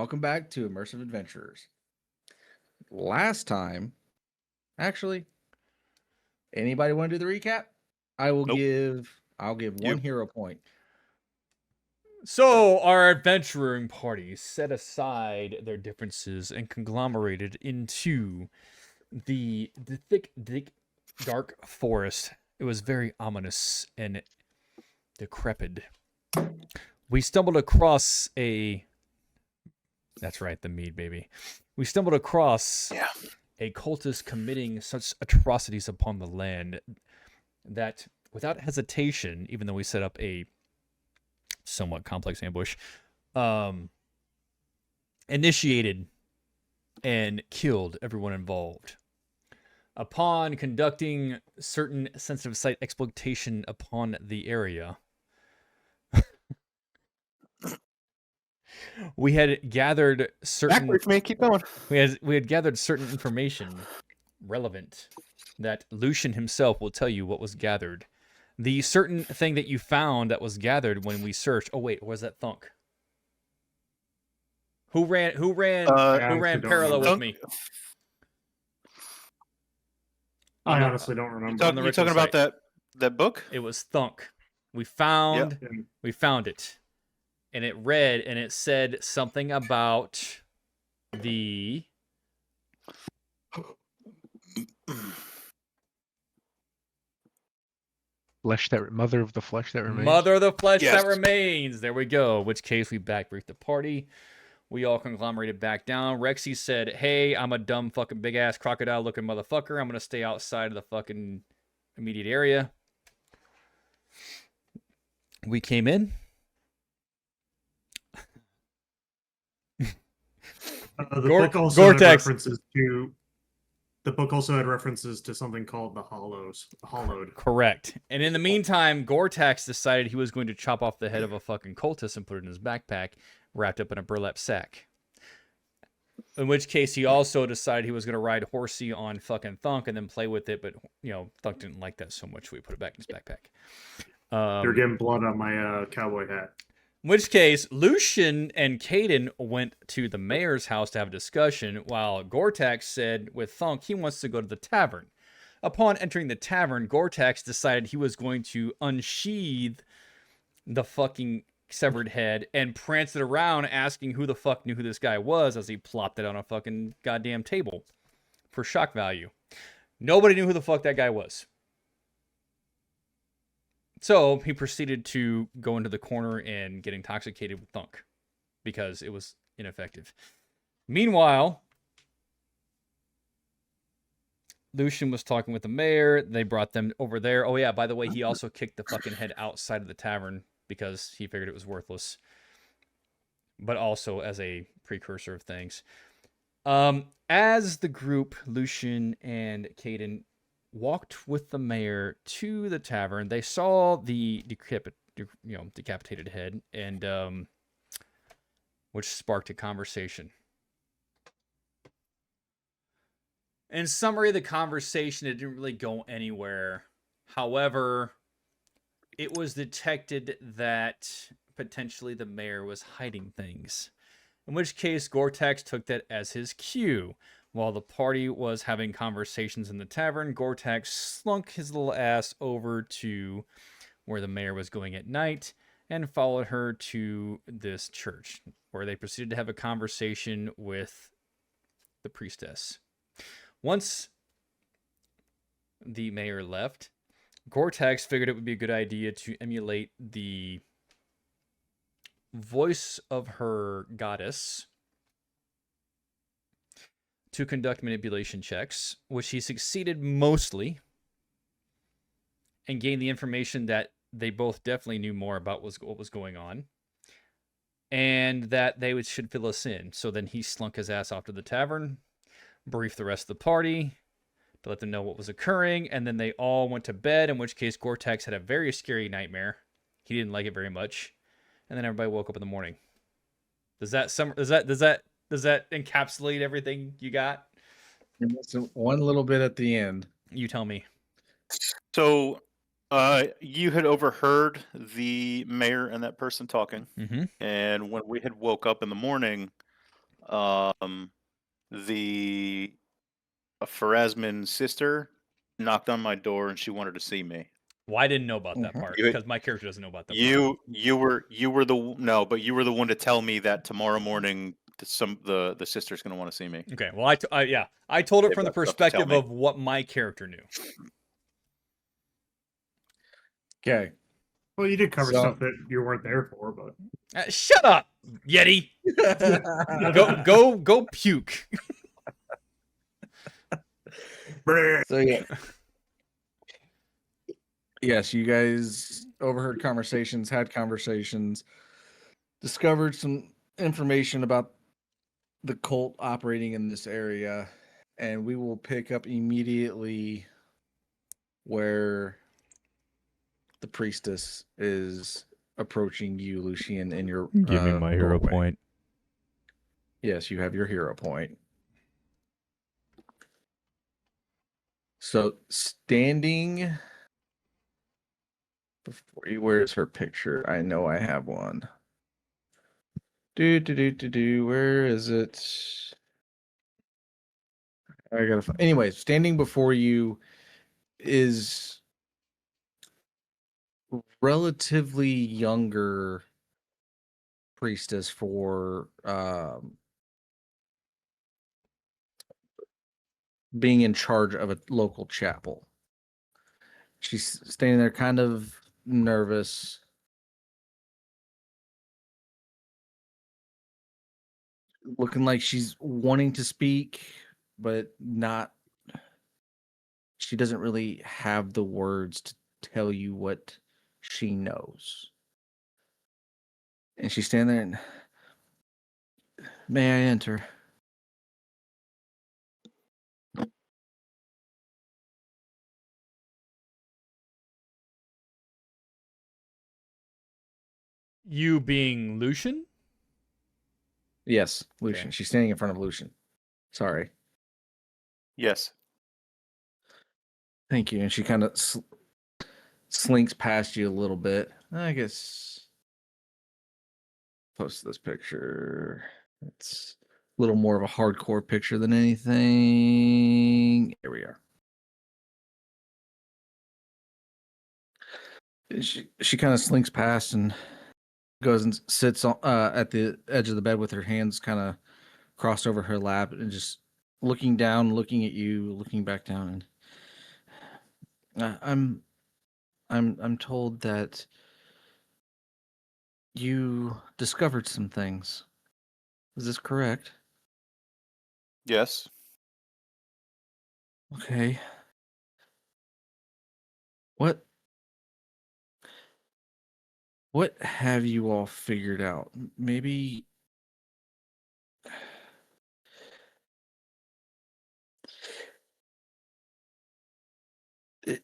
welcome back to Immersive Adventurers. Last time, actually, anybody want to do the recap? I'll give one hero point. So our adventuring party set aside their differences and conglomerated into the thick, dark forest. It was very ominous and decrepit. We stumbled across that's right, the mead, baby. We stumbled across a cultist committing such atrocities upon the land that, without hesitation, even though we set up a somewhat complex ambush, initiated and killed everyone involved. Upon conducting certain sensitive site exploitation upon the area, we had gathered certain. Backwards, man, keep going. We had gathered certain information relevant that Lucian himself will tell you what was gathered. The certain thing that you found that was gathered when we searched. Oh wait, was that Thunk? Who ran parallel with me? I honestly don't remember. You're talking about that book? It was Thunk. We found it. And it read, and it said something about the mother of the flesh that remains. Mother of the flesh that remains. There we go. In which case we backbriefed the party. We all conglomerated back down. Rexy said, "Hey, I'm a dumb fucking big ass crocodile looking motherfucker. I'm gonna stay outside of the fucking immediate area." We came in. The book also had references to something called the Hollowed. Correct. And in the meantime, Goretax decided he was going to chop off the head of a fucking cultist and put it in his backpack, wrapped up in a burlap sack. In which case, he also decided he was going to ride horsey on fucking Thunk and then play with it, but, Thunk didn't like that so much, so we put it back in his backpack. You're getting blood on my cowboy hat. In which case, Lucian and Caden went to the mayor's house to have a discussion, while Goretax said with Thunk he wants to go to the tavern. Upon entering the tavern, Goretax decided he was going to unsheath the fucking severed head and prance it around, asking who the fuck knew who this guy was as he plopped it on a fucking goddamn table for shock value. Nobody knew who the fuck that guy was. So he proceeded to go into the corner and get intoxicated with Thunk because it was ineffective. Meanwhile, Lucian was talking with the mayor. They brought them over there. Oh yeah, by the way, he also kicked the fucking head outside of the tavern because he figured it was worthless. But also as a precursor of things. As the group, Lucian and Caden, walked with the mayor to the tavern, they saw the decapitated head, and which sparked a conversation. In summary, the conversation, it didn't really go anywhere. However, it was detected that potentially the mayor was hiding things. In which case, Goretax took that as his cue. While the party was having conversations in the tavern, Goretax slunk his little ass over to where the mayor was going at night and followed her to this church, where they proceeded to have a conversation with the priestess. Once the mayor left, Goretax figured it would be a good idea to emulate the voice of her goddess to conduct manipulation checks, which he succeeded mostly, and gained the information that they both definitely knew more about what was going on, and that they should fill us in. So then he slunk his ass off to the tavern, briefed the rest of the party to let them know what was occurring, and then they all went to bed, in which case Goretax had a very scary nightmare. He didn't like it very much. And then everybody woke up in the morning. Does that encapsulate everything you got? So one little bit at the end. You tell me. So, you had overheard the mayor and that person talking, Mm-hmm. and when we had woke up in the morning, The Pharasman sister knocked on my door and she wanted to see me. Well, I didn't know about that Mhm. part You- because my character doesn't know about that. You were the no, but you were the one to tell me that tomorrow morning the sister's going to want to see me. Okay, well, I told it They've from the got stuff to tell perspective me. of what my character knew. Okay. Well, you did cover So- stuff that you weren't there for, but Shut up, Yeti. Go puke. So yeah. Yes, you guys overheard conversations, had conversations, discovered some information about the cult operating in this area, and we will pick up immediately where the priestess is approaching you, Lucian, in your Give me my hero doorway. point. Yes, you have your hero point. So standing before you, where's her picture? I know I have one. Where is it? I gotta find. Anyway, standing before you is relatively younger priestess for being in charge of a local chapel. She's standing there kind of nervous. Looking like she's wanting to speak, but not. She doesn't really have the words to tell you what she knows. And she's standing there and, may I enter? You being Lucian? Yes, Lucian. Okay. She's standing in front of Lucian. Sorry. Yes. Thank you. And she kind of slinks past you a little bit. I guess post this picture. It's a little more of a hardcore picture than anything. Here we are. She kind of slinks past and goes and sits on, at the edge of the bed with her hands kind of crossed over her lap and just looking down, looking at you, looking back down. And I'm told that you discovered some things. Is this correct? Yes. Okay. What have you all figured out? Maybe it,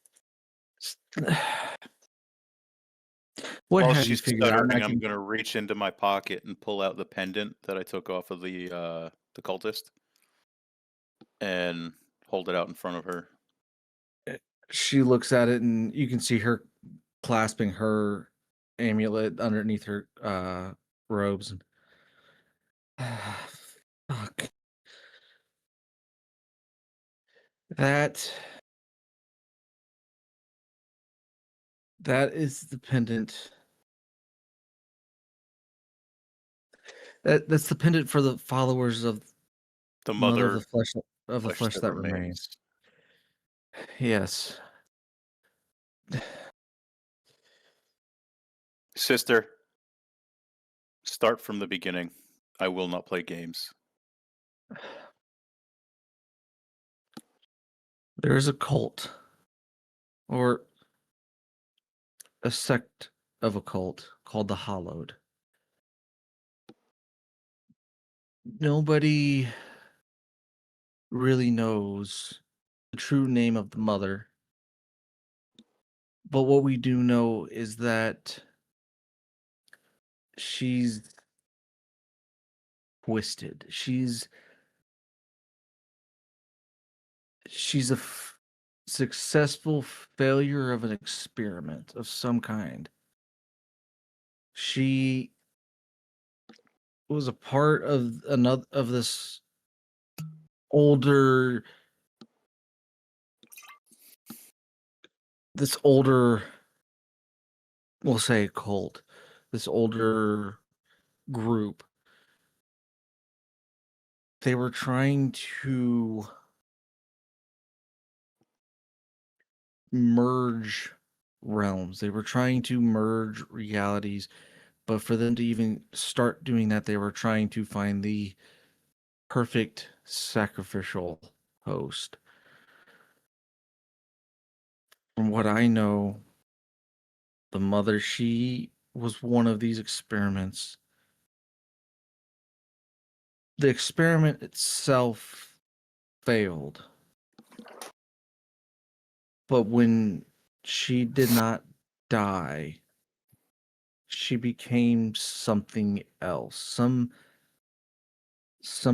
what While have you she's figured out? And I stuttering, I'm can- going to reach into my pocket and pull out the pendant that I took off of the cultist and hold it out in front of her. She looks at it and you can see her clasping her amulet underneath her robes. Fuck. That is the pendant. That's the pendant for the followers of The Mother mother of the flesh that remains. Yes. Sister, start from the beginning. I will not play games. There is a cult or a sect of a cult called the Hallowed. Nobody really knows the true name of the mother. But what we do know is that she's twisted. She's a successful failure of an experiment of some kind. She was a part of another of this older we'll say cult, this older group. They were trying to merge realms. They were trying to merge realities, but for them to even start doing that, they were trying to find the perfect sacrificial host. From what I know, the mother, she was one of these experiments. The experiment itself failed. But when she did not die, she became something else. Some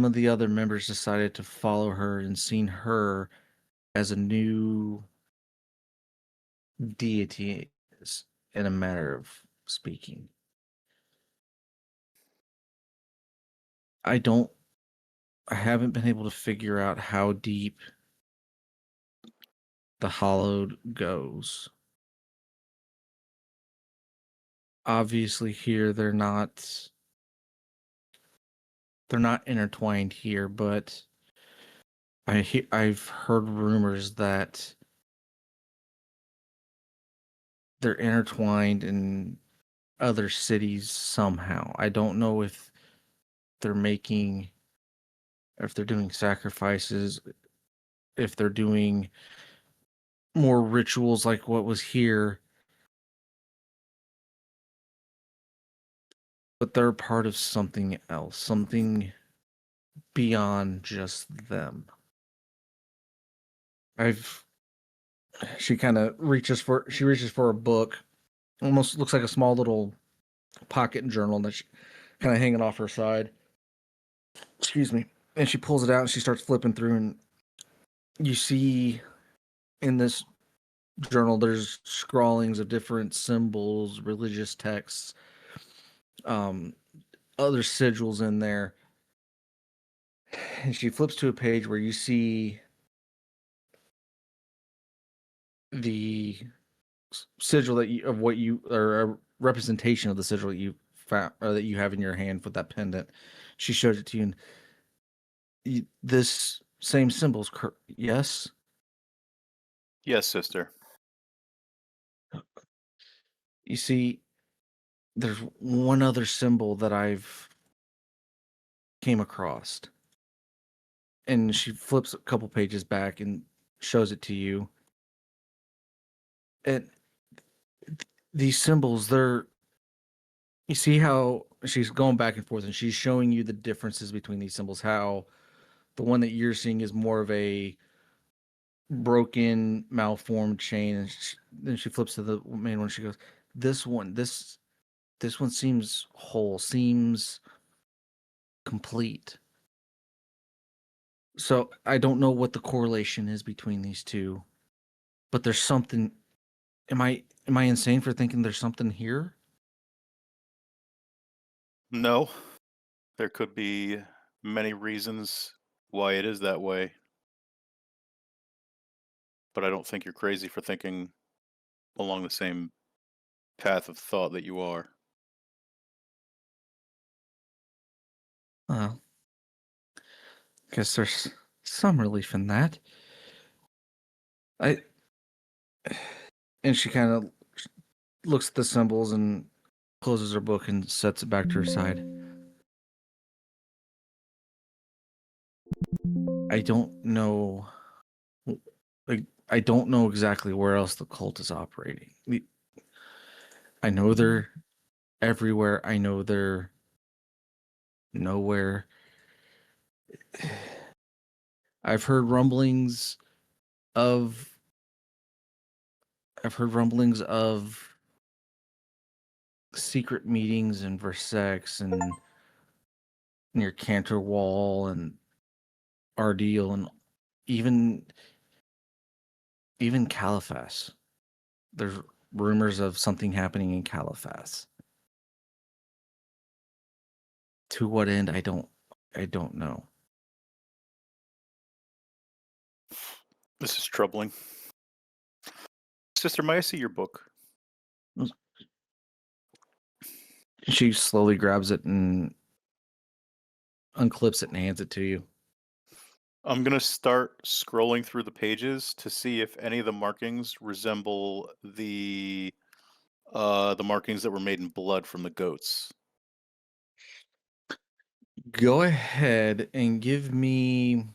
of the other members decided to follow her and seen her as a new deity, in a matter of speaking. I haven't been able to figure out how deep the Hollowed goes. Obviously here they're not intertwined here, but I've heard rumors that they're intertwined in other cities somehow. I don't know if they're doing sacrifices, if they're doing more rituals like what was here, but they're part of something else, something beyond just them. She reaches for a book, almost looks like a small little pocket journal that's kind of hanging off her side. Excuse me. And she pulls it out and she starts flipping through, and you see in this journal there's scrawlings of different symbols, religious texts, other sigils in there. And she flips to a page where you see the sigil or a representation of the sigil that you found, or that you have in your hand with that pendant. She shows it to you, and this same symbols, yes? Yes, sister. You see, there's one other symbol that I've came across. And she flips a couple pages back and shows it to you. And these symbols, you see how she's going back and forth and she's showing you the differences between these symbols, how the one that you're seeing is more of a broken, malformed chain. And then she flips to the main one. She goes, this one seems whole, seems complete. So I don't know what the correlation is between these two, but there's something. Am I insane for thinking there's something here? No, there could be many reasons why it is that way. But I don't think you're crazy for thinking along the same path of thought that you are. Well, guess there's some relief in that. And she kind of looks at the symbols and closes her book and sets it back to her side. I don't know. I don't know exactly where else the cult is operating. I know they're everywhere. I know they're nowhere. I've heard rumblings of secret meetings in Versex and near Canterwall and Ardeel and even Caliphas. There's rumors of something happening in Caliphas. To what end? I don't know. This is troubling. Sister, may I see your book? She slowly grabs it and unclips it and hands it to you. I'm gonna start scrolling through the pages to see if any of the markings resemble the markings that were made in blood from the goats. Go ahead and give me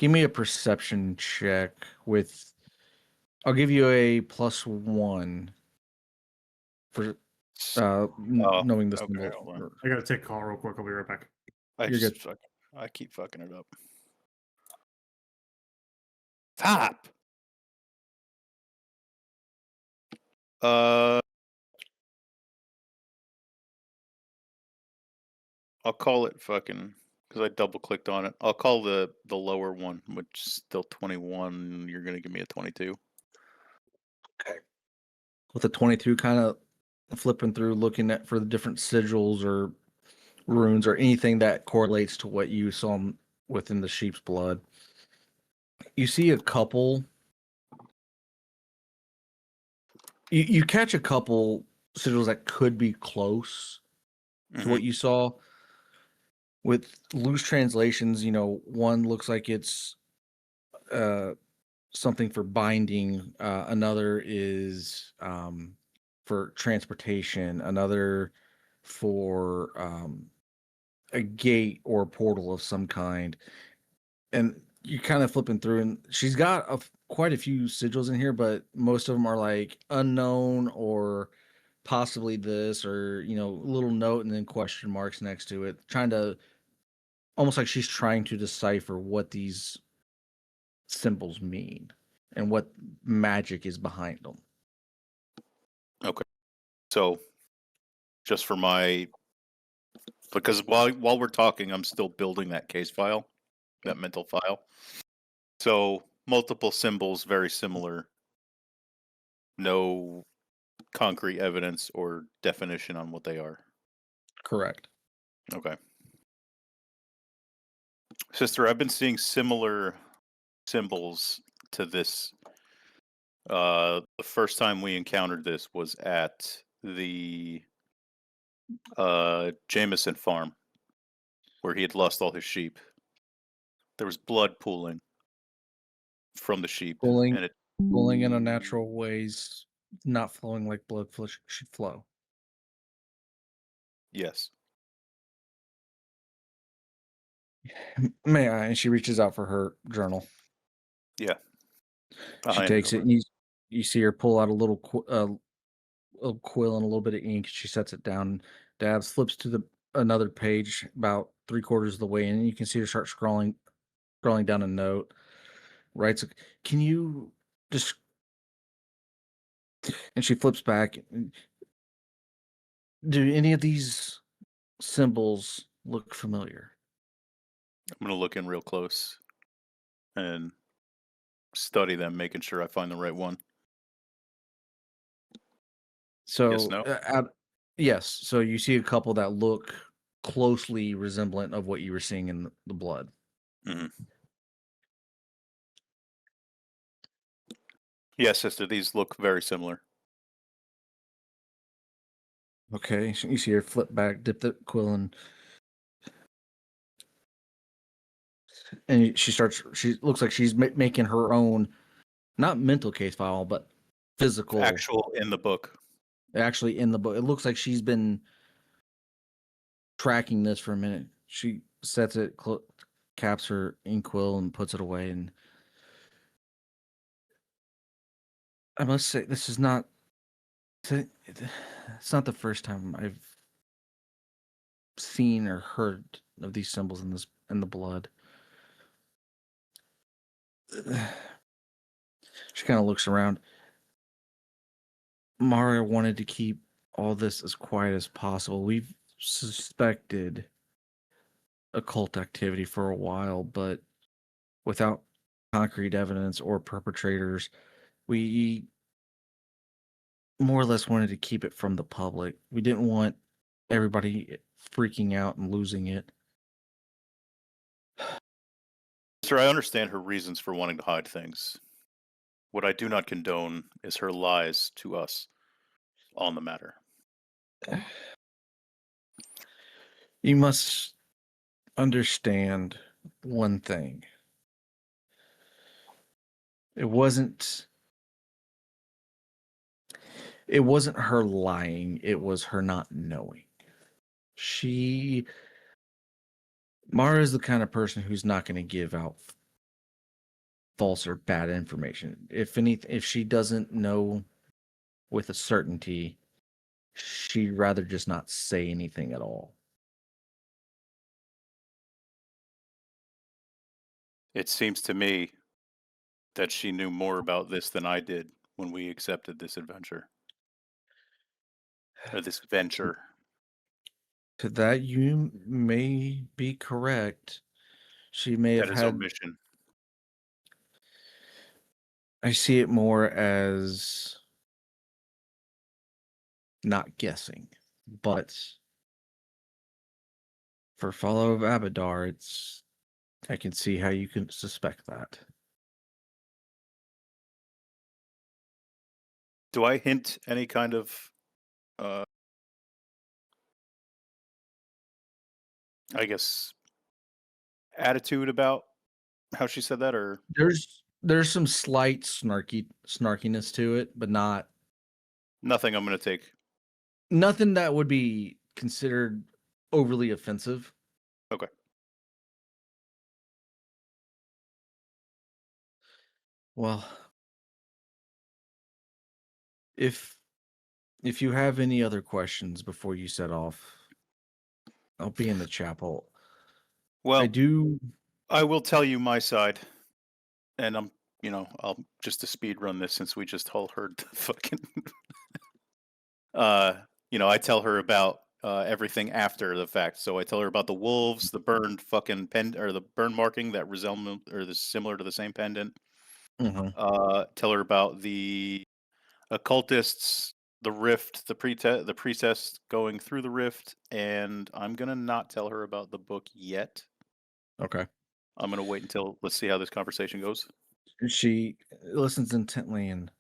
a perception check with. I'll give you a +1 for knowing the okay, symbol. hold on. I gotta take a call real quick. I'll be right back. You're good. I keep fucking it up. Stop. I'll call it fucking because I double clicked on it. I'll call the lower one, which is still 21. You're gonna give me a 22. Okay. With a 22, kind of flipping through, looking at for the different sigils or runes or anything that correlates to what you saw within the sheep's blood. You see a couple. You catch a couple sigils that could be close to what you saw. With loose translations, one looks like it's something for binding. Another is for transportation. Another for a gate or a portal of some kind. And you kind of flipping through, and she's got quite a few sigils in here, but most of them are like unknown or possibly this, or little note and then question marks next to it, trying to almost like she's trying to decipher what these symbols mean and what magic is behind them. Okay. So, just for because while we're talking, I'm still building that case file, that mental file. So, multiple symbols, very similar. No concrete evidence or definition on what they are. Correct. Okay. Sister, I've been seeing similar symbols to this. The first time we encountered this was at the Jameson farm, where he had lost all his sheep. There was blood pooling from the sheep, Pooling and it in unnatural ways, not flowing like blood should flow. yes. May I? And she reaches out for her journal. Yeah. She takes it, and you see her pull out a little quill and a little bit of ink. She sets it down, dabs, flips to another page about 3/4 of the way in, and you can see her start scrolling down a note. Writes, "Can you just?" And she flips back. Do any of these symbols look familiar? I'm gonna look in real close and study them, making sure I find the right one. So, Yes, no? yes. So you see a couple that look closely resemblant of what you were seeing in the blood. Mm-hmm. Yes, sister. These look very similar. Okay, so you see her flip back, dip the quill in, and she starts. She looks like she's making her own, not mental case file, but physical. Actual in the book. Actually, in the book, it looks like she's been tracking this for a minute. She sets it, caps her ink quill, and puts it away. And I must say, this is not. It's not the first time I've seen or heard of these symbols in the blood. She kind of looks around. Mario wanted to keep all this as quiet as possible. We've suspected occult activity for a while, but without concrete evidence or perpetrators, we more or less wanted to keep it from the public. We didn't want everybody freaking out and losing it. Sir, I understand her reasons for wanting to hide things. What I do not condone is her lies to us on the matter. You must understand one thing. It wasn't her lying, it was her not knowing. Mara is the kind of person who's not going to give out false or bad information. If she doesn't know with a certainty, she'd rather just not say anything at all. It seems to me that she knew more about this than I did when we accepted this adventure. Or this venture. To that, you may be correct. She may That have is had. omission. I see it more as not guessing, but for Follow of Abadar, I can see how you can suspect that. Do I hint any kind of I guess attitude about how she said that, or There's some slight snarkiness to it, but not nothing I'm gonna take? nothing that would be considered overly offensive. Okay. Well, if you have any other questions before you set off, I'll be in the chapel. Well, I will tell you my side, and I'll just to speed run this since we just all heard the fucking. I tell her about everything after the fact. So I tell her about the wolves, the burned fucking or the burn marking that resemble or is similar to the same pendant. Tell her about the occultists, the rift, the priestess going through the rift, and I'm gonna not tell her about the book yet. Okay. I'm gonna wait until let's see how this conversation goes. She listens intently, and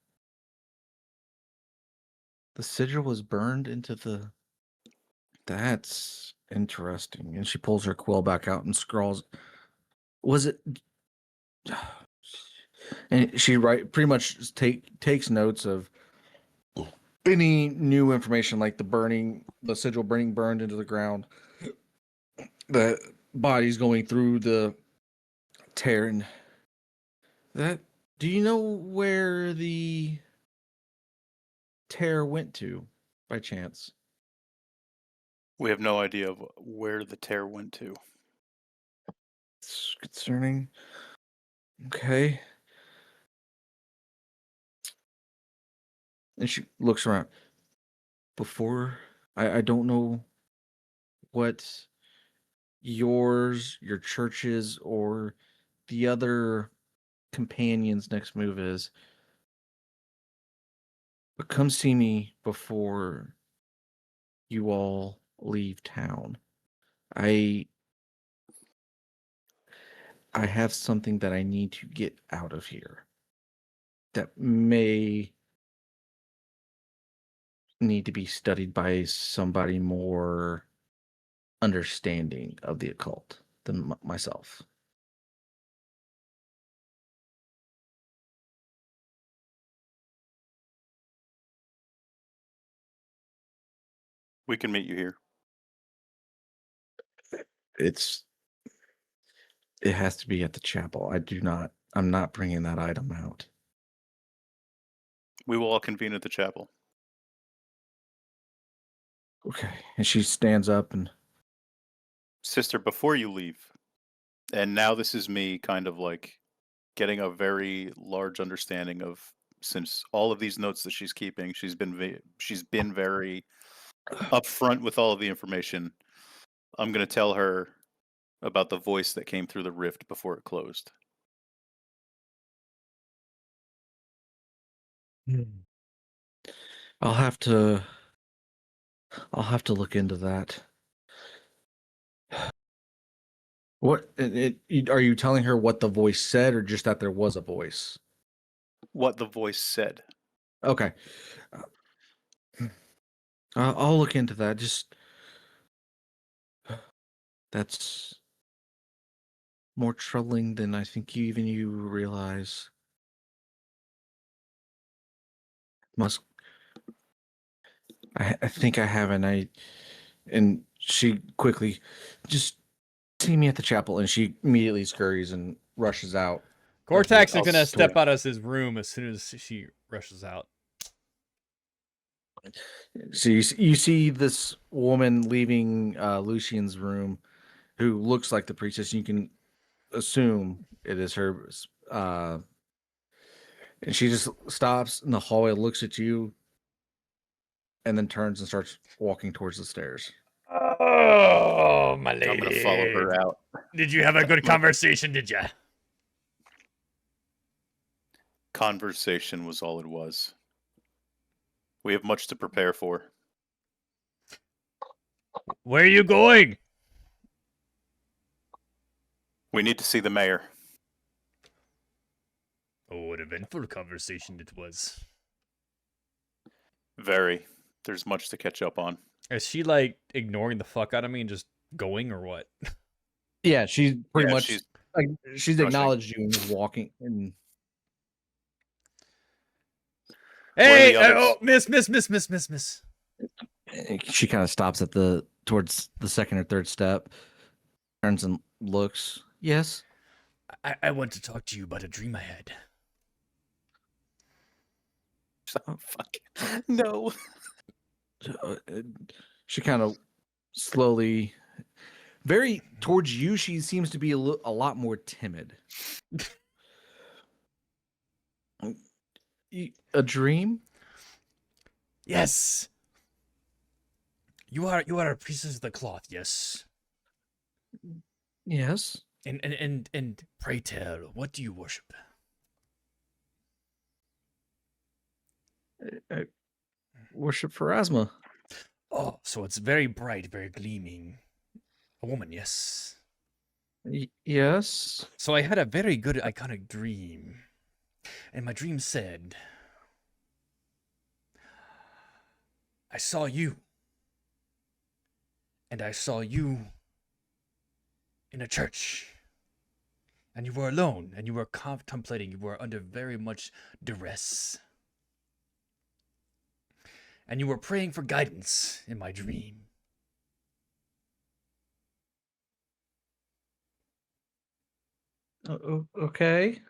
the sigil was burned into the. That's interesting. And she pulls her quill back out and scrawls. Was it? And she pretty much takes notes of any new information, like the sigil burned into the ground, the bodies going through the tear, and that. Do you know where the tear went to, by chance? We have no idea of where the tear went to. It's concerning. Okay. And she looks around. Before, I don't know what your church's, or the other companions' next move is, but come see me before you all leave town. I have something that I need to get out of here that may need to be studied by somebody more understanding of the occult than myself. We can meet you here. It has to be at the chapel. I'm not bringing that item out. We will all convene at the chapel. Okay. And she stands up and. Sister, before you leave, and now this is me kind of like getting a very large understanding of, since all of these notes that she's keeping, she's been very upfront with all of the information. I'm going to tell her about the voice that came through the rift before it closed. I'll have to look into that. What are you telling her what the voice said, or just that there was a voice? What the voice said. Okay, I'll look into that. Just that's more troubling than I think you realize. Must I think I have an I, and she quickly just see me at the chapel, and she immediately scurries and rushes out. Goretax is I'll gonna step store- out of his room as soon as she rushes out. So you see this woman leaving Lucian's room, who looks like the priestess. You can assume it is her. And she just stops in the hallway, looks at you, and then turns and starts walking towards the stairs. Oh, my lady. I'm gonna follow her out. Did you have a good conversation, did ya? Conversation was all it was. We have much to prepare for. Where are you going? We need to see the mayor. Oh, what eventful conversation it was. Very. There's much to catch up on. Is she, like, ignoring the fuck out of me and just going, or what? Yeah, she's pretty Yeah, much she's like she's rushing. acknowledged you and is walking. And Hey! the others? Oh, miss. she kind of stops at towards the second or third step, turns and looks. Yes. I want to talk to you about a dream I had. Oh, fuck. No. Uh, she kind of slowly, very towards you. She seems to be a lot more timid. A dream? Yes. You are a priestess of the cloth, yes. Yes. And pray tell, what do you worship? I worship Pharasma. Oh, so it's very bright, very gleaming. A woman, yes. Yes. So I had a very good iconic dream. And my dream said, I saw you. And I saw you in a church. And you were alone, and you were contemplating, you were under very much duress. And you were praying for guidance in my dream. Okay.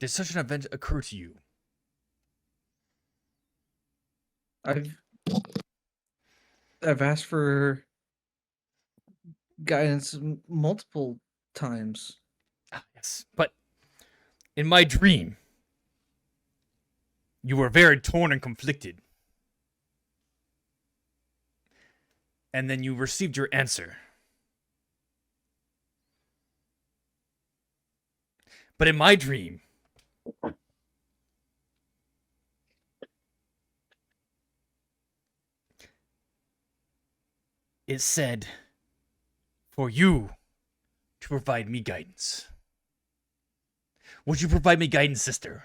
Did such an event occur to you? I've asked for guidance multiple times. Ah, yes. But in my dream, you were very torn and conflicted. And then you received your answer. But in my dream, it said for you to provide me guidance. Would you provide me guidance, sister?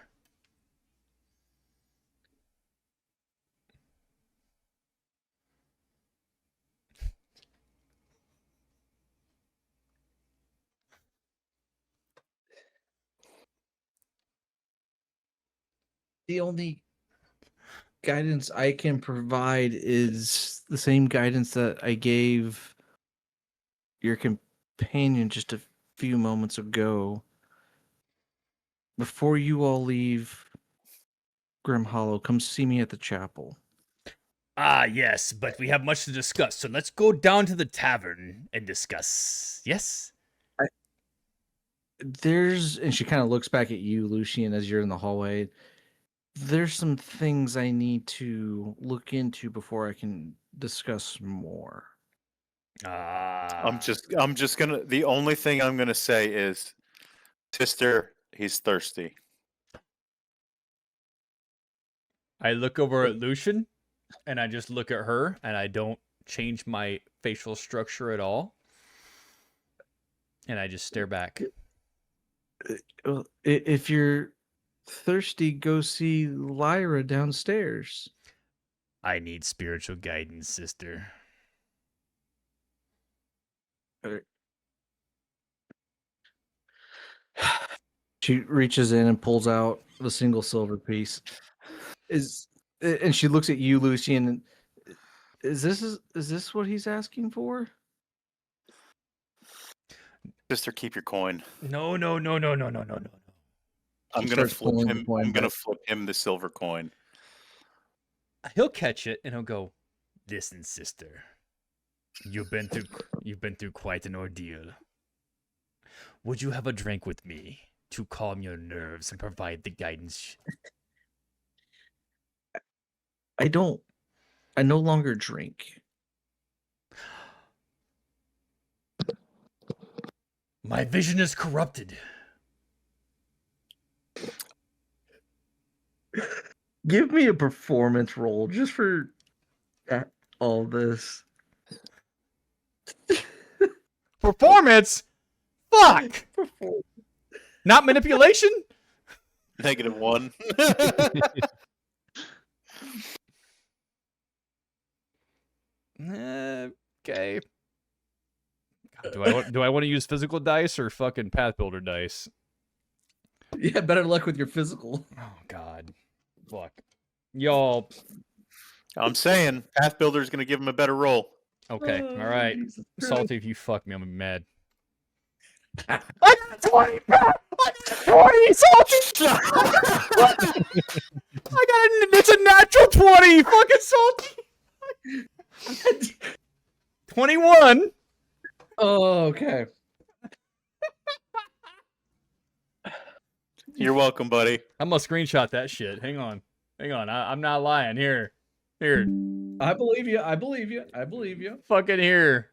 The only guidance I can provide is the same guidance that I gave your companion just a few moments ago. Before you all leave Grim Hollow, come see me at the chapel. Ah, yes, but we have much to discuss, so let's go down to the tavern and discuss. Yes? And she kind of looks back at you, Lucian, as you're in the hallway. There's some things I need to look into before I can discuss more. Ah. I'm just gonna. The only thing I'm gonna say is, sister, he's thirsty. I look over at Lucian, and I just look at her, and I don't change my facial structure at all. And I just stare back. Well, if you're thirsty, go see Lyra downstairs. I need spiritual guidance, sister. She reaches in and pulls out the single silver piece. And she looks at you, Lucian. And, is this what he's asking for? Sister, keep your coin. No. I'm gonna starts flip pulling the him. coin I'm gonna back. flip him the silver coin. He'll catch it and he'll go, "Listen, sister. You've been through quite an ordeal. Would you have a drink with me to calm your nerves and provide the guidance?" I no longer drink. My vision is corrupted. Give me a performance roll just for all this. Performance? Fuck! Not manipulation? -1. Okay. God, do I want to use physical dice or fucking path builder dice? Yeah, better luck with your physical. Oh God. Fuck. Y'all. I'm saying Path Builder is gonna give him a better roll. Okay. Oh, All right. Jesus Salty, if you fuck me, I'm gonna be mad. Christ. I got 20! I got 20! Salty! I got it's a natural 20! Fucking salty! 21! Oh, okay. You're welcome, buddy. I'm gonna screenshot that shit. Hang on. I'm not lying. Here. I believe you. I believe you. Fucking here.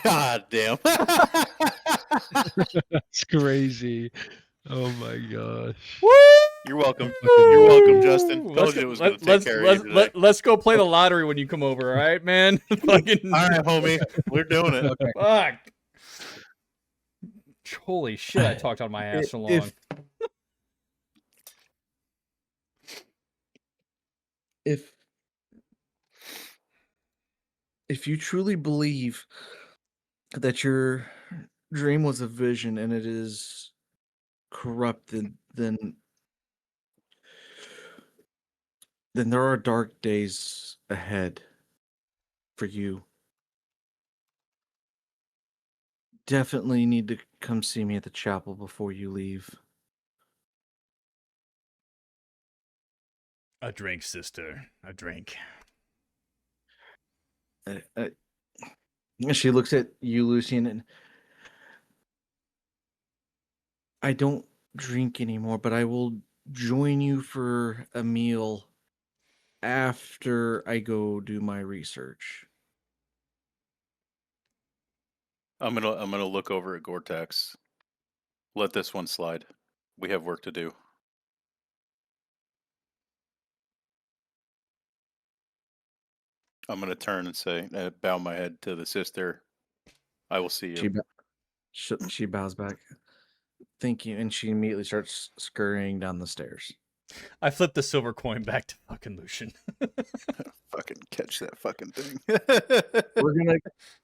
God damn. That's crazy. Oh my gosh. Woo! You're welcome. You're welcome, Justin. Told you it was going to take let's, care let's, of you today. let's go play the lottery when you come over, all right, man? Fucking All right, homie. We're doing it. Okay. fuck. Holy shit! I talked on my ass so long. If you truly believe that your dream was a vision and it is corrupted, then there are dark days ahead for you. Definitely need to come see me at the chapel before you leave. A drink, sister. A drink. She looks at you, Lucian, and I don't drink anymore, but I will join you for a meal after I go do my research. I'm gonna look over at Goretax. Let this one slide. We have work to do. I'm gonna turn and say, bow my head to the sister. I will see you. She bows back. Thank you, and she immediately starts scurrying down the stairs. I flipped the silver coin back to fucking Lucian. Fucking catch that fucking thing.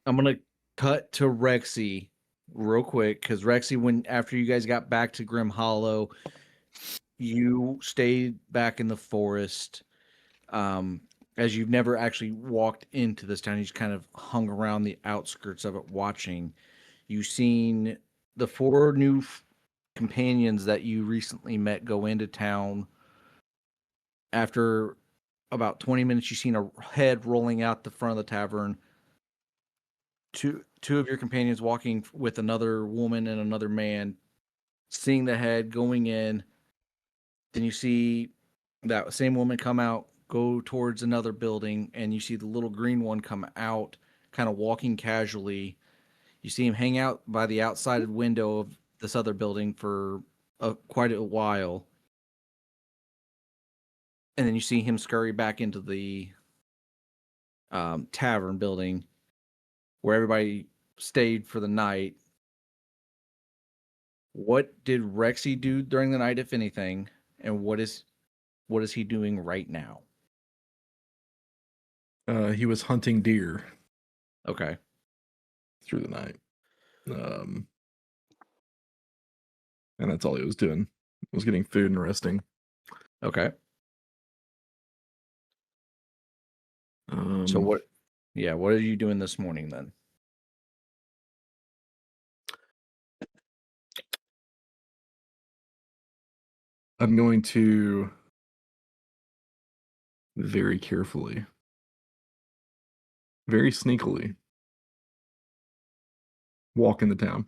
I'm gonna cut to Rexy real quick, because Rexy, after you guys got back to Grim Hollow, you stayed back in the forest. As you've never actually walked into this town, you just kind of hung around the outskirts of it watching. You've seen the 4 new companions that you recently met go into town. After about 20 minutes, you've seen a head rolling out the front of the tavern. Two of your companions walking with another woman and another man, seeing the head going in. Then you see that same woman come out, go towards another building, and you see the little green one come out, kind of walking casually. You see him hang out by the outside window of this other building for quite a while. And then you see him scurry back into the tavern building where everybody stayed for the night. What did Rexy do during the night, if anything, and what is he doing right now? He was hunting deer Okay. through the night. And that's all he was doing. Was getting food and resting. Okay. So what are you doing this morning then? I'm going to very carefully, very sneakily walk in the town.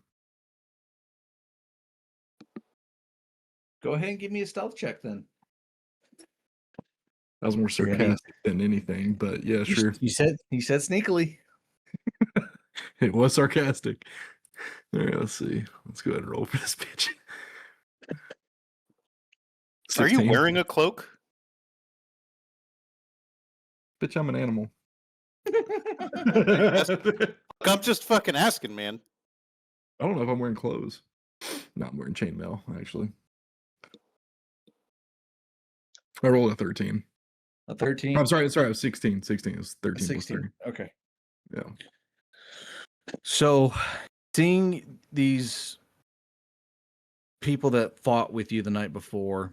Go ahead and give me a stealth check then. That was more sarcastic than anything, but yeah, sure. He said sneakily. It was sarcastic. All right, let's see. Let's go ahead and roll for this bitch. Are you 16. wearing a cloak? Bitch, I'm an animal. I'm just fucking asking, man. I don't know if I'm wearing clothes. No, I'm wearing chainmail, actually. I rolled a 13. A 13? I'm sorry, I was 16. 16 is 13 plus 3. Okay. Yeah. So, seeing these people that fought with you the night before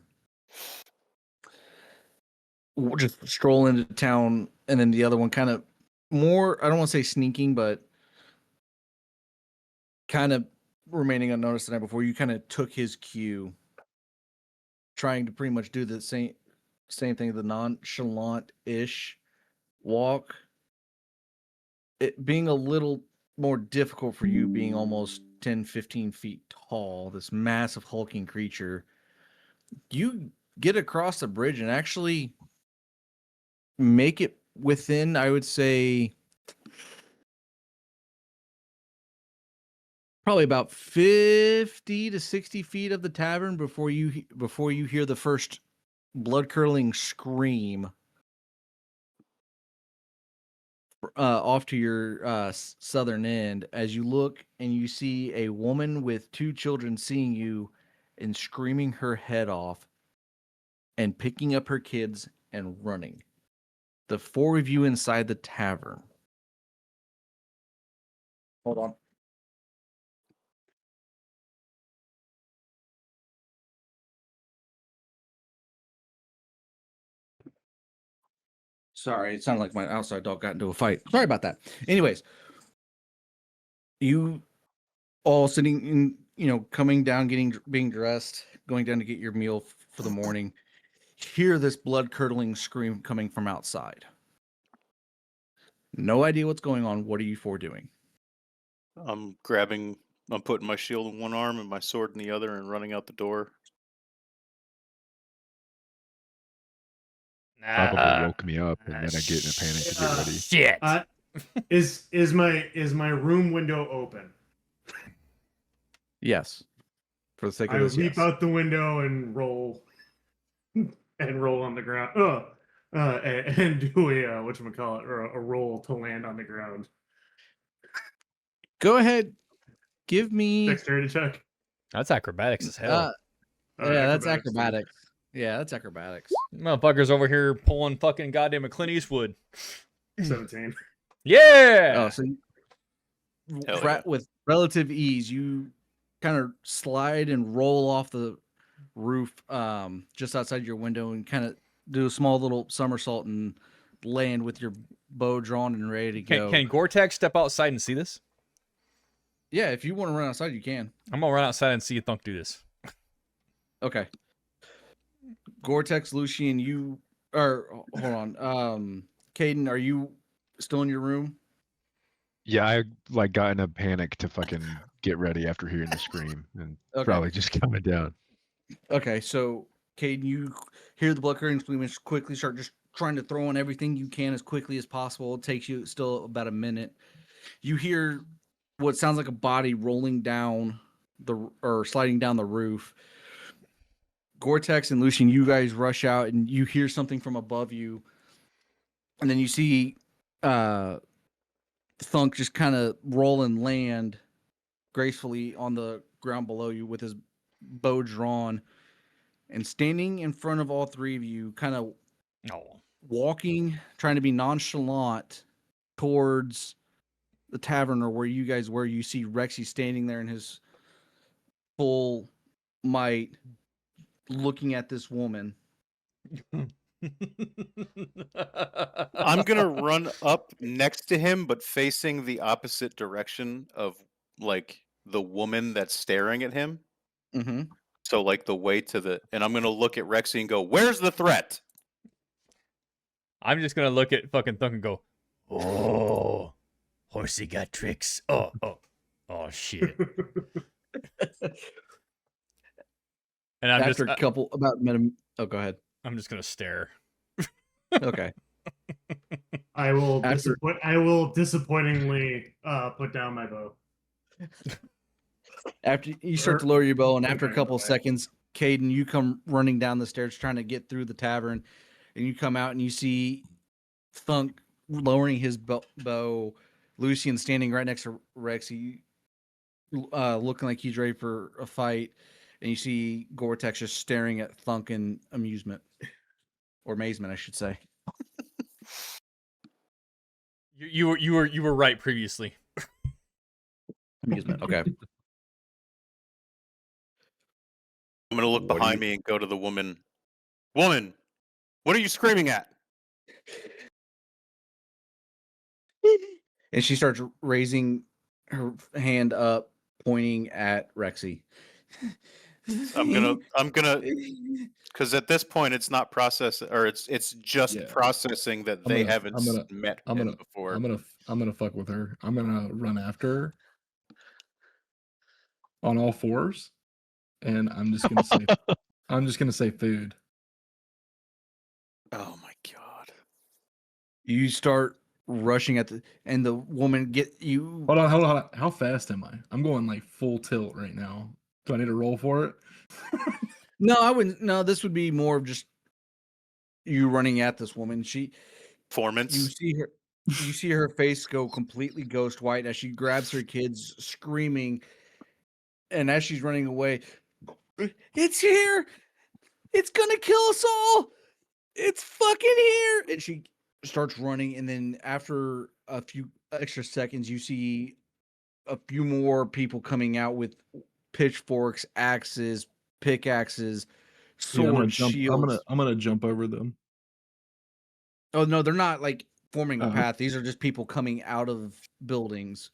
just stroll into town, and then the other one kind of more, I don't want to say sneaking, but kind of remaining unnoticed the night before, you kind of took his cue, trying to pretty much do the same thing, the nonchalant-ish walk. It being a little more difficult for you, being almost 10, 15 feet tall, this massive hulking creature. You get across the bridge and actually make it within, I would say, probably about 50 to 60 feet of the tavern before you hear the first blood-curdling scream off to your southern end, as you look and you see a woman with 2 children seeing you and screaming her head off and picking up her kids and running. The 4 of you inside the tavern. Hold on. Sorry, it sounded like my outside dog got into a fight. Sorry about that. Anyways, you all sitting in, coming down, being dressed, going down to get your meal for the morning, hear this blood-curdling scream coming from outside. No idea what's going on. What are you 4 doing? I'm putting my shield in one arm and my sword in the other and running out the door. Probably woke me up, and then I get in a panic to get ready. Shit. Is my room window open? Yes. For the sake of I this, leap yes. out the window and roll on the ground. And do a whatchamacallit, or a roll to land on the ground. Go ahead. Give me Dexterity check. That's acrobatics as hell. yeah, that's Acrobatics. acrobatics. Yeah, that's acrobatics. Motherfuckers over here pulling fucking goddamn a Clint Eastwood. 17. Yeah. Oh, so Hell yeah. with relative ease, you kind of slide and roll off the roof just outside your window and kind of do a small little somersault and land with your bow drawn and ready to go. Can Goretax step outside and see this? Yeah, if you want to run outside, you can. I'm gonna run outside and see Thunk do this. Okay. Goretax, Lucian, you are. Hold on. Caden, are you still in your room? Yeah, I got in a panic to fucking get ready after hearing the scream, and Okay. probably just coming down. Okay, so Caden, you hear the blood curdling scream and quickly start just trying to throw in everything you can as quickly as possible. It takes you still about a minute. You hear what sounds like a body rolling down or sliding down the roof. Goretax and Lucian, you guys rush out and you hear something from above you. And then you see Thunk just kind of roll and land gracefully on the ground below you with his bow drawn, and standing in front of all three of you, kind of walking, trying to be nonchalant towards the tavern or where you guys were. You see Rexy standing there in his full might, looking at this woman. I'm gonna run up next to him, but facing the opposite direction of like the woman that's staring at him. Mm-hmm. So like the way to the, and I'm gonna look at Rexy and go, "Where's the threat?" I'm just gonna look at fucking Thunk and go, "Oh, horsey got tricks. Oh, shit." And I'm After just, a couple about oh, go ahead. I'm just gonna stare. Okay. I will After- I will disappointingly put down my bow. After you start to lower your bow, and after a Okay, couple okay. seconds, Caden, you come running down the stairs trying to get through the tavern, and you come out and you see Thunk lowering his bow, Lucian standing right next to Rexy, looking like he's ready for a fight, and you see Goretax just staring at Thunk in amusement, or amazement, I should say. You were right previously. Amusement. Okay. I'm gonna look What do behind you- me and go to the woman. Woman, what are you screaming at? And she starts raising her hand up, pointing at Rexy. I'm gonna, because at this point it's not processing, or it's just Yeah. processing that I'm they gonna- haven't I'm gonna- met I'm him gonna before. I'm gonna fuck with her. I'm gonna run after her on all fours, and I'm just gonna say food. Oh my god! You start rushing at and the woman get you. Hold on. How fast am I? I'm going like full tilt right now. Do I need to roll for it? No, I wouldn't. No, this would be more of just you running at this woman. You Performance. you see her face go completely ghost white as she grabs her kids, screaming, and as she's running away, it's here! It's gonna kill us all! It's fucking here! And she starts running, and then after a few extra seconds, you see a few more people coming out with pitchforks, axes, pickaxes, Yeah, swords, shields. I'm gonna jump over them. Oh no, they're not like forming a Uh-huh. path. These are just people coming out of buildings.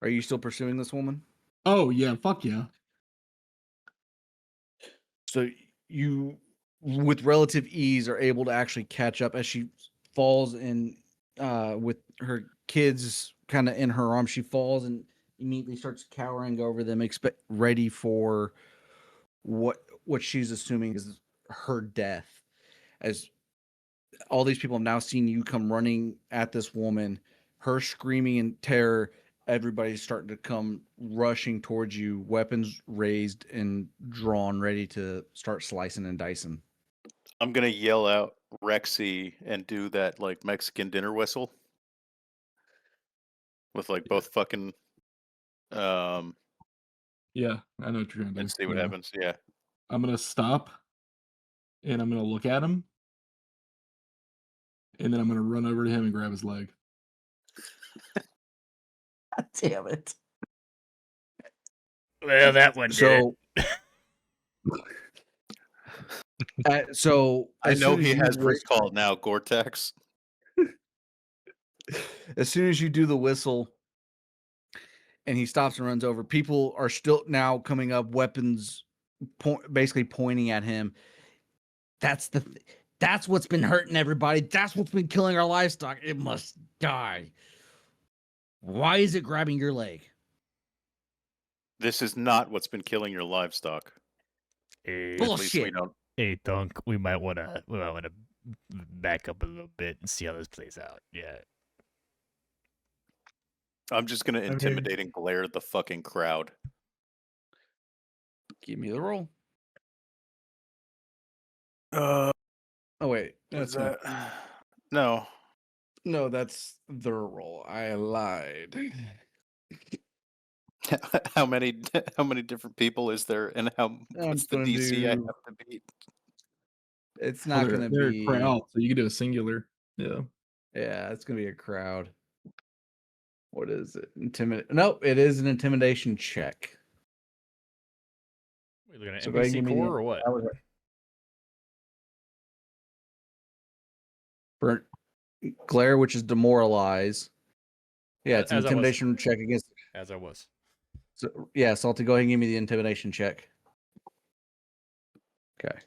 Are you still pursuing this woman? Oh yeah, fuck yeah. So you, with relative ease, are able to actually catch up as she falls in with her kids kind of in her arms. She falls and immediately starts cowering over them, ready for what she's assuming is her death. As all these people have now seen you come running at this woman, her screaming in terror. Everybody's starting to come rushing towards you, weapons raised and drawn, ready to start slicing and dicing. I'm gonna yell out Rexy and do that like Mexican dinner whistle with like both fucking Yeah, I know what you're gonna do. and see what Yeah. happens. Yeah. I'm gonna stop, and I'm gonna look at him, and then I'm gonna run over to him and grab his leg. God damn it! Well, that one did it. So I as know soon as he you has whistle- recall now, Goretax. As soon as you do the whistle, and he stops and runs over, people are still now coming up, weapons, basically pointing at him. That's what's been hurting everybody. That's what's been killing our livestock. It must die. Why is it grabbing your leg? This is not what's been killing your livestock. Hey, At least we Bullshit. don't. hey, Thunk, we might wanna back up a little bit and see how this plays out. Yeah. I'm just gonna Okay. intimidate and glare at the fucking crowd. Give me the roll. Oh wait, Was that's not. that? No. No, that's their roll. I lied. How many different people is there, and what's the gonna DC I do- have to beat? It's Well, not gonna they're be. a crowd, so you can do a singular. Yeah. Yeah, it's gonna be a crowd. What is it? Nope, it is an intimidation check. We're looking at So go ahead and NPC give me the- core or what? that was it. For glare, which is demoralize. Yeah, it's an As I was. intimidation check against. As I was. So, yeah, Salty, go ahead and give me the intimidation check. Okay.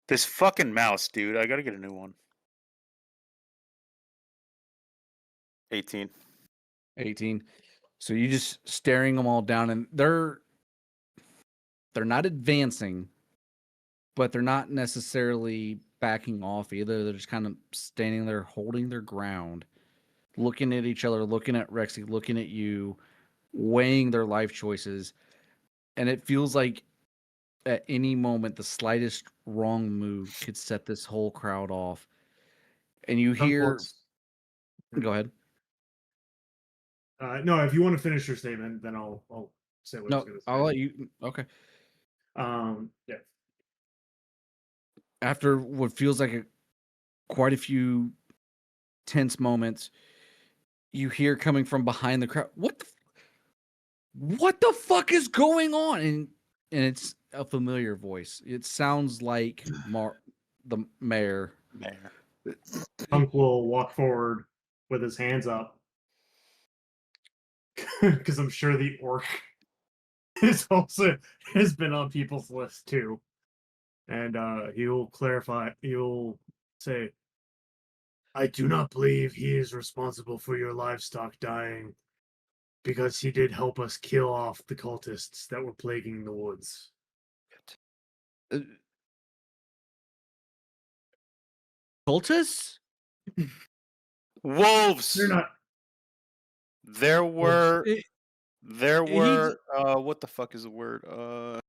This fucking mouse, dude. I gotta get a new one. 18. 18. So you just staring them all down, and they're not advancing, but they're not necessarily backing off either. They're just kind of standing there, holding their ground, looking at each other, looking at Rexy, looking at you, weighing their life choices. And it feels like at any moment, the slightest wrong move could set this whole crowd off. And you hear. Go ahead. No, if you want to finish your statement, then I'll say what I was No, going to say. I'll let you. Okay. Yeah. After what feels like quite a few tense moments, you hear coming from behind the crowd, what the fuck is going on? And it's a familiar voice. It sounds like the mayor. Thunk will walk forward with his hands up. Because I'm sure the orc has been on people's list too. And he'll clarify, he'll say, I do not believe he is responsible for your livestock dying, because he did help us kill off the cultists that were plaguing the woods. Cultists? Wolves. They're not. There were. There he- were. What the fuck is the word?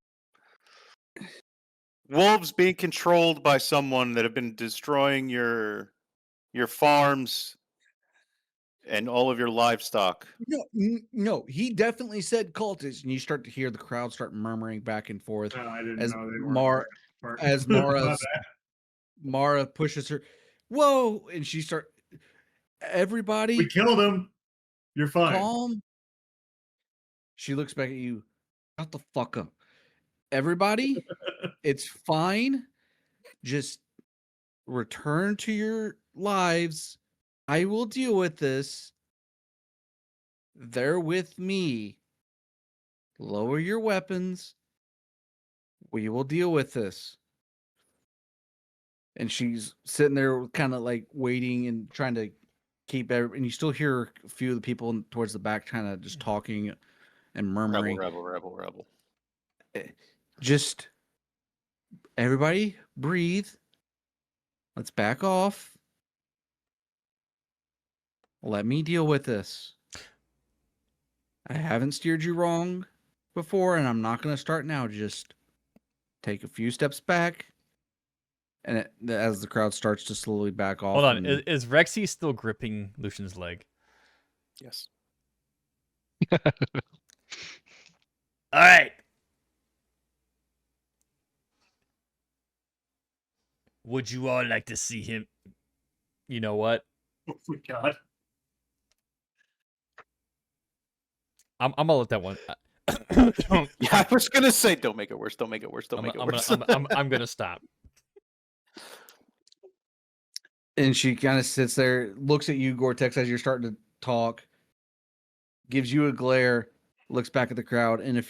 Wolves being controlled by someone that have been destroying your farms and all of your livestock. No, he definitely said cultists, and you start to hear the crowd start murmuring back and forth I didn't as know they were. as Mara pushes her. Whoa! And she everybody, We killed him. You're fine. calm. She looks back at you. Shut the fuck up. Everybody, it's fine. Just return to your lives. I will deal with this. They're with me. Lower your weapons. We will deal with this. And she's sitting there kind of like waiting and trying to keep and you still hear a few of the people towards the back kind of just talking and murmuring. Rebel. Just everybody breathe. Let's back off. Let me deal with this. I haven't steered you wrong before, and I'm not going to start now. Just take a few steps back. And as the crowd starts to slowly back off. Hold on. Is Rexy still gripping Lucian's leg? Yes. All right. Would you all like to see him? You know what? Oh my god. I'm gonna let that one. Yeah, I was gonna say, don't make it worse. Don't make it worse. Don't make it worse. I'm gonna stop. And she kind of sits there, looks at you, Goretax, as you're starting to talk, gives you a glare, looks back at the crowd, and a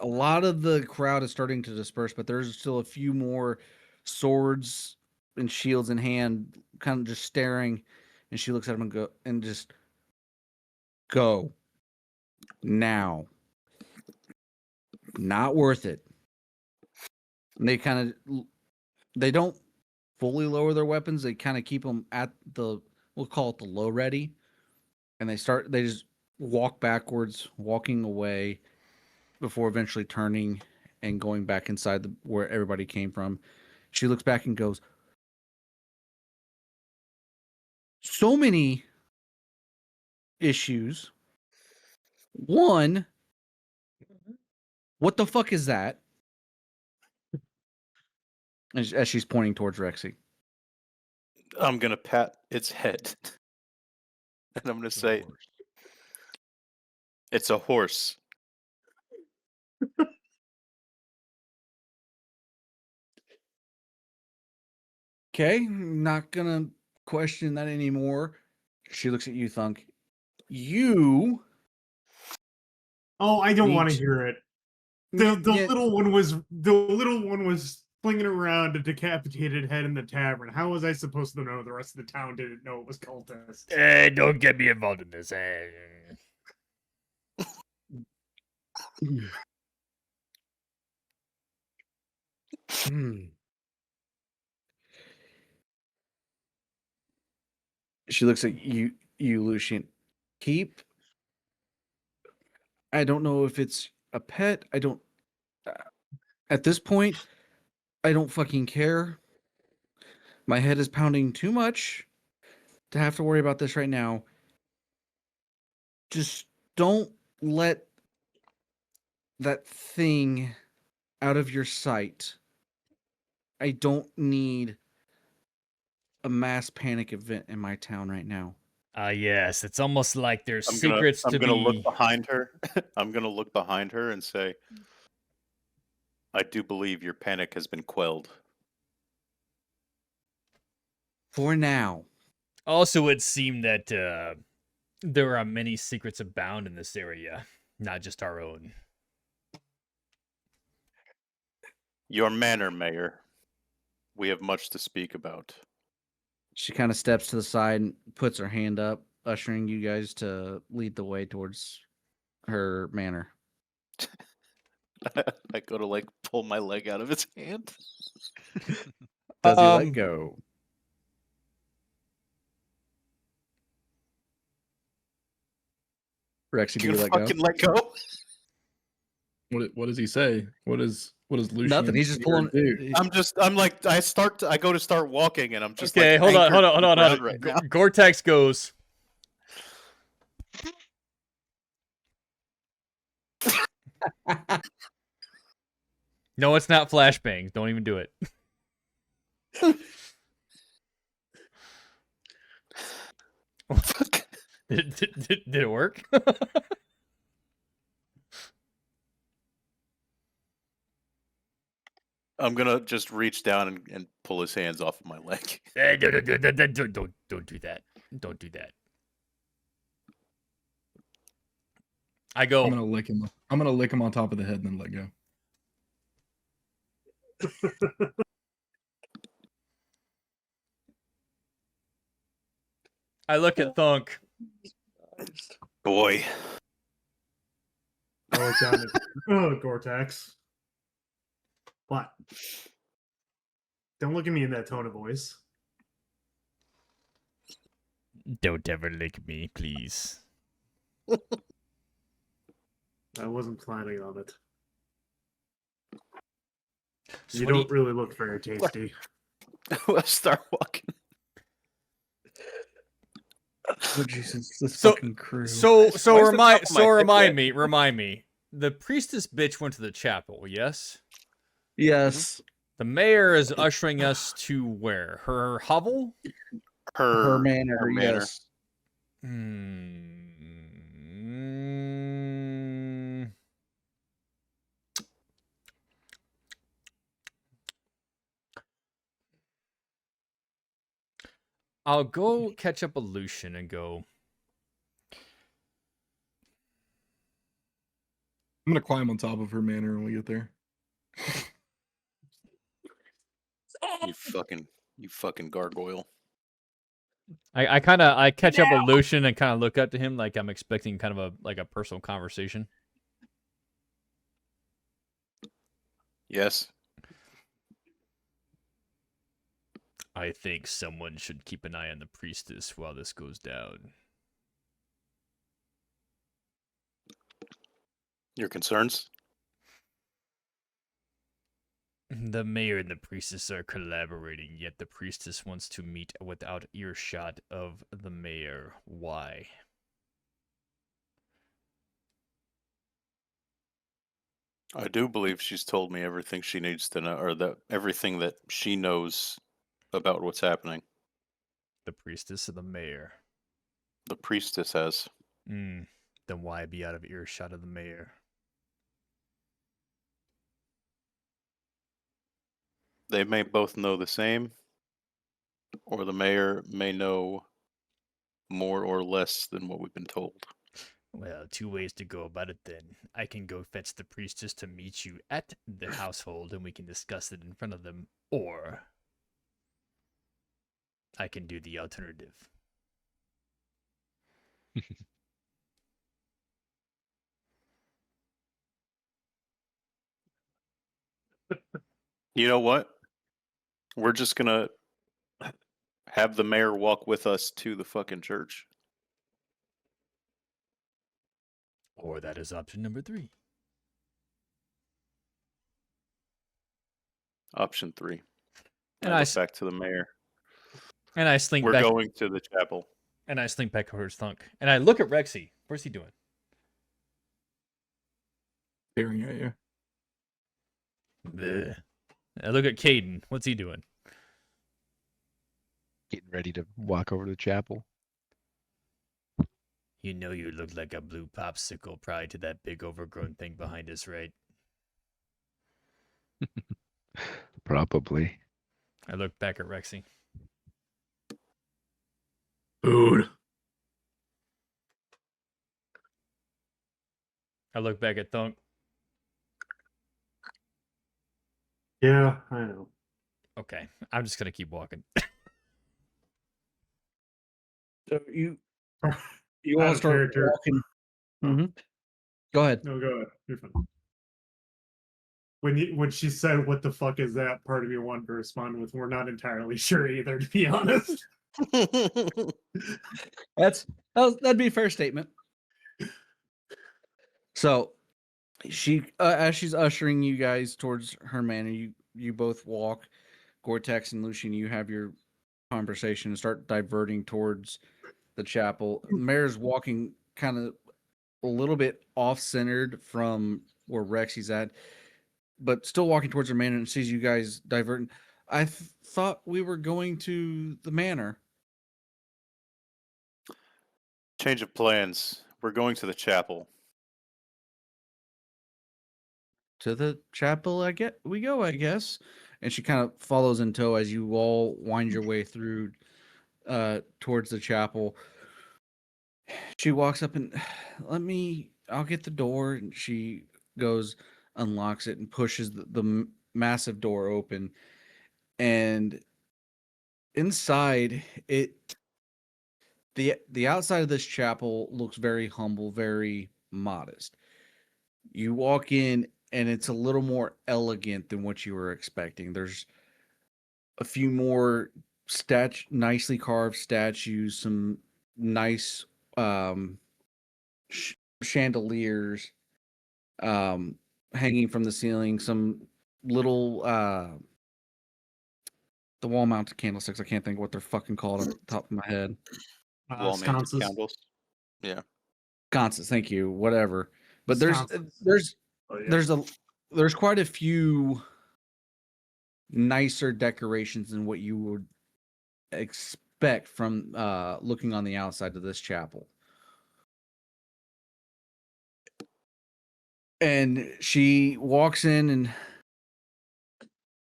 lot of the crowd is starting to disperse, but there's still a few more swords and shields in hand, kind of just staring. And she looks at him and just go now. Not worth it. And they don't fully lower their weapons. They kind of keep them at we'll call it the low ready. And they just walk backwards, walking away before eventually turning and going back inside where everybody came from. She looks back and goes, so many issues. One, what the fuck is that? As she's pointing towards Rexy. I'm gonna pat its head, and I'm gonna say, "It's a horse." Okay, not gonna question that anymore. She looks at you, Thunk. You. Oh, I don't want to Neat. hear it. The Yeah. little one was flinging around a decapitated head in the tavern. How was I supposed to know the rest of the town didn't know it was cultist? Don't get me involved in this. She looks at you, Lucian. I don't know if it's a pet. I don't. At this point, I don't fucking care. My head is pounding too much to have to worry about this right now. Just don't let that thing out of your sight. I don't need a mass panic event in my town right now. Yes, it's almost like there's I'm secrets gonna to be. look behind her. I'm gonna look behind her and say, "I do believe your panic has been quelled." For now. Also, it seemed that there are many secrets abound in this area, not just our own. Your manner, Mayor. We have much to speak about. She kind of steps to the side and puts her hand up, ushering you guys to lead the way towards her manor. I go to like pull my leg out of its hand. Does he let go? Rexy, do you let go? Fucking let go. What does he say? What does Lucian? Nothing. He's just pulling. do? I'm like I go to start walking and I'm just Okay, like hold on. anchored to the ground Right right now. Gore-Tex goes. No, it's not flashbangs. Don't even do it. Did it work? I'm gonna just reach down and pull his hands off of my leg. Don't do that. Don't do that. I go. I'm gonna lick him. I'm gonna lick him on top of the head and then let go. I look at Thunk. Boy. I look down at Goretax. What? Don't look at me in that tone of voice. Don't ever lick me, please. I wasn't planning on it. So You what do don't really look very tasty. Let's start walking. Oh Jesus! This So- fucking crew. So Why is the top of my head remind me. The priestess bitch went to the chapel, yes? Yes, The mayor is ushering us to where? Her hovel? her manor. her manor. Yes. I'll go catch up a Lucian and go. I'm gonna climb on top of her manor when we get there. You fucking gargoyle. I catch up with Lucian and kind of look up to him like I'm expecting kind of a personal conversation. Yes. I think someone should keep an eye on the priestess while this goes down. Your concerns? The mayor and the priestess are collaborating, yet the priestess wants to meet without earshot of the mayor. Why? I do believe she's told me everything she needs to know, or that everything that she knows about what's happening. The priestess or the mayor? The priestess has. Then why be out of earshot of the mayor? They may both know the same, or the mayor may know more or less than what we've been told. Well, two ways to go about it then. I can go fetch the priestess to meet you at the household and we can discuss it in front of them, or I can do the alternative. You know what? We're just gonna have the mayor walk with us to the fucking church. Or that is option number 3. Option 3. And I I look back to the mayor. And I slink We're back. going to the chapel. And I slink back over to Thunk. And I look at Rexy. What's he doing? Staring at you. Bleh. I look at Caden. What's he doing? Getting ready to walk over to the chapel. You know you look like a blue popsicle prior to that big overgrown thing behind us, right? Probably. I look back at Rexy. Food. I look back at Thunk. Yeah, I know. Okay, I'm just gonna keep walking. So you Out all of start character. walking. Go ahead. No, go ahead. You're fine. When she said, "What the fuck is that?" part of me wanted to respond with, "We're not entirely sure either," to be honest. That'd be a fair statement. So she as she's ushering you guys towards her manor, you both walk. Goretax and Lucian, you have your conversation and start diverting towards the chapel. Mayor's walking kind of a little bit off-centered from where Rexy's at, but still walking towards her manor and sees you guys diverting. I thought we were going to the manor. Change of plans. We're going to the chapel. To the chapel, I guess. And she kind of follows in tow as you all wind your way through towards the chapel. She walks up and I'll get the door. And she goes, unlocks it and pushes the massive door open. And inside the outside of this chapel looks very humble, very modest. You walk in and it's a little more elegant than what you were expecting. There's a few more nicely carved statues, some nice chandeliers hanging from the ceiling, some little the wall mounted candlesticks. I can't think what they're fucking called off the top of my head. Wall-mounted Sconces. candles. Yeah. Sconces, thank you. Whatever. But there's Sconces. Oh, yeah. there's quite a few nicer decorations than what you would expect from looking on the outside of this chapel. And she walks in and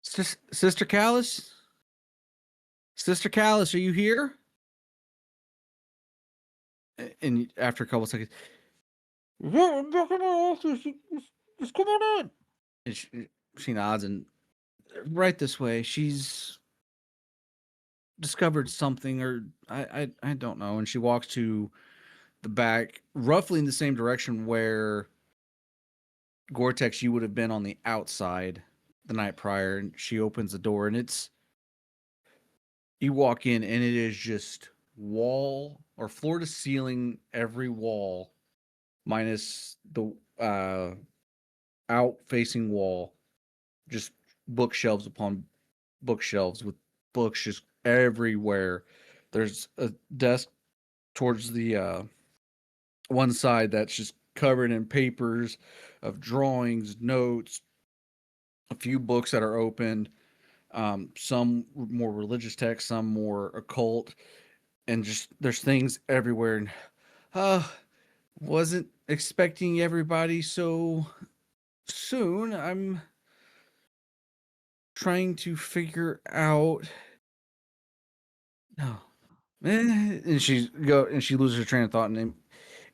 Sister Callus? Sister Callus, are you here? And after a couple seconds, yeah, I'm back in my office. Just come on in. And she nods and right this way. She's discovered something, or I don't know. And she walks to the back, roughly in the same direction where Goretax, you would have been on the outside the night prior. And she opens the door, and you walk in, and it is just wall or floor to ceiling, every wall minus the out facing wall, just bookshelves upon bookshelves with books just everywhere. There's a desk towards the one side that's just covered in papers of drawings, notes, a few books that are open, some more religious texts, some more occult, and just there's things everywhere. And wasn't expecting everybody so soon. I'm trying to figure out. No, and she loses her train of thought, and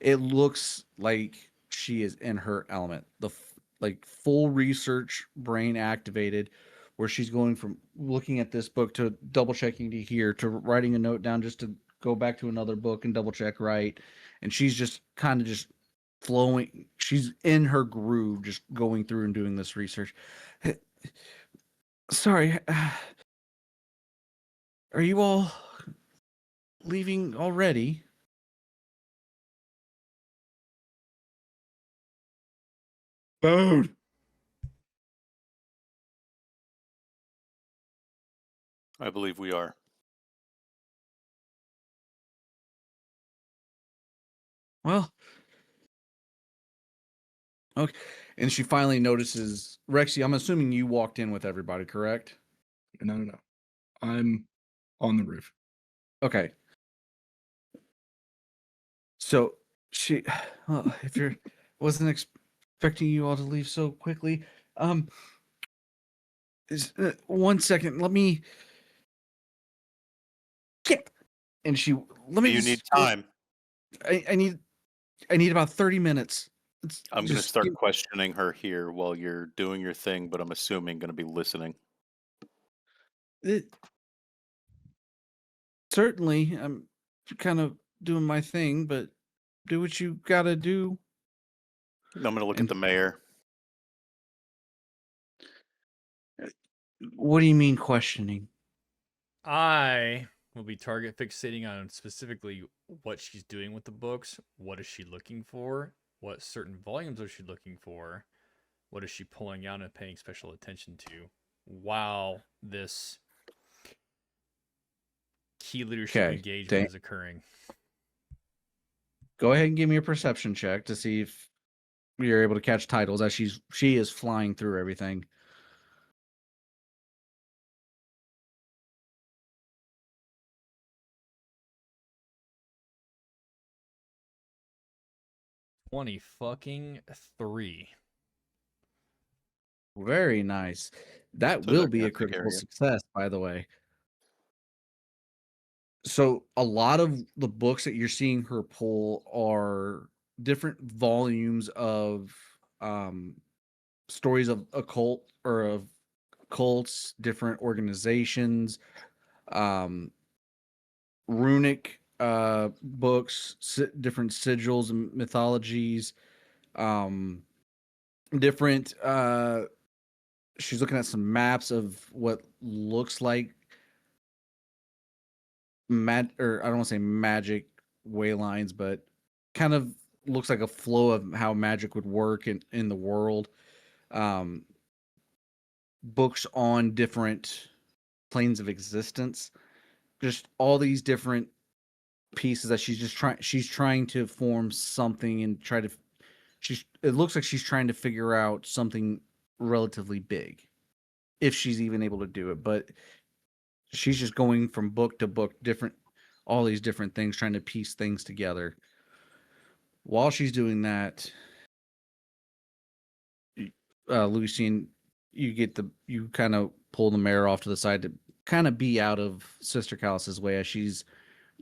it looks like she is in her element. Like full research brain activated, where she's going from looking at this book to double checking to here to writing a note down just to go back to another book and double check right. And she's just kind of just flowing. She's in her groove, just going through and doing this research. Sorry, are you all leaving already? Food. I believe we are. Well, okay. And she finally notices Rexy. I'm assuming you walked in with everybody, correct? No. I'm on the roof. Okay. So she, well, if you're wasn't expecting you all to leave so quickly, one second. Let me get. And she let me. You need time. I need about 30 minutes. I'm going to start questioning her here while you're doing your thing, but I'm assuming going to be listening. Certainly, I'm kind of doing my thing, but do what you gotta do. I'm going to look at the mayor. What do you mean questioning? I will be target fixating on specifically what she's doing with the books. What is she looking for? What certain volumes are she looking for? What is she pulling out and paying special attention to while this key leadership engagement is occurring? Go ahead and give me a perception check to see if you're able to catch titles as she is flying through everything. $20 Very nice. That So will they're be gonna a take critical area. success, by the way. So a lot of the books that you're seeing her pull are different volumes of stories of occult or of cults, different organizations, runic books, different sigils and mythologies, different she's looking at some maps of what looks like or I don't want to say magic way lines, but kind of looks like a flow of how magic would work in the world. Books on different planes of existence, just all these different pieces that she's trying to form something and it looks like she's trying to figure out something relatively big, if she's even able to do it. But she's just going from book to book, all these different things, trying to piece things together. While she's doing that, Lucian, you kind of pull the mayor off to the side to kind of be out of Sister Callus's way as she's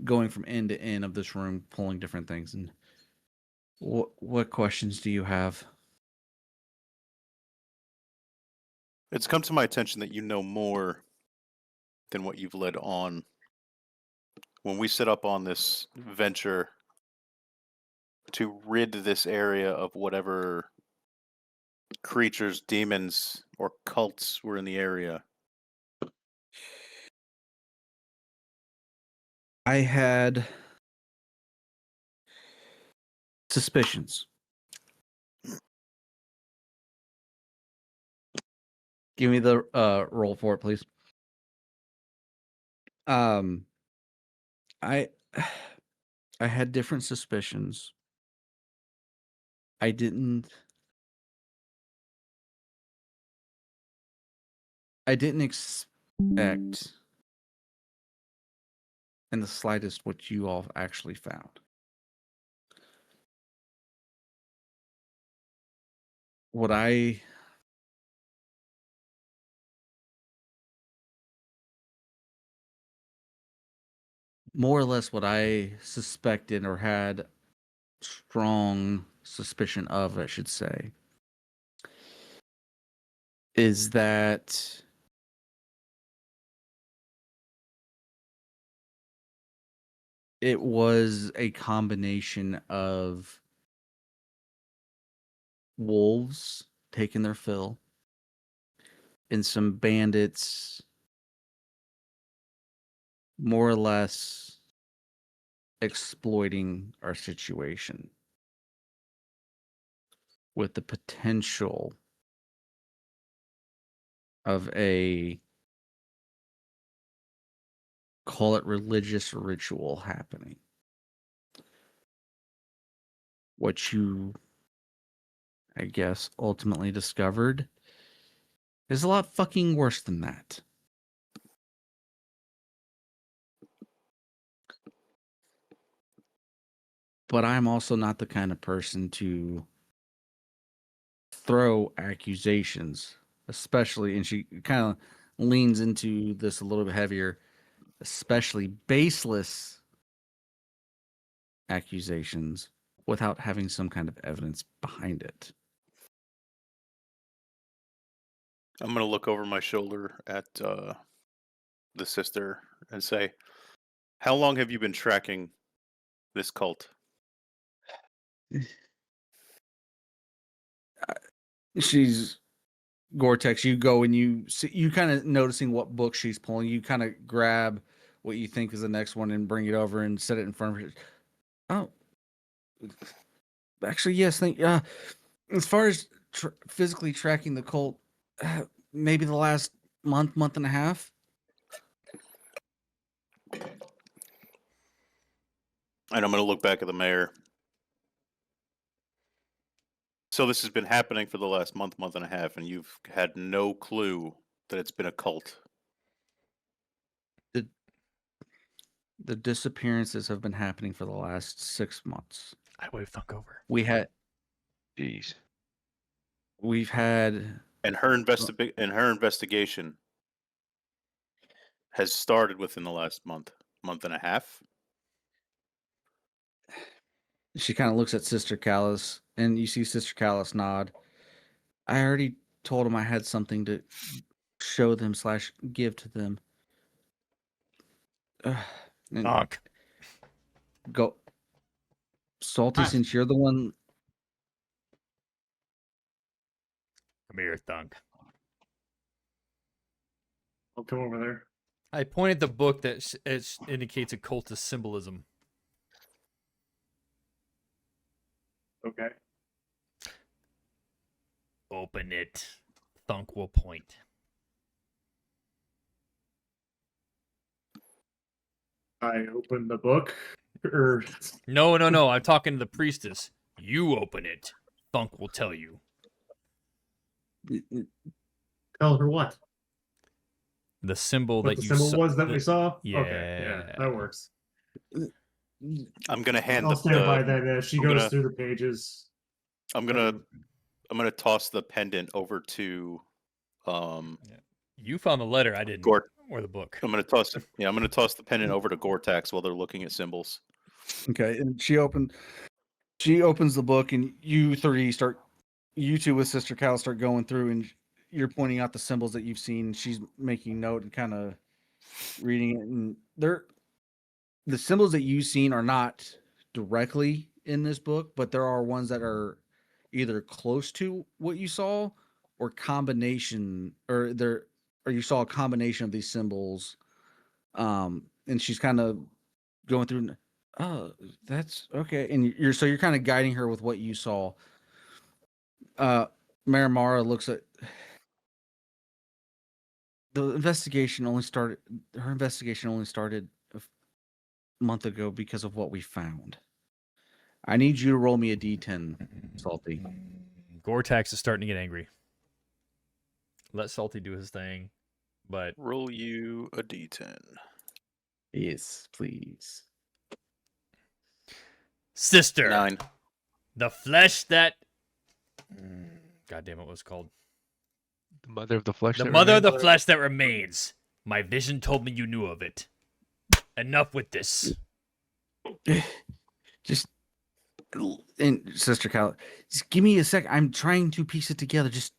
going from end to end of this room, pulling different things. And what questions do you have? It's come to my attention that you know more than what you've led on. When we set up on this venture to rid this area of whatever creatures, demons, or cults were in the area, I had suspicions. Give me the roll for it, please. I I had different suspicions. I didn't expect in the slightest what you all actually found. What I more or less what I suspected or had strong suspicion of, I should say, is that it was a combination of wolves taking their fill and some bandits more or less exploiting our situation with the potential of a, call it, religious ritual happening. What you, I guess, ultimately discovered is a lot fucking worse than that. But I'm also not the kind of person to throw accusations, especially, and she kind of leans into this a little bit heavier, especially baseless accusations without having some kind of evidence behind it. I'm going to look over my shoulder at the sister and say, how long have you been tracking this cult? She's Goretax. You go and you see, you kind of noticing what book she's pulling. You kind of grab what you think is the next one and bring it over and set it in front of her. Oh, actually, yes. As far as physically tracking the cult, maybe the last month and a half. And I'm going to look back at the mayor. So this has been happening for the last month and a half, and you've had no clue that it's been a cult. The disappearances have been happening for the last 6 months. I wave Thunk over. Jeez. We've had, And her investigation has started within the last month and a half. she kind of looks at Sister Callus, and you see Sister Callus nod. I already told him I had something to show them / give to them. And Thunk. go, Salty, Ah. since you're the one. Come here, Thunk. I'll come over there. I pointed the book that indicates occultist symbolism. Okay. Open it. Thunk will point. I open the book. Or No. I'm talking to the priestess. You open it. Thunk will tell you. tell her what? The symbol What that the you symbol was that we saw? Yeah. Okay, yeah, that works. I'm going to hand I'll stand by the then as she goes through the pages. I'm going to toss the pendant over to You found the letter, I didn't. Gort. Or the book. I'm going to toss the pendant over to Goretax while they're looking at symbols. Okay, and she opens the book, and you two with Sister Cal start going through, and you're pointing out the symbols that you've seen. She's making note and kind of reading it, and the symbols that you've seen are not directly in this book, but there are ones that are either close to what you saw or combination, or you saw a combination of these symbols. And she's kind of going through. Oh, that's okay. And you're kind of guiding her with what you saw. Marimara looks at the investigation only started. Her investigation only started a month ago because of what we found. I need you to roll me a d10, Salty. Goretax is starting to get angry. Let Salty do his thing, but Roll you a d10. Yes, please. sister, 9. the flesh that. God damn it, what was it called? The mother of the flesh. The that mother of the remains? flesh that remains. My vision told me you knew of it. Enough with this. Just and Sister Cal, just give me a sec. I'm trying to piece it together. Just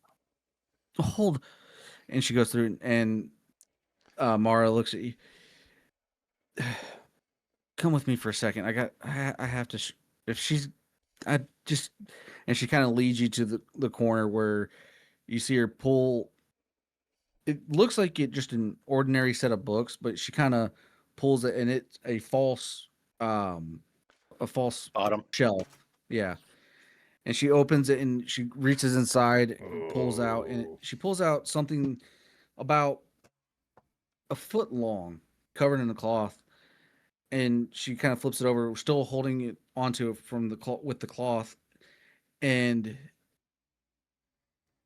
hold. And she goes through, and Mara looks at you. Come with me for a second. I have to. If she's, I just, and she kind of leads you to the corner where you see her pull. It looks like it just an ordinary set of books, but she kind of pulls it, and it's a false Bottom. shelf. Yeah. And she opens it and she reaches inside, pulls out, and she pulls out something about a foot long, covered in a cloth. And she kind of flips it over, still holding it onto it from the with the cloth. And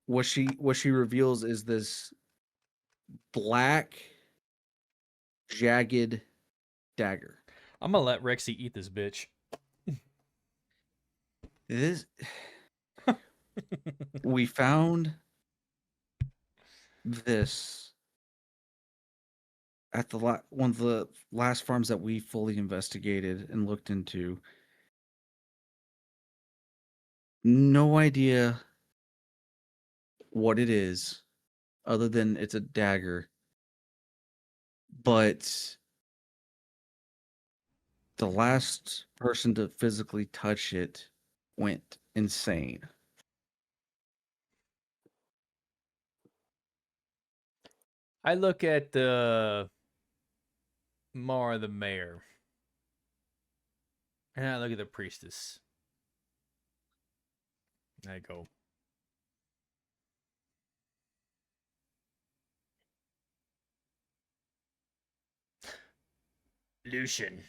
what she reveals is this black jagged dagger. I'm gonna let Rexy eat this bitch. This we found this at the one of the last farms that we fully investigated and looked into. No idea what it is, other than it's a dagger. But the last person to physically touch it went insane. I look at the Mara the mayor, and I look at the priestess. And I go, Lucian,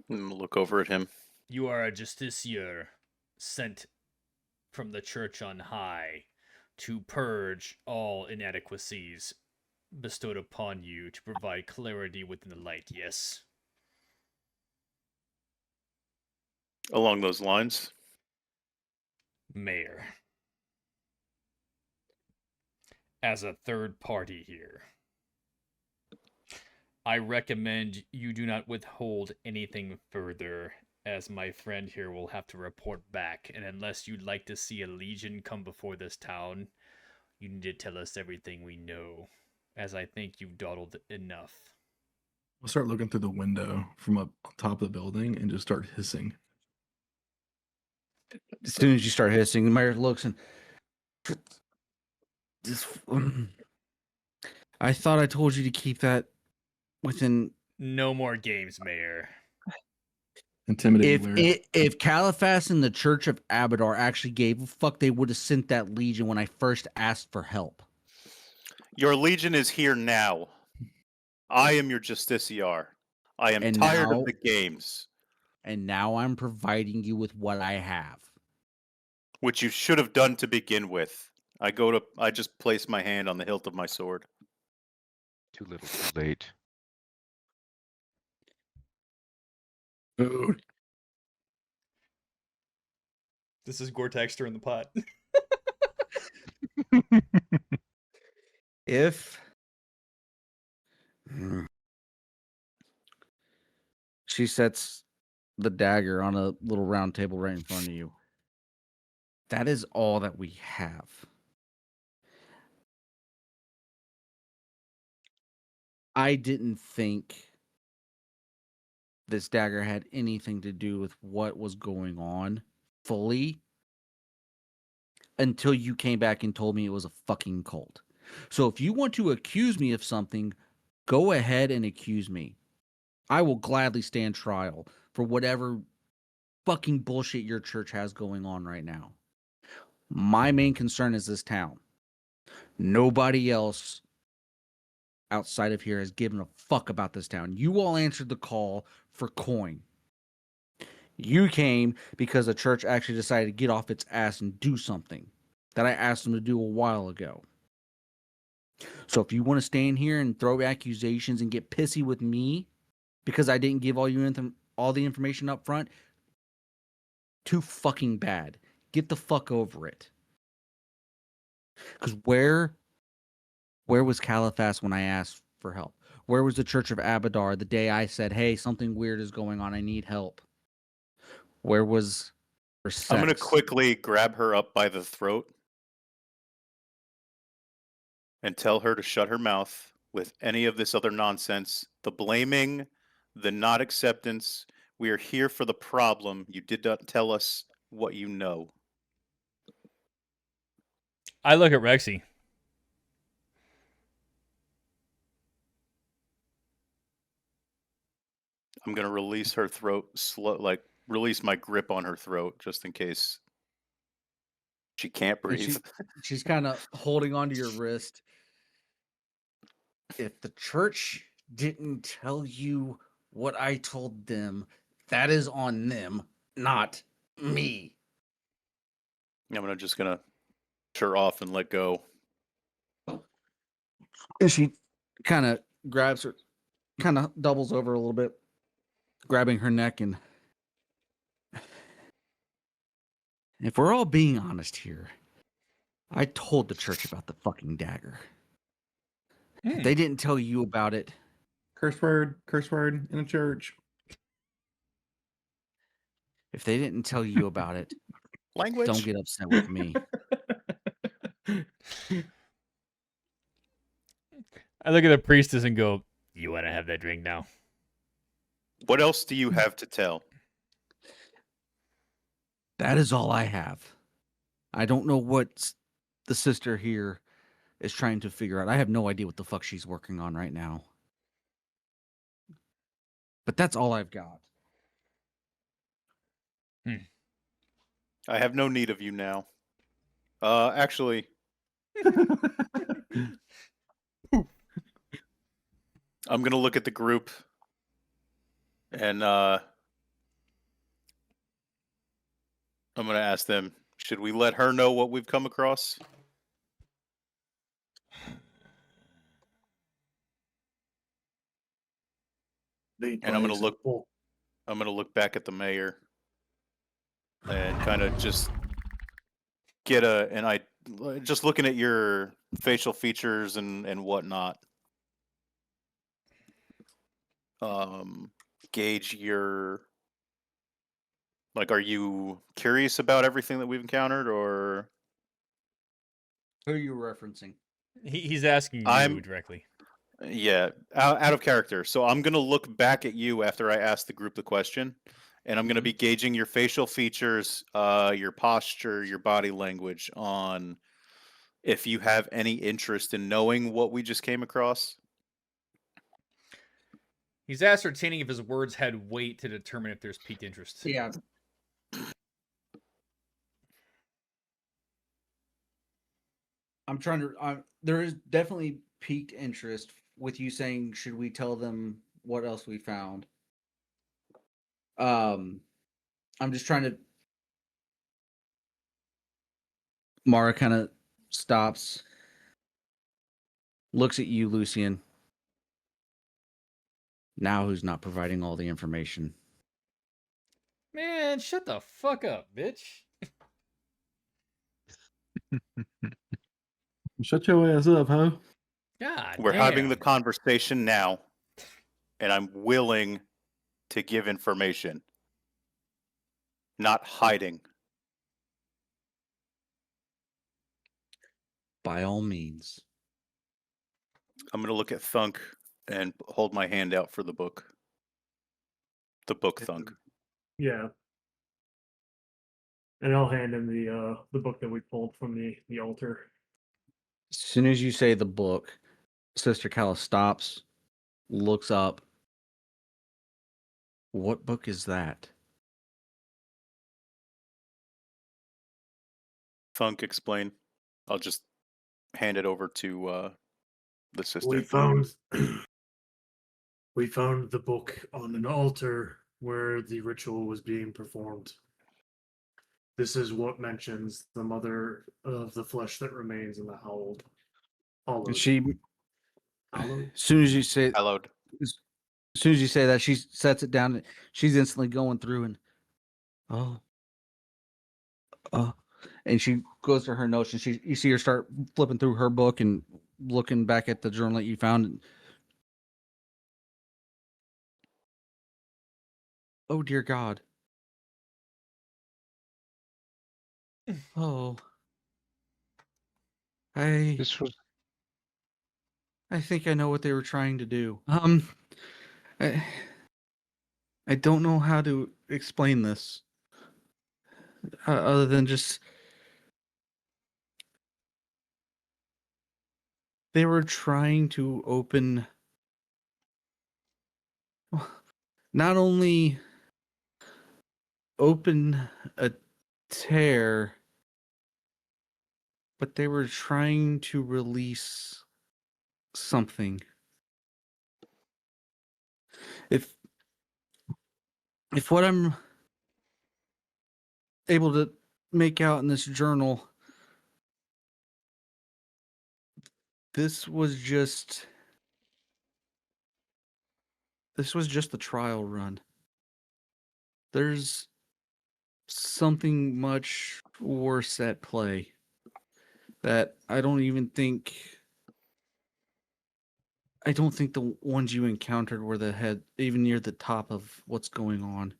Look over at him. you are a justiciar sent from the church on high to purge all inadequacies bestowed upon you to provide clarity within the light, yes? Along those lines. Mayor. As a third party here, I recommend you do not withhold anything further, as my friend here will have to report back, and unless you'd like to see a legion come before this town, you need to tell us everything we know, as I think you've dawdled enough. We'll start looking through the window from up on top of the building and just start hissing. As soon as you start hissing, the mayor looks and I thought I told you to keep that within. No more games, Mayor. Intimidating. If Caliphas and the Church of Abadar actually gave a fuck, they would have sent that legion when I first asked for help. Your legion is here now. I am your justiciar. I am tired of the games. And now I'm providing you with what I have. Which you should have done to begin with. I just place my hand on the hilt of my sword. Too little, too late. Food. This is Goretax stirring the pot. If she sets the dagger on a little round table right in front of you, that is all that we have. I didn't think this dagger had anything to do with what was going on fully until you came back and told me it was a fucking cult. So if you want to accuse me of something, go ahead and accuse me. I will gladly stand trial for whatever fucking bullshit your church has going on right now. My main concern is this town. Nobody else outside of here has given a fuck about this town. You all answered the call for coin. You came because the church actually decided to get off its ass and do something that I asked them to do a while ago. So if you want to stay in here and throw accusations and get pissy with me because I didn't give all the information up front, too fucking bad. Get the fuck over it. Because where was Caliphas when I asked for help? Where was the Church of Abadar the day I said, hey, something weird is going on, I need help? Where was Versex? I'm going to quickly grab her up by the throat and tell her to shut her mouth with any of this other nonsense. The blaming, the not acceptance. We are here for the problem. You did not tell us what you know. I look at Rexy. I'm going to release her throat, release my grip on her throat just in case she can't And breathe. she's kind of holding onto your wrist. If the church didn't tell you what I told them, that is on them, not me. I'm just going to push her off and let go. And she kind of grabs her, kind of doubles over a little bit, grabbing her neck. And if we're all being honest here, I told the church about the fucking dagger. If they didn't tell you about it. Curse word in a church. If they didn't tell you about it, Language. don't get upset with me. I look at the priestess and go, you want to have that drink now? What else do you have to tell? That is all I have. I don't know what the sister here is trying to figure out. I have no idea what the fuck she's working on right now. But that's all I've got. I have no need of you now. Actually, I'm going to look at the group and I'm going to ask them, should we let her know what we've come across? And I'm going to look back at the mayor and kind of just get just looking at your facial features and whatnot. Gauge your, like, are you curious about everything that we've encountered, or Who are you referencing? He's asking you I'm- directly. yeah, out of character. So I'm gonna look back at you after I ask the group the question, and I'm gonna be gauging your facial features, your posture, your body language, on if you have any interest in knowing what we just came across. He's ascertaining if his words had weight to determine if there's piqued interest. Yeah. I'm trying to. There is definitely piqued interest with you saying, "Should we tell them what else we found?" I'm just trying to. Mara kind of stops, looks at you, Lucian. Now, who's not providing all the information? Man, shut the fuck up, bitch. Shut your ass up, huh? God We're damn. having the conversation now, and I'm willing to give information, not hiding. By all means. I'm gonna look at Thunk and hold my hand out for the book. The book, Thunk. Yeah. And I'll hand him the book that we pulled from the altar. As soon as you say the book, Sister Callus stops, looks up. What book is that? Thunk, explain. I'll just hand it over to the sister. We found the book on an altar where the ritual was being performed. This is what mentions the mother of the flesh that remains in the howled. And she, Hallowed? as soon as you say, Hallowed. as soon as you say that, she sets it down. And she's instantly going through and, and she goes to her notes, and you see her start flipping through her book and looking back at the journal that you found. Oh dear God. Oh. This was I think I know what they were trying to do. I don't know how to explain this, other than just they were trying to open not only open a tear, but they were trying to release something. If what I'm able to make out in this journal, this was just the trial run. There's something much worse at play that I don't think the ones you encountered were even near the top of what's going on.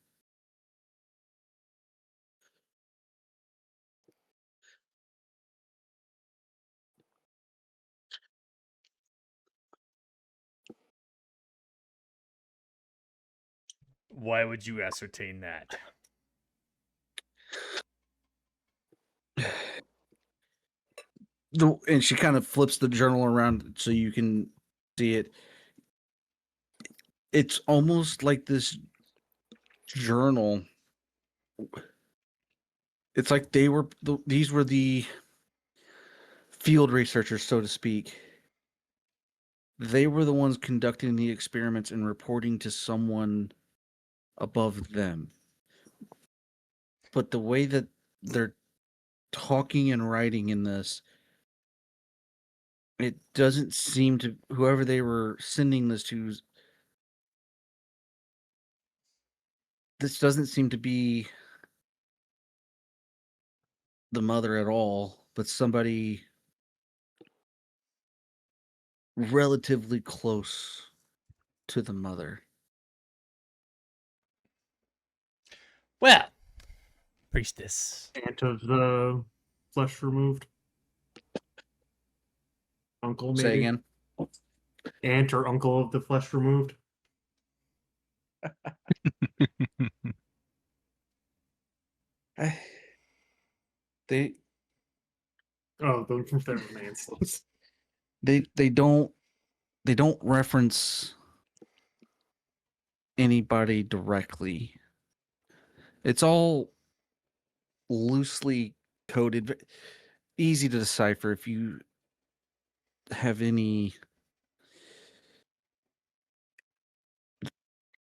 Why would you ascertain that? And she kind of flips the journal around so you can see it. It's almost like this journal. It's like these were the field researchers, so to speak. They were the ones conducting the experiments and reporting to someone above them. But the way that they're talking and writing in this, it doesn't seem to, whoever they were sending this to, this doesn't seem to be the mother at all, but somebody relatively close to the mother. Well, priestess. Aunt of the flesh removed. Uncle, maybe? Say again. Aunt or uncle of the flesh removed. They Oh, those from that remains. they don't reference anybody directly. It's all loosely coded, easy to decipher if you have any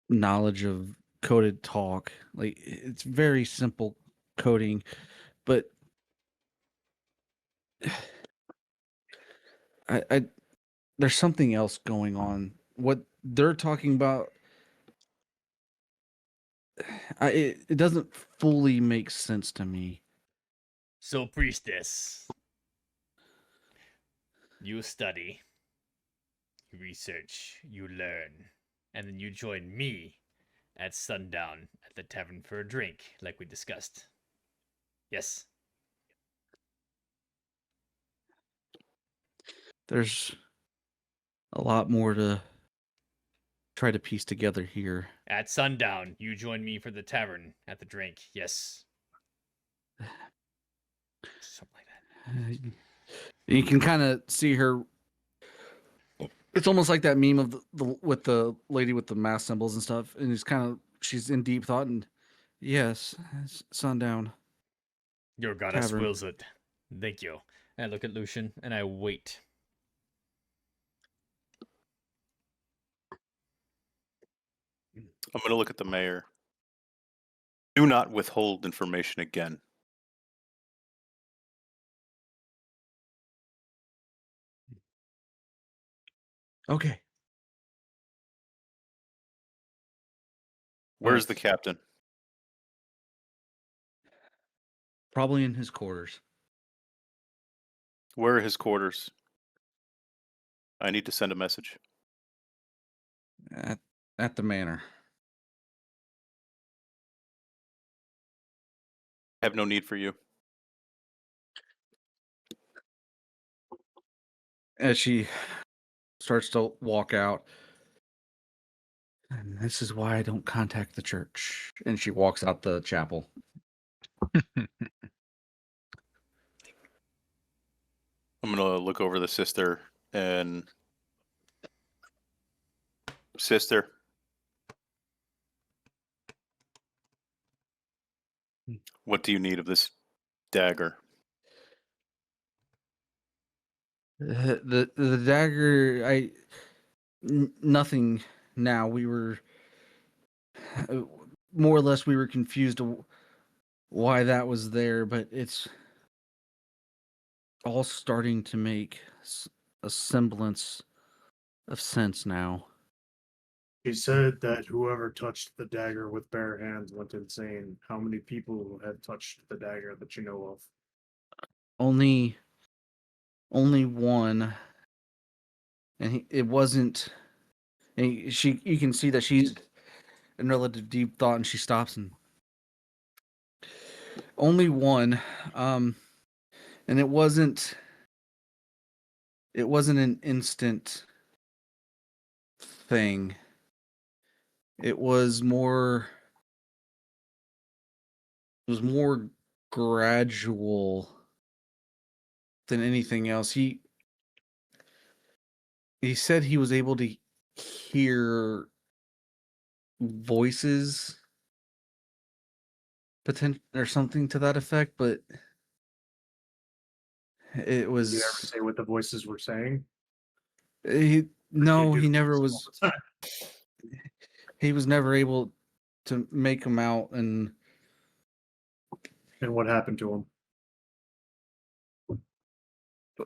knowledge of coded talk. Like, it's very simple coding, but I there's something else going on. What they're talking about, it doesn't fully make sense to me. So, priestess, you study, you research, you learn, and then you join me at sundown at the tavern for a drink, like we discussed. Yes? There's a lot more to try to piece together here. At sundown, you join me for the tavern at the drink. Yes. Something like that. You can kind of see her. It's almost like that meme of with the lady with the mass symbols and stuff, and she's in deep thought. And yes, it's sundown. Your goddess Tavern. wills it. Thank you. I look at Lucian and I wait. I'm going to look at the mayor. Do not withhold information again. Okay. Where's the captain? Probably in his quarters. Where are his quarters? I need to send a message. At the manor. I have no need for you. As she starts to walk out. And this is why I don't contact the church. And she walks out the chapel. I'm going to look over the sister and... Sister. What do you need of this dagger? The dagger, nothing now. We were more or less we were confused why that was there, but it's all starting to make a semblance of sense now. He said that whoever touched the dagger with bare hands went insane. How many people had touched the dagger that you know of? Only one, and it wasn't. And you can see that she's in relative deep thought, and she stops and only one, and it wasn't an instant thing. It was more gradual than anything else. He said he was able to hear voices or something to that effect, but it was. Did you ever say what the voices were saying? He never was. All the time. He was never able to make them out, and And what happened to him?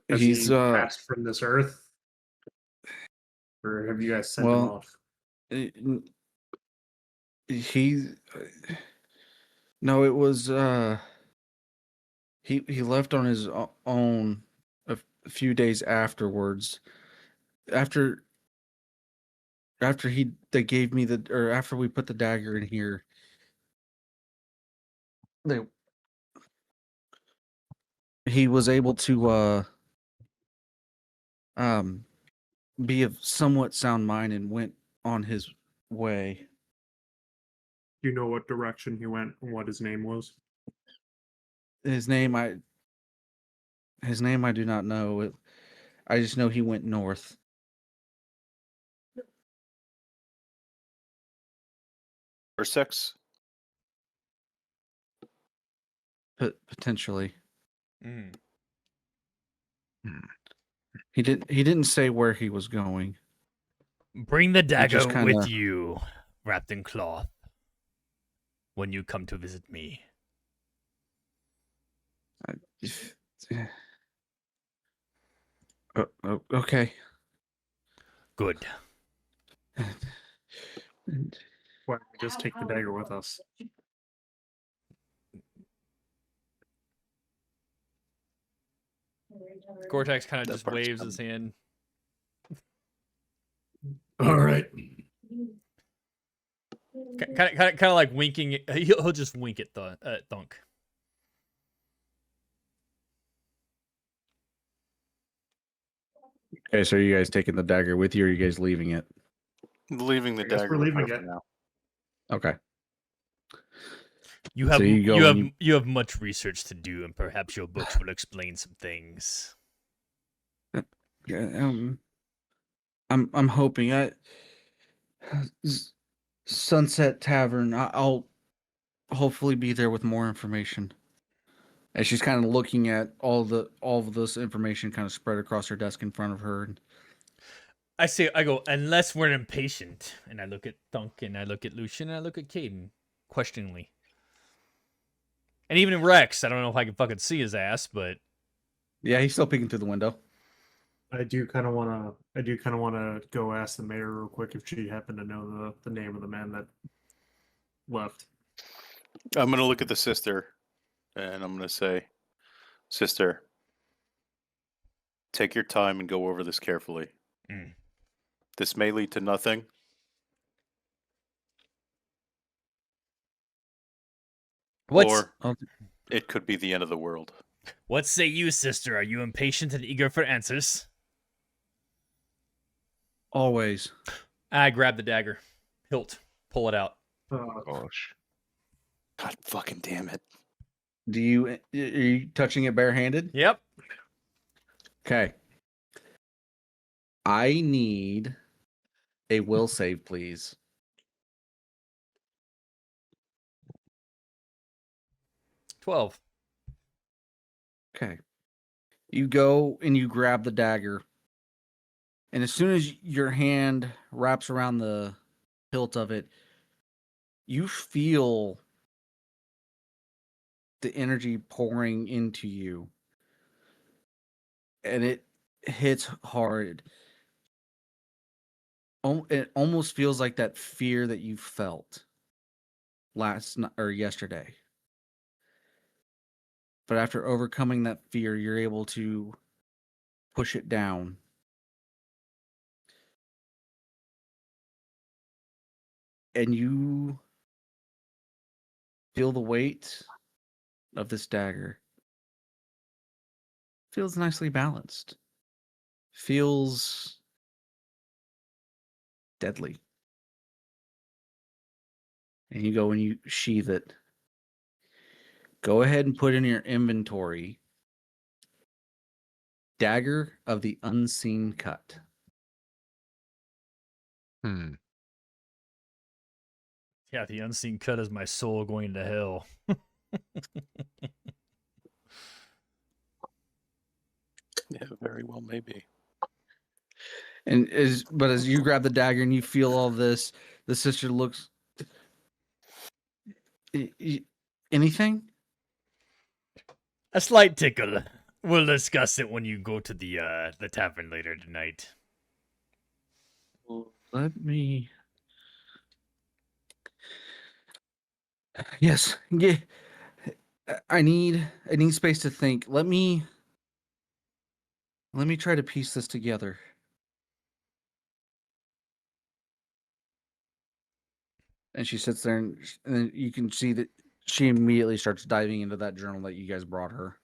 Has he's he passed from this earth? Or have you guys sent him well, off? No, it was he left on his own a few days afterwards. After they gave me after we put the dagger in here, he was able to be of somewhat sound mind and went on his way. Do you know what direction he went and what his name was? His name I do not know. I just know he went north. Versex? Potentially. Mm. He didn't say where he was going. Bring the dagger just kinda- with you, wrapped in cloth, when you come to visit me. Okay. Good. Why don't we just take the dagger with us? Goretax kind of That just part's waves coming. his hand. All right. Kind of like winking. He'll just wink at Thunk. Okay, so are you guys taking the dagger with you, or are you guys leaving it? Leaving the I guess dagger we're with leaving her it. for now. Okay. You have So you go and you have much research to do, and perhaps your books will explain some things. Yeah, I'm hoping Sunset Tavern. I'll hopefully be there with more information. As she's kind of looking at all of this information kind of spread across her desk in front of her. I go, unless we're impatient. And I look at Thunk, and I look at Lucian, and I look at Caden, questioningly. And even Rex, I don't know if I can fucking see his ass, but Yeah, he's still peeking through the window. I do kind of want to go ask the mayor real quick if she happened to know the name of the man that left. I'm going to look at the sister and I'm going to say, sister, take your time and go over this carefully. Mm. This may lead to nothing. Or it could be the end of the world. What say you, sister? Are you impatient and eager for answers? Always. I grab the dagger. Hilt. Pull it out. Gosh. God fucking damn it. Are you touching it barehanded? Yep. Okay. I need a will save, please. $12. Okay. You go and you grab the dagger. And as soon as your hand wraps around the hilt of it, you feel the energy pouring into you. And it hits hard. It almost feels like that fear that you felt last night or yesterday. But after overcoming that fear, you're able to push it down. And you feel the weight of this dagger. Feels nicely balanced. Feels deadly. And you go and you sheath it. Go ahead and put in your inventory Dagger of the Unseen Cut. Yeah, the unseen cut is my soul going to hell. Yeah, very well, maybe. And as you grab the dagger and you feel all this, the sister looks. Anything? A slight tickle. We'll discuss it when you go to the tavern later tonight. Let me. Yes. Yeah. I need space to think. Let me try to piece this together. And she sits there, and then you can see that she immediately starts diving into that journal that you guys brought her.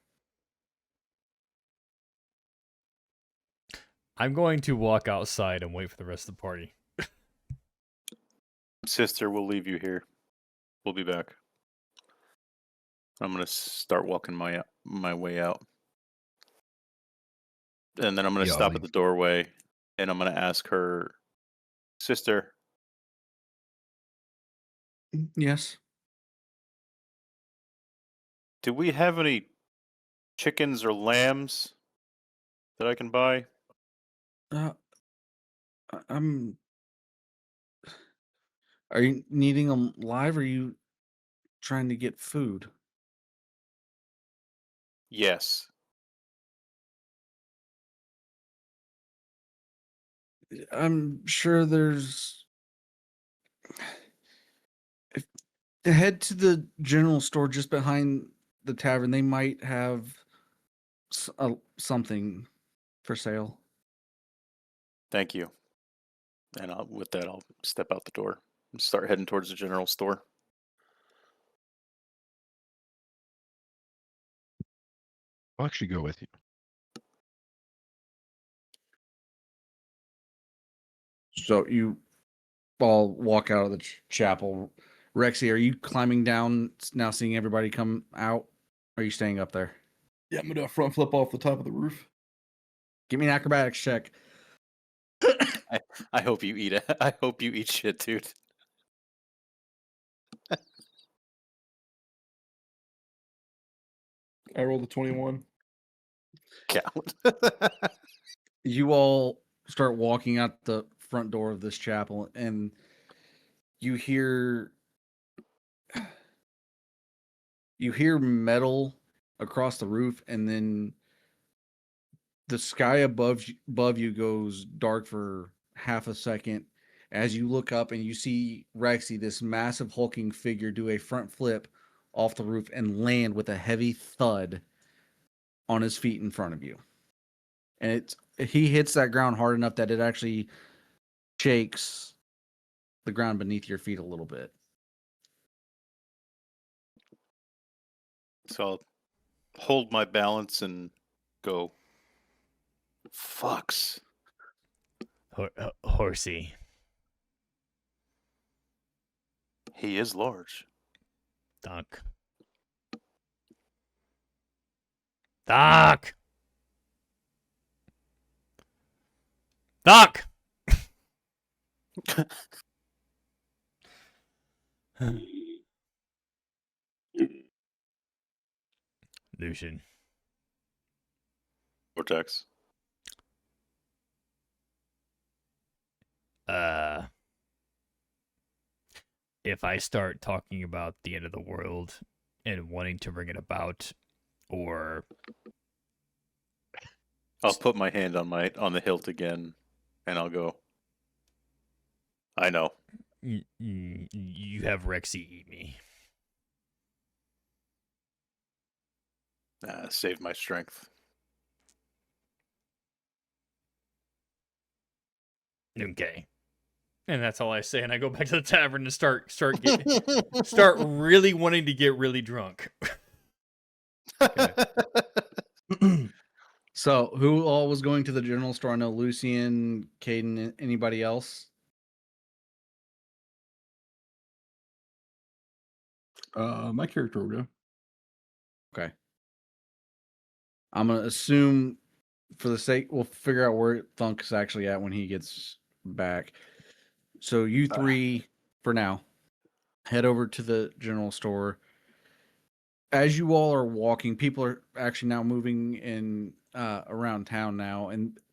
I'm going to walk outside and wait for the rest of the party. Sister, we'll leave you here. We'll be back. I'm going to start walking my way out. And then I'm going to stop at the doorway and I'm going to ask her, sister. Yes. Do we have any chickens or lambs that I can buy? Are you needing them live, or are you trying to get food? Yes. I'm sure there's. Head to the general store just behind the tavern. They might have something for sale. Thank you. And with that, I'll step out the door and start heading towards the general store. I'll actually go with you. So you all walk out of the chapel. Rexy, are you climbing down now, seeing everybody come out? Or are you staying up there? Yeah, I'm gonna do a front flip off the top of the roof. Give me an acrobatics check. I hope you eat it. I hope you eat shit, dude. I rolled a 21. Count. You all start walking out the front door of this chapel, and you hear metal across the roof, and then the sky above you goes dark for half a second as you look up and you see Rexy, this massive hulking figure, do a front flip off the roof and land with a heavy thud on his feet in front of you. And he hits that ground hard enough that it actually shakes the ground beneath your feet a little bit. So I'll hold my balance and go. Fucks. Horsey. He is large. Thunk. Thunk! Thunk! Lucian. Goretax. If I start talking about the end of the world and wanting to bring it about, or I'll put my hand on the hilt again, and I'll go. I know. you have Rexy eat me. Save my strength. Okay. And that's all I say, and I go back to the tavern and start really wanting to get really drunk. So, who all was going to the general store? I know Lucian, Caden, anybody else? My character will go. Okay. I'm going to assume, for the sake, we'll figure out where Thunk is actually at when he gets back. So, you three, for now, head over to the general store. As you all are walking, people are actually now moving in around town now,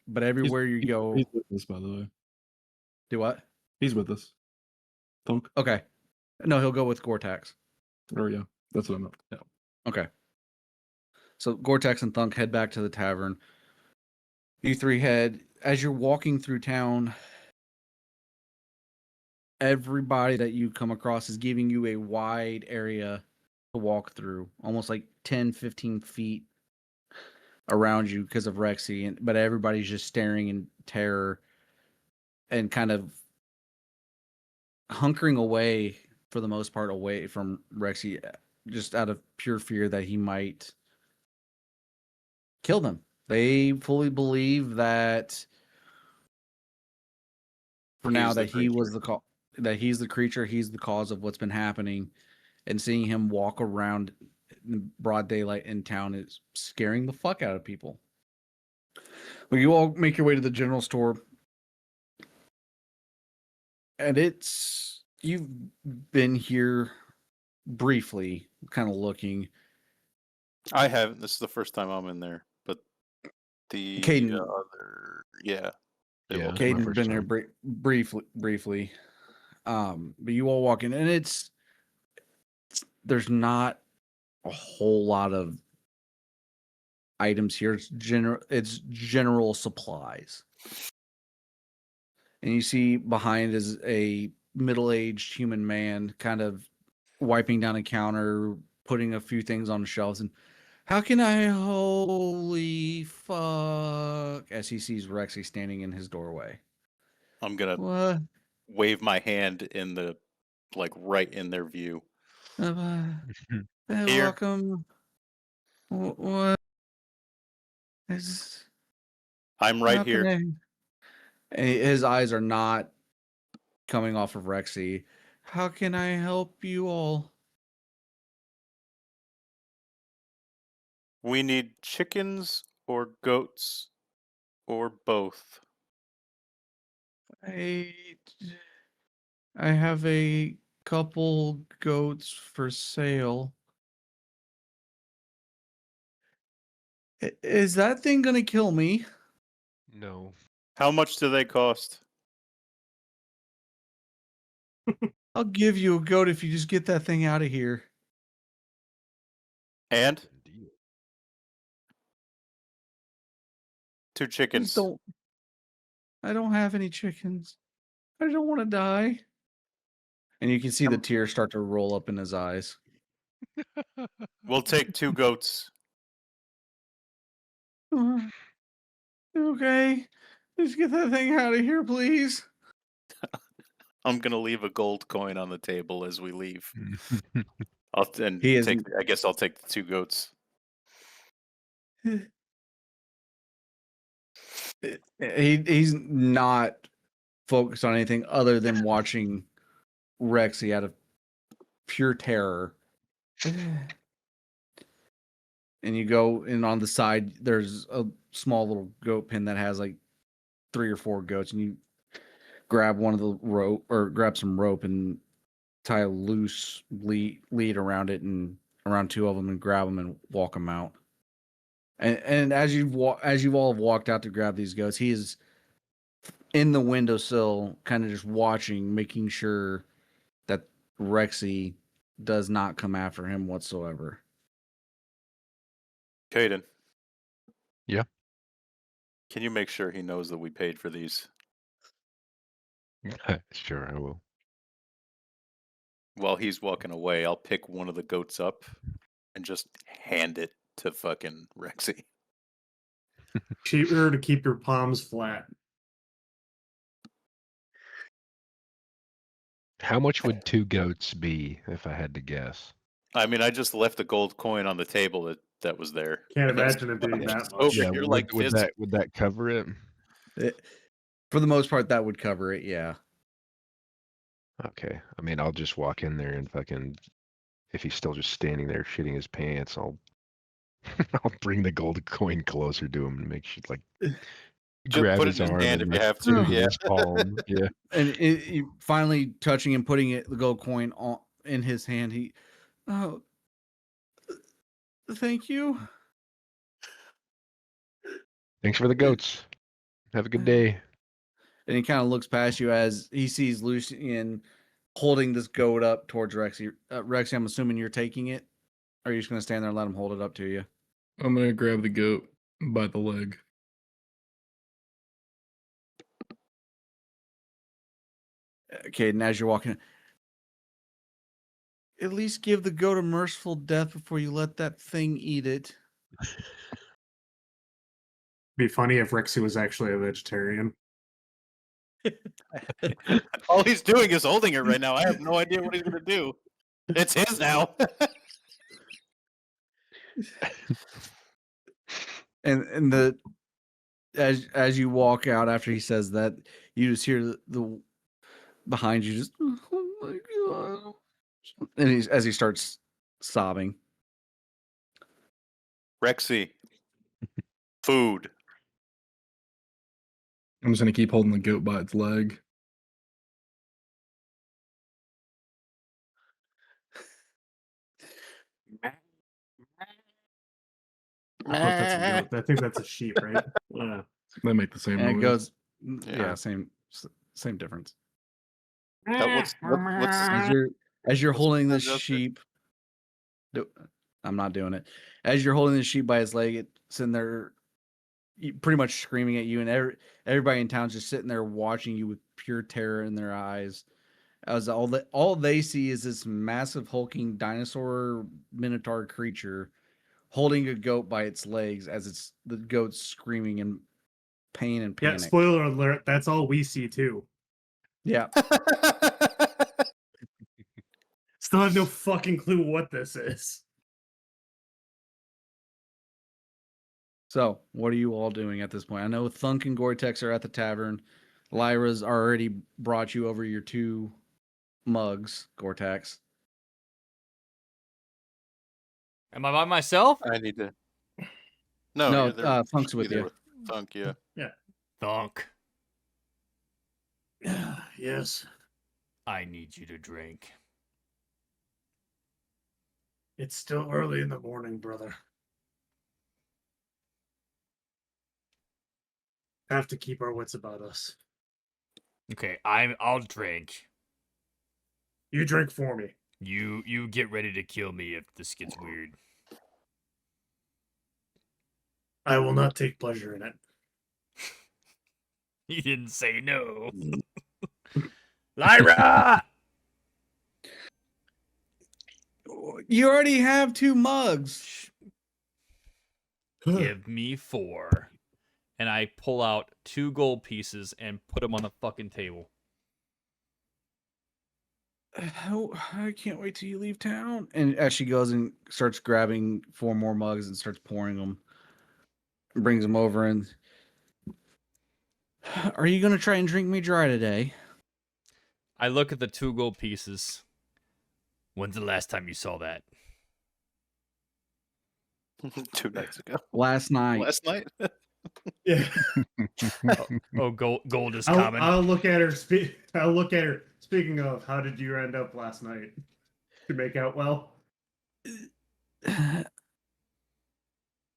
but everywhere you go, He's with us, by the way. do what? He's with us. Thunk. Okay, no, he'll go with Goretax. Oh yeah, that's what I meant. Yeah. Okay, so Goretax and Thunk head back to the tavern. You three head as you're walking through town. Everybody that you come across is giving you a wide area to walk through, almost like 10, 15 feet around you because of Rexy, but everybody's just staring in terror and kind of hunkering away for the most part away from Rexy, just out of pure fear that he might kill them. They fully believe that for now that he was that he's the creature, he's the cause of what's been happening, and seeing him walk around in broad daylight in town is scaring the fuck out of people. Well, you all make your way to the general store, and you've been here briefly, kind of looking. I haven't. This is the first time I'm in there, but the Caden, other, yeah, Yeah, Caden's been there briefly. But you all walk in, and there's not a whole lot of items here. It's general supplies. And you see behind is a middle-aged human man kind of wiping down a counter, putting a few things on the shelves, and how can I holy fuck as he sees Rexy standing in his doorway. I'm gonna What? wave my hand in the right in their view. Hey, Here. welcome. What is? I'm right How here. can and his eyes are not coming off of Rexy. How can I help you all? We need chickens or goats or both. I have a couple goats for sale. Is that thing gonna kill me? No. How much do they cost? I'll give you a goat if you just get that thing out of here. And Deal. 2 Just chickens. don't. I don't have any chickens. I don't want to die. And you can see the tears start to roll up in his eyes. We'll take 2 goats. Okay. Just get that thing out of here, please. I'm gonna leave a gold coin on the table as we leave. He is- I guess I'll take the 2 goats. He's not focused on anything other than watching Rexy out of pure terror. And you go in on the side, there's a small little goat pen that has like 3 or 4 goats, and you grab one of the rope or grab some rope and tie a loose lead around it and around 2 of them and grab them and walk them out. And as you all have walked out to grab these goats, he is in the windowsill, kind of just watching, making sure that Rexy does not come after him whatsoever. Caden. Yeah? Can you make sure he knows that we paid for these? Sure, I will. While he's walking away, I'll pick one of the goats up and just hand it to fucking Rexy. Cheaper to keep your palms flat. How much would 2 goats be if I had to guess? I mean, I just left the gold coin on the table that was there. Can't And that's imagine it being fucking that just much. over Yeah, here would, like would this. that cover it? For the most part, that would cover it, yeah. Okay. I mean, I'll just walk in there and fucking, if he's still just standing there shitting his pants, I'll I'll bring the gold coin closer to him and make sure like Just grab put his it in his arm hand and if you like, have put to. it in Yeah. his palm. Yeah. And you finally touching and putting the gold coin in his hand, he, oh, thank you. Thanks for the goats. Have a good day. And he kind of looks past you as he sees Lucian holding this goat up towards Rexy. Rexy, I'm assuming you're taking it? Or are you just going to stand there and let him hold it up to you? I'm gonna grab the goat by the leg. Okay, and as you're walking, at least give the goat a merciful death before you let that thing eat it. Be funny if Rexy was actually a vegetarian. All he's doing is holding it right now. I have no idea what he's gonna do. It's his now. And the as you walk out after he says that, you just hear the behind you just, oh my god, and as he starts sobbing. Rexy. Food. I'm just gonna keep holding the goat by its leg. I don't know if that's a goat. I think that's a sheep, right? Yeah. They make the same And it noise. goes, Yeah. yeah, same difference. What's As you're holding this Justin? sheep, I'm not doing it. As you're holding this sheep by its leg, it's in there, pretty much screaming at you, and everybody in town's just sitting there watching you with pure terror in their eyes. As all they see is this massive hulking dinosaur minotaur creature holding a goat by its legs as the goat's screaming in pain and Yeah, panic. spoiler alert, that's all we see too. Yeah. Still have no fucking clue what this is. So, what are you all doing at this point? I know Thunk and Goretax are at the tavern. Lyra's already brought you over your 2 mugs, Goretax. Am I by myself? I need to. No, No, you're there. Thunk's You're with there you. with Thunk, yeah. Thunk, Yes. I need you to drink. It's still early in the morning, brother. have to keep our wits about us. Okay, I'll drink. You drink for me. You get ready to kill me if this gets weird. I will not take pleasure in it. He didn't say no. Lyra! You already have 2 mugs. Give me 4. And I pull out 2 gold pieces and put them on the fucking table. Oh, I can't wait till you leave town. And as she goes and starts grabbing 4 more mugs and starts pouring them, brings them over and, are you going to try and drink me dry today? I look at the 2 gold pieces. When's the last time you saw that? 2 nights ago. Last night. Last night? Yeah. Oh, gold is I'll, common. I'll look at her. I'll look at her. Speaking of, how did you end up last night? To make out well?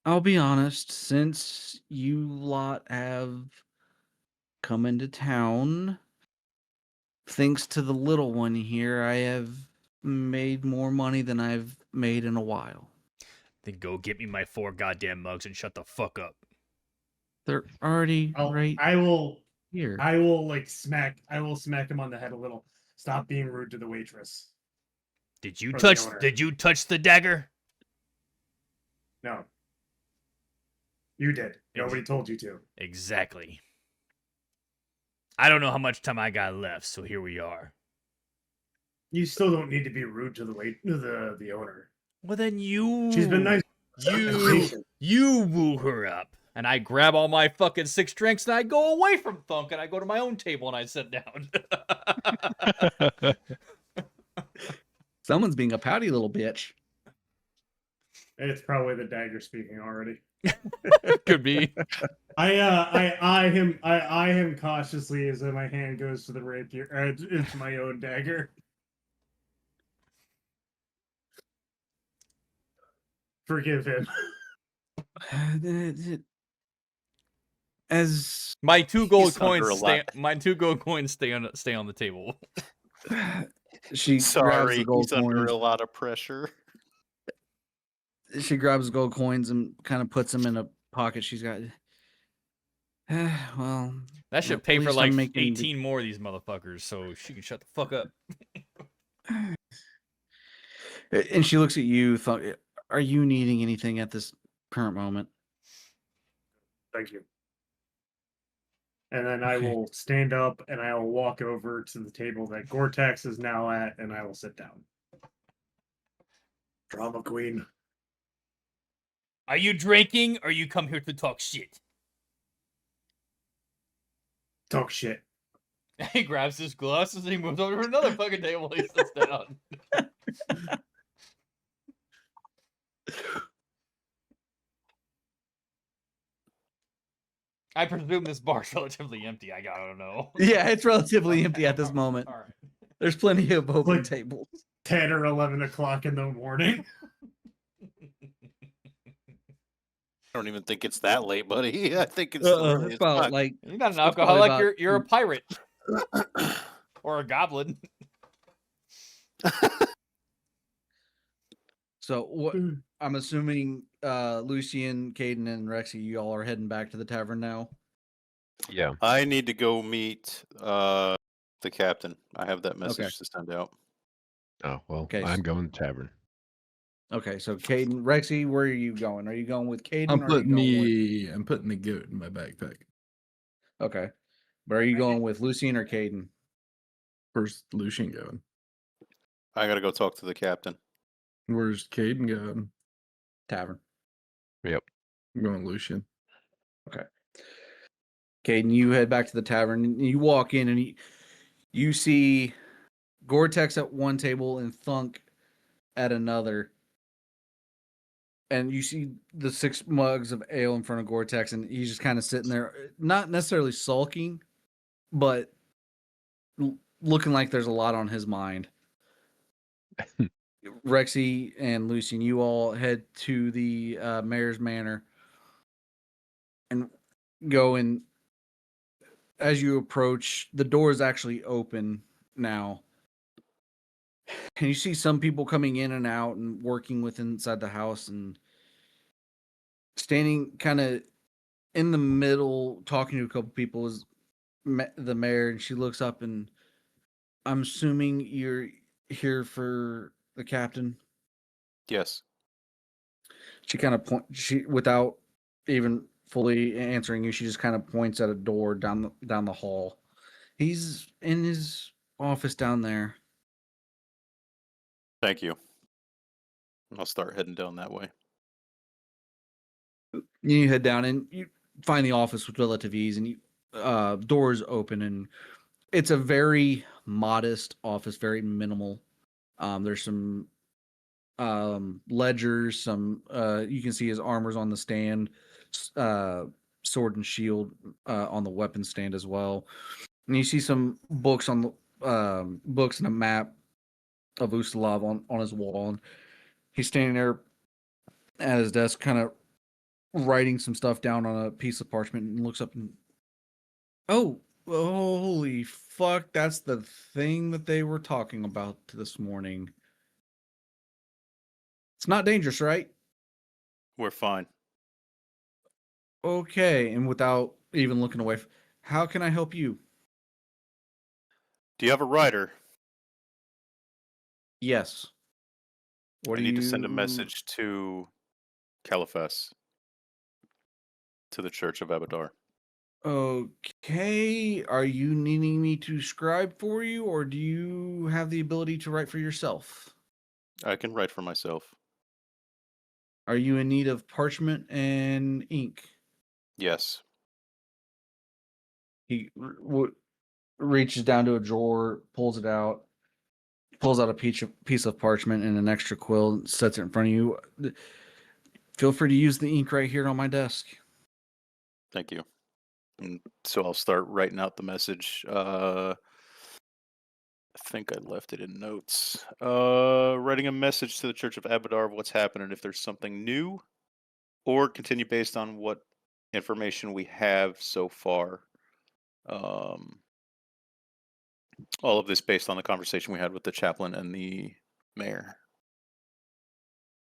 I'll be honest, since you lot have come into town, thanks to the little one here, I have made more money than I've made in a while. Then go get me my 4 goddamn mugs and shut the fuck up. They're already right I will here. I will smack him on the head a little. Stop being rude to the waitress. Did you Or the touch owner. did you touch the dagger? No. You did. Nobody told you to. Exactly. I don't know how much time I got left, so here we are. You still don't need to be rude to the owner. Well then you She's been nice. You woo her up. And I grab all my fucking 6 drinks and I go away from Thunk and I go to my own table and I sit down. Someone's being a pouty little bitch. It's probably the dagger speaking already. Could be. I eye him cautiously as my hand goes to the rapier. It's my own dagger. Forgive him. As My 2 gold He's under coins a lot. my 2 gold coins stay on the table. she grabs Sorry, the gold he's under coins, a lot of pressure. she grabs the gold coins and kind of puts them in a pocket she's got. Well, That should at pay for least like I'm making 18 more of these motherfuckers, so she can shut the fuck up. And she looks at you. Are you needing anything at this current moment? Thank you. And then I Okay. will stand up and I will walk over to the table that Goretax is now at, and I will sit down. Drama queen. Are you drinking or you come here to talk shit? Talk shit. He grabs his glasses and he moves over to another fucking table and he sits down. I presume this bar's relatively empty. I don't know. Yeah, it's relatively empty at this moment. All right. There's plenty of open Like- tables. 10 or 11 o'clock in the morning. I don't even think it's that late, buddy. I think it's still early It's as about fuck. like You're not an It's probably alcoholic. about- You're a pirate or a goblin. so. What I'm assuming, Lucian, Caden, and Rexy, you all are heading back to the tavern now. Yeah. I need to go meet the captain. I have that message Okay. to send out. Oh well, Okay, I'm going to tavern. Okay, so Caden, Rexy, where are you going? Are you going with Caden? I'm or are you going I'm putting the goat in my backpack. Okay, but are you going with Lucian or Caden? Where's Lucian going? I gotta go talk to the captain. Where's Caden going? Tavern. I'm going Lucian. Caden, you head back to the tavern. And you walk in and you see Goretax at one table and Thunk at another. And you see the 6 mugs of ale in front of Goretax, and he's just kind of sitting there, not necessarily sulking, but looking like there's a lot on his mind. Rexy and Lucian, you all head to the mayor's manor and go and as you approach, the door is actually open now. And you see some people coming in and out and working with inside the house, and standing kind of in the middle talking to a couple people is the mayor, and she looks up, and I'm assuming you're here for the captain. Yes. She kind of without even fully answering you, she just kind of points at a door down the hall. He's in his office down there. Thank you. I'll start heading down that way. You head down and you find the office with relative ease, and doors open, and it's a very modest office, very minimal. There's some ledgers, some you can see his armor's on the stand, sword and shield on the weapon stand as well, and you see some books on the books and a map of Ustalav on his wall, and he's standing there at his desk, kind of writing some stuff down on a piece of parchment, and looks up and, oh, holy fuck, that's the thing that they were talking about this morning. It's not dangerous, right? We're fine. Okay, and without even looking away, how can I help you? Do you have a rider? Yes. What I do need you to send a message to Caliphas, to the Church of Abadar. Okay, are you needing me to scribe for you, or do you have the ability to write for yourself? I can write for myself. Are you in need of parchment and ink? Yes. He reaches down to a drawer, pulls it out, pulls out a piece of parchment and an extra quill, and sets it in front of you. Feel free to use the ink right here on my desk. Thank you. And so I'll start writing out the message. I think I left it in notes. Writing a message to the Church of Abadar of what's happening, if there's something new, or continue based on what information we have so far. All of this based on the conversation we had with the chaplain and the mayor.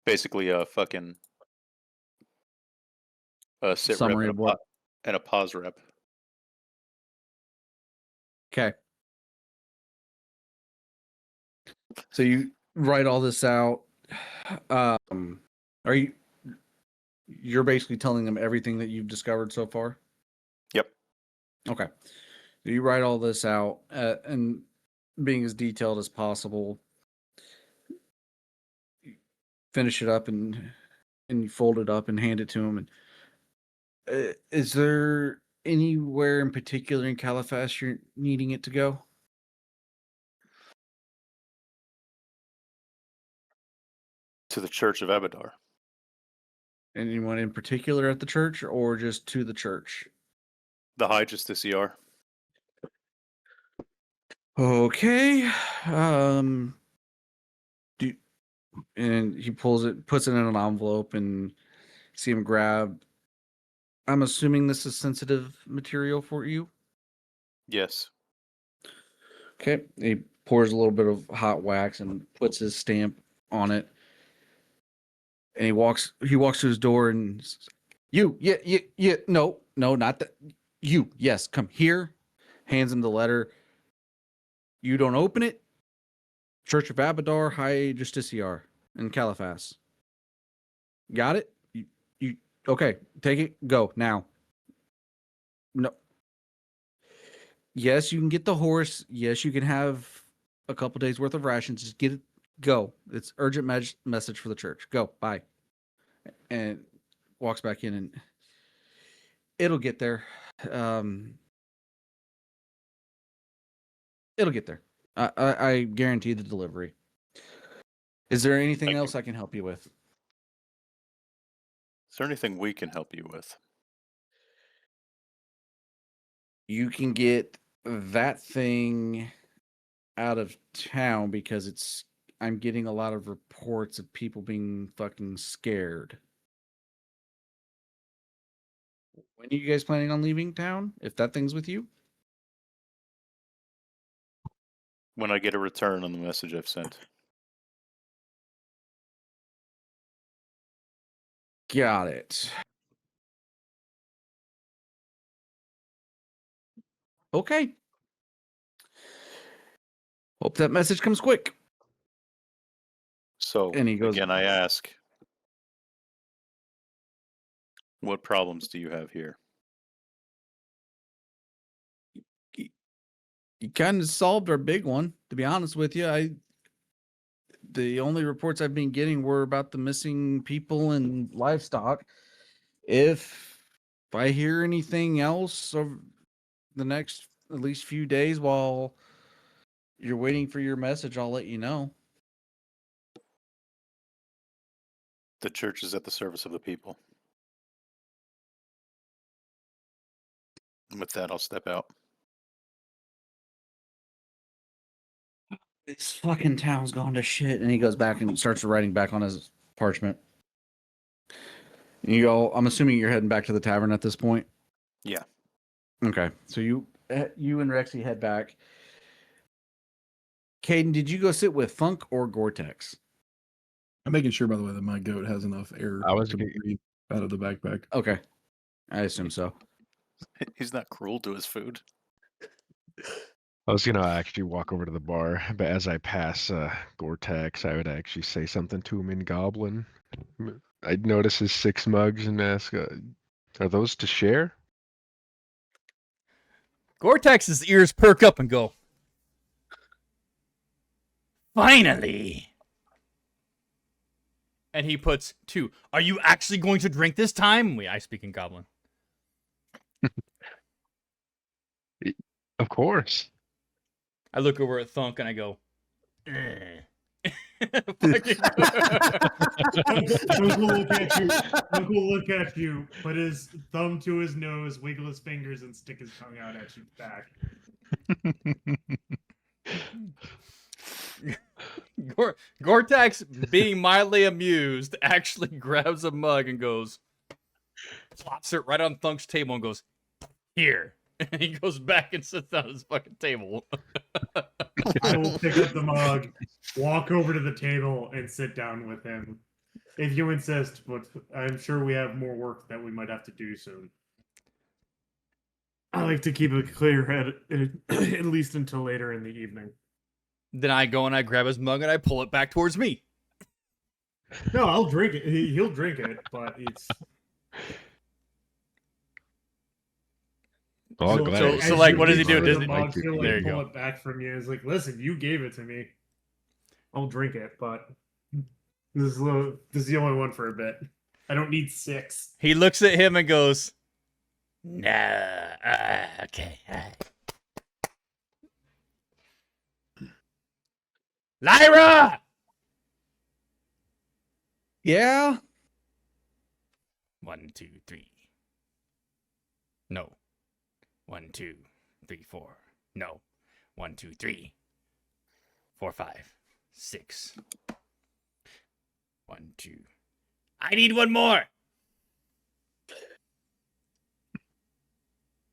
Basically, a fucking sit Summary rep of what? and a pause rep. Okay. So you write all this out. You're basically telling them everything that you've discovered so far? Yep. Okay. So you write all this out and being as detailed as possible. Finish it up and you fold it up and hand it to him. And is there anywhere in particular in Caliphas you're needing it to go? To the Church of Abadar. Anyone in particular at the church, or just to the church? The High Justice ER. Okay. And he puts it in an envelope, and see him grab. I'm assuming this is sensitive material for you. Yes. Okay. He pours a little bit of hot wax and puts his stamp on it. And he walks to his door and says, no, not that. You, yes, come here. Hands him the letter. You don't open it. Church of Abadar, High Justiciar in Caliphas. Got it? You okay, take it, go now. No. Yes, you can get the horse. Yes, you can have a couple days worth of rations. Just get it, go. It's urgent message for the church. Go, bye. And walks back in, and it'll get there. It'll get there. I guarantee the delivery. Is there anything Thank else you. I can help you with? Is there anything we can help you with? You can get that thing out of town because I'm getting a lot of reports of people being fucking scared. When are you guys planning on leaving town? If that thing's with you? when I get a return on the message I've sent. Got it. Okay. Hope that message comes quick. So, And he goes, again, I ask, what problems do you have here? You kind of solved our big one, to be honest with you. The only reports I've been getting were about the missing people and livestock. If I hear anything else over the next at least few days while you're waiting for your message, I'll let you know. The church is at the service of the people. And with that, I'll step out. This fucking town's gone to shit. And he goes back and starts writing back on his parchment. You all, I'm assuming you're heading back to the tavern at this point? Yeah. Okay. So you and Rexy head back. Caden, did you go sit with Thunk or Goretax? I'm making sure, by the way, that my goat has enough air I was to breathe out of the backpack. Okay. I assume so. He's not cruel to his food. I was gonna actually walk over to the bar, but as I pass Goretax, I would actually say something to him in Goblin. I'd notice his 6 mugs and ask, "Are those to share?" Goretax's ears perk up and go, "Finally!" And he puts 2. "Are you actually going to drink this time?" I speak in Goblin. Of course. I look over at Thunk and I go, Fucking- Uncle will look at you, put his thumb to his nose, wiggle his fingers, and stick his tongue out at you back. Goretax, being mildly amused, actually grabs a mug and goes, plops it right on Thunk's table and goes, "Here." And he goes back and sits down at his fucking table. I will pick up the mug, walk over to the table, and sit down with him. If you insist, but I'm sure we have more work that we might have to do soon. I like to keep a clear head, at least until later in the evening. Then I go and I grab his mug and I pull it back towards me. No, I'll drink it. He'll drink it, but it's... Oh, So- glad. so, as like, you what does he reach do? for Does the he- mug, he'll, there like, you pull go. it back from you. It's like, listen, you gave it to me. I'll drink it, but this is the only one for a bit. I don't need 6. He looks at him and goes, "Nah, okay. Lyra!" Yeah? 1, 2, 3. No. 1, 2, 3, 4. No. 1, 2, 3. 4, 5, 6. 1, 2. I need one more.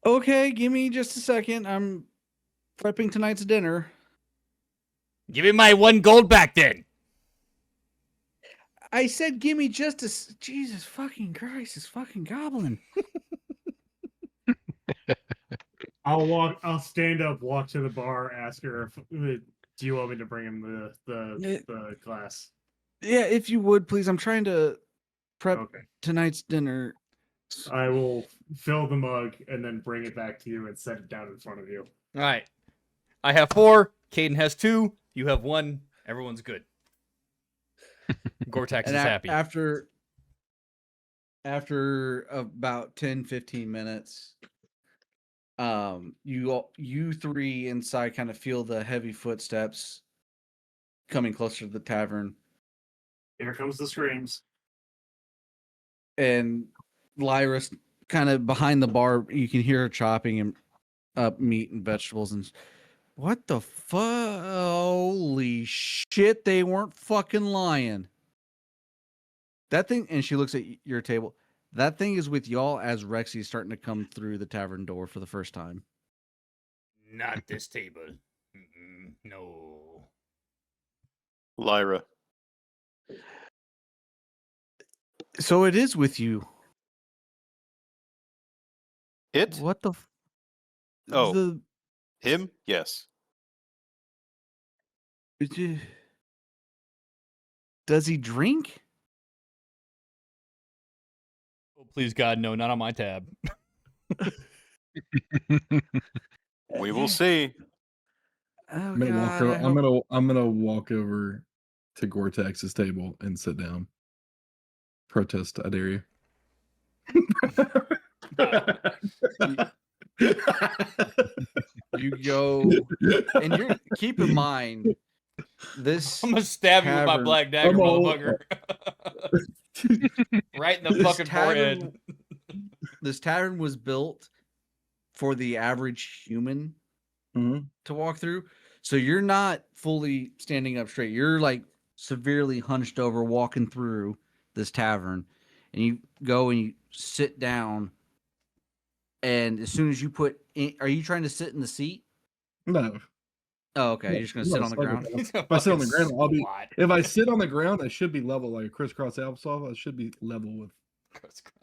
Okay, give me just a second. I'm prepping tonight's dinner. Give me my 1 gold back then. I said give me just a... Jesus fucking Christ, this fucking goblin. I'll stand up, walk to the bar, ask her if do you want me to bring him the glass? Yeah, if you would, please. I'm trying to prep Okay. tonight's dinner. I will fill the mug and then bring it back to you and set it down in front of you. All right. I have 4. Caden has 2. You have 1. Everyone's good. Goretax is And happy. after about 10-15 minutes, you 3 inside kind of feel the heavy footsteps coming closer to the tavern. Here comes the screams. And Lyra's kind of behind the bar. You can hear her chopping up meat and vegetables. And what the fuck? Holy shit! They weren't fucking lying. That thing. And she looks at your table. That thing is with y'all as Rexy is starting to come through the tavern door for the first time. Not this table. No. Lyra. So it is with you. It? What the? Oh. The Him? Yes. does he drink? Oh, please, God, no, not on my tab. We will see. Oh I'm gonna walk God! over, I'm gonna walk over to Goretax's table and sit down. Protest, I dare you. You go, and you're keep in mind this. I'm gonna stab you with my tavern- black dagger, I'm all- motherfucker. Right in the This fucking forehead. tavern- This tavern was built for the average human Mhm. to walk through. So you're not fully standing up straight. You're like severely hunched over walking through this tavern. And you go and you sit down. And as soon as you put in, are you trying to sit in the seat? No. Oh, okay. No, You're just going to no, sit on the it's ground. not If I sit on the Fucking ground, I'll be. squat. If I sit on the ground, I should be level like a crisscross applesauce. I should be level with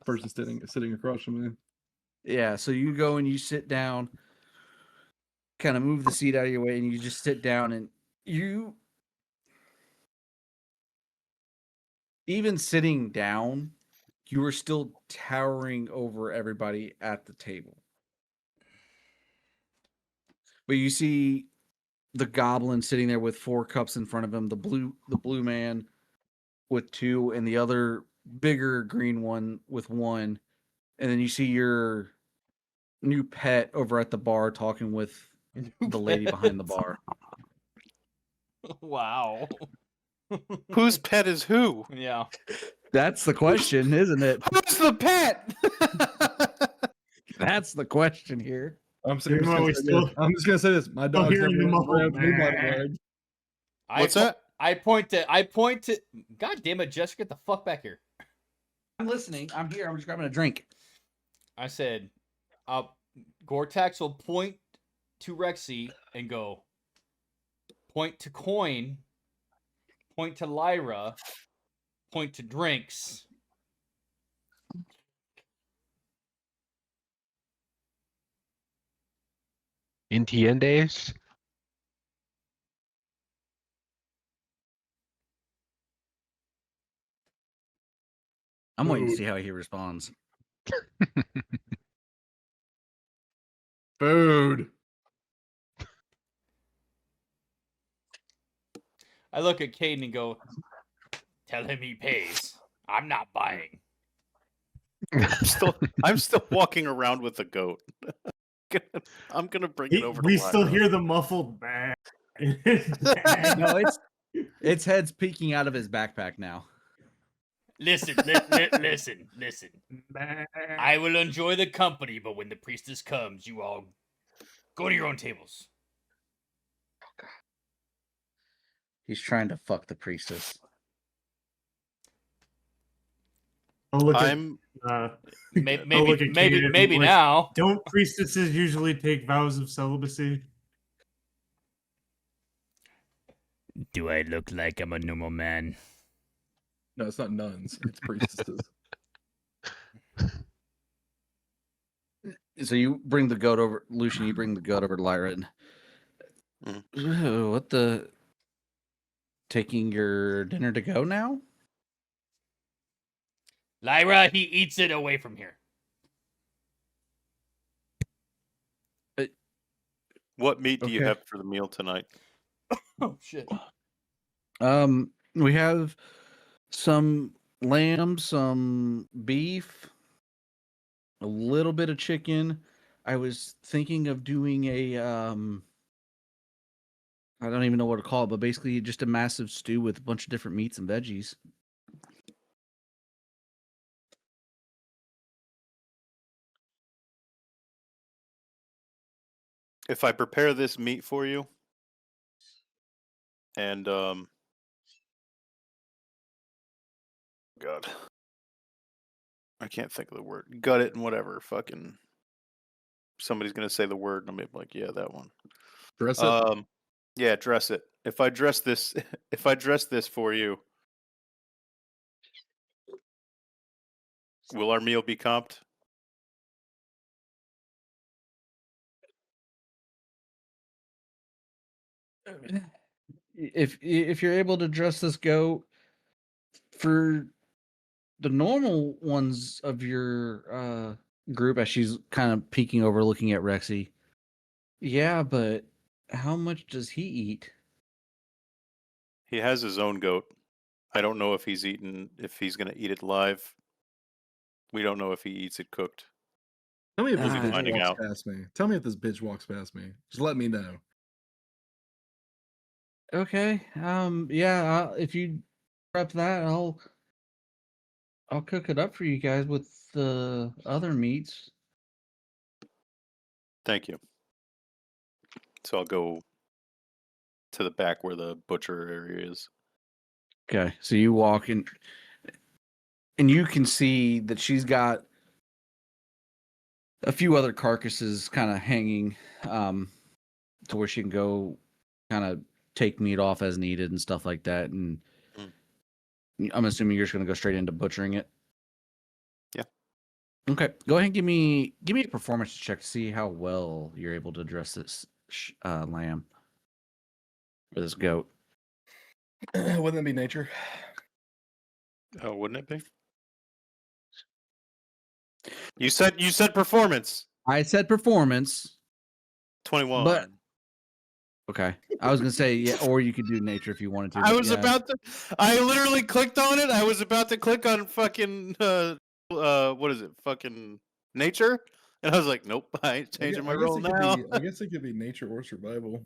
person sitting across from me. Yeah. So you go and you sit down, kind of move the seat out of your way, and you just sit down. And you, even sitting down, you are still towering over everybody at the table. But you see the goblin sitting there with 4 cups in front of him, the blue man with 2, and the other bigger green one with 1. And then you see your new pet over at the bar talking with the lady behind the bar. Wow. Whose pet is who? Yeah. That's the question, isn't it? Who's the pet? That's the question here. I'm You're always still- gonna say this. My dog's hearing never the muffled grabbed me by the "Meh." leg. What's that? I point to. God damn it, Jessica, get the fuck back here. I'm listening. I'm here. I'm just grabbing a drink. I said, Goretax will point to Rexy and go, point to coin, point to Lyra, point to drinks. Entiendes? I'm waiting to see how he responds. Food. I look at Caden and go, tell him he pays. I'm not buying. I'm still walking around with the goat. I'm gonna bring it over. We to still Lyra. hear the muffled "Bah." No, its head's peeking out of his backpack now. Listen. I will enjoy the company, but when the priestess comes, you all go to your own tables. He's trying to fuck the priestess. I'll look at, I'm I'll look at Maybe Kaden, like, now. Don't priestesses usually take vows of celibacy? Do I look like I'm a normal man? No, it's not nuns. It's priestesses. So you bring the goat over, Lucian. You bring the goat over to Lyra. And, what the? Taking your dinner to go now? Lyra, he eats it away from here. What meat do you Okay. have for the meal tonight? Oh shit. We have some lamb, some beef, a little bit of chicken. I was thinking of doing a I don't even know what to call it, but basically just a massive stew with a bunch of different meats and veggies. If I prepare this meat for you, and God, I can't think of the word. Gut it and whatever. Fucking somebody's gonna say the word, and I'm gonna be like, yeah, that one. Dress up. Yeah, dress it. If I dress this, if I dress this for you, will our meal be comped? If you're able to dress this goat for the normal ones of your group, as she's kind of peeking over, looking at Rexy. Yeah, but how much does he eat? He has his own goat. I don't know if he's going to eat it live. We don't know if he eats it cooked. Tell me if this Ah, bitch finding walks out. past me. Tell me if this bitch walks past me. Just let me know. Okay. Yeah. If you prep that, I'll cook it up for you guys with the other meats. Thank you. So I'll go to the back where the butcher area is. Okay. So you walk in, and you can see that she's got a few other carcasses kind of hanging, to where she can go kind of take meat off as needed and stuff like that. And I'm assuming you're just going to go straight into butchering it. Yeah. Okay. Go ahead and give me a performance check to see how well you're able to dress this lamb or this goat. Wouldn't that be nature? Oh, wouldn't it be? You said performance. I said performance, 21. but okay. I was gonna say yeah, or you could do nature if you wanted to. I but was yeah. about to. I literally clicked on it. I was about to click on fucking what is it? Fucking nature, and I was like, nope, I ain't changing my role now. I guess it could be nature or survival.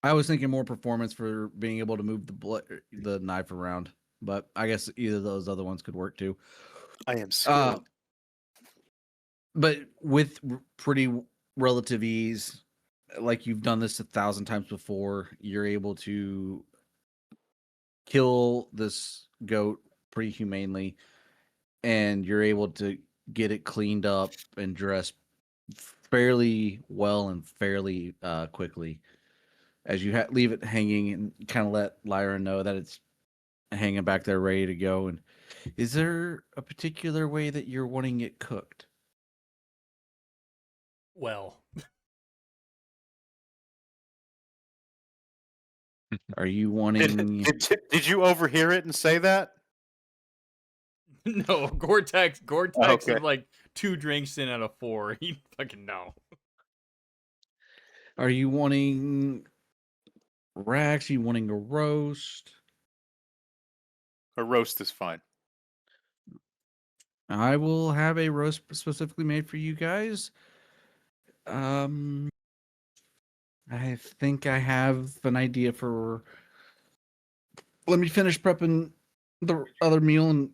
I was thinking more performance for being able to move the knife around, but I guess either of those other ones could work too. I am skilled. But with pretty relative ease, like you've done this 1,000 times before, you're able to kill this goat pretty humanely, and you're able to get it cleaned up and dressed fairly well and fairly quickly. As you leave it hanging and kind of let Lyra know that it's hanging back there ready to go. And is there a particular way that you're wanting it cooked? Well, Are you wanting... Did you overhear it and say that? no, Goretax Okay. is like 2 drinks in out of 4. He fucking no. Are you wanting racks? Are you wanting a roast? A roast is fine. I will have a roast specifically made for you guys. I think I have an idea for... Let me finish prepping the other meal, and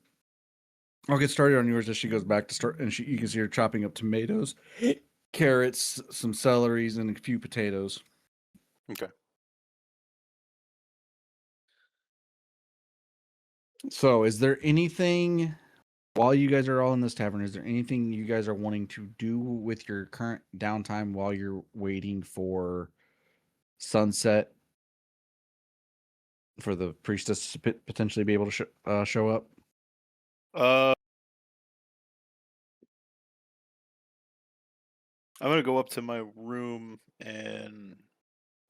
I'll get started on yours as she goes back to start. And you can see her chopping up tomatoes, carrots, some celeries, and a few potatoes. Okay. So, is there anything, while you guys are all in this tavern, is there anything you guys are wanting to do with your current downtime while you're waiting for sunset for the priestess to potentially be able to show up? I'm gonna go up to my room and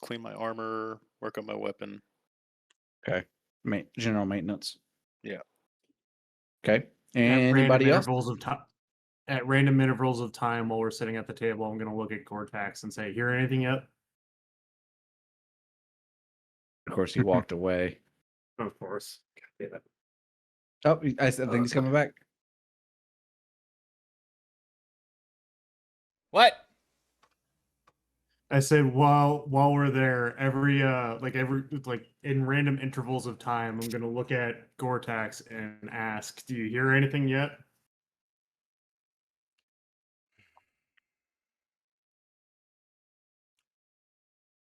clean my armor, work on my weapon. Okay. General maintenance. Yeah. Okay. At Anybody random else? intervals of time. At random intervals of time while we're sitting at the table, I'm going to look at Goretax and say, "Hear anything yet?" Of course, he walked away. Of course. God damn it. Oh, I think he's coming back. What? I said while we're there, every in random intervals of time, I'm gonna look at Goretax and ask, "Do you hear anything yet?"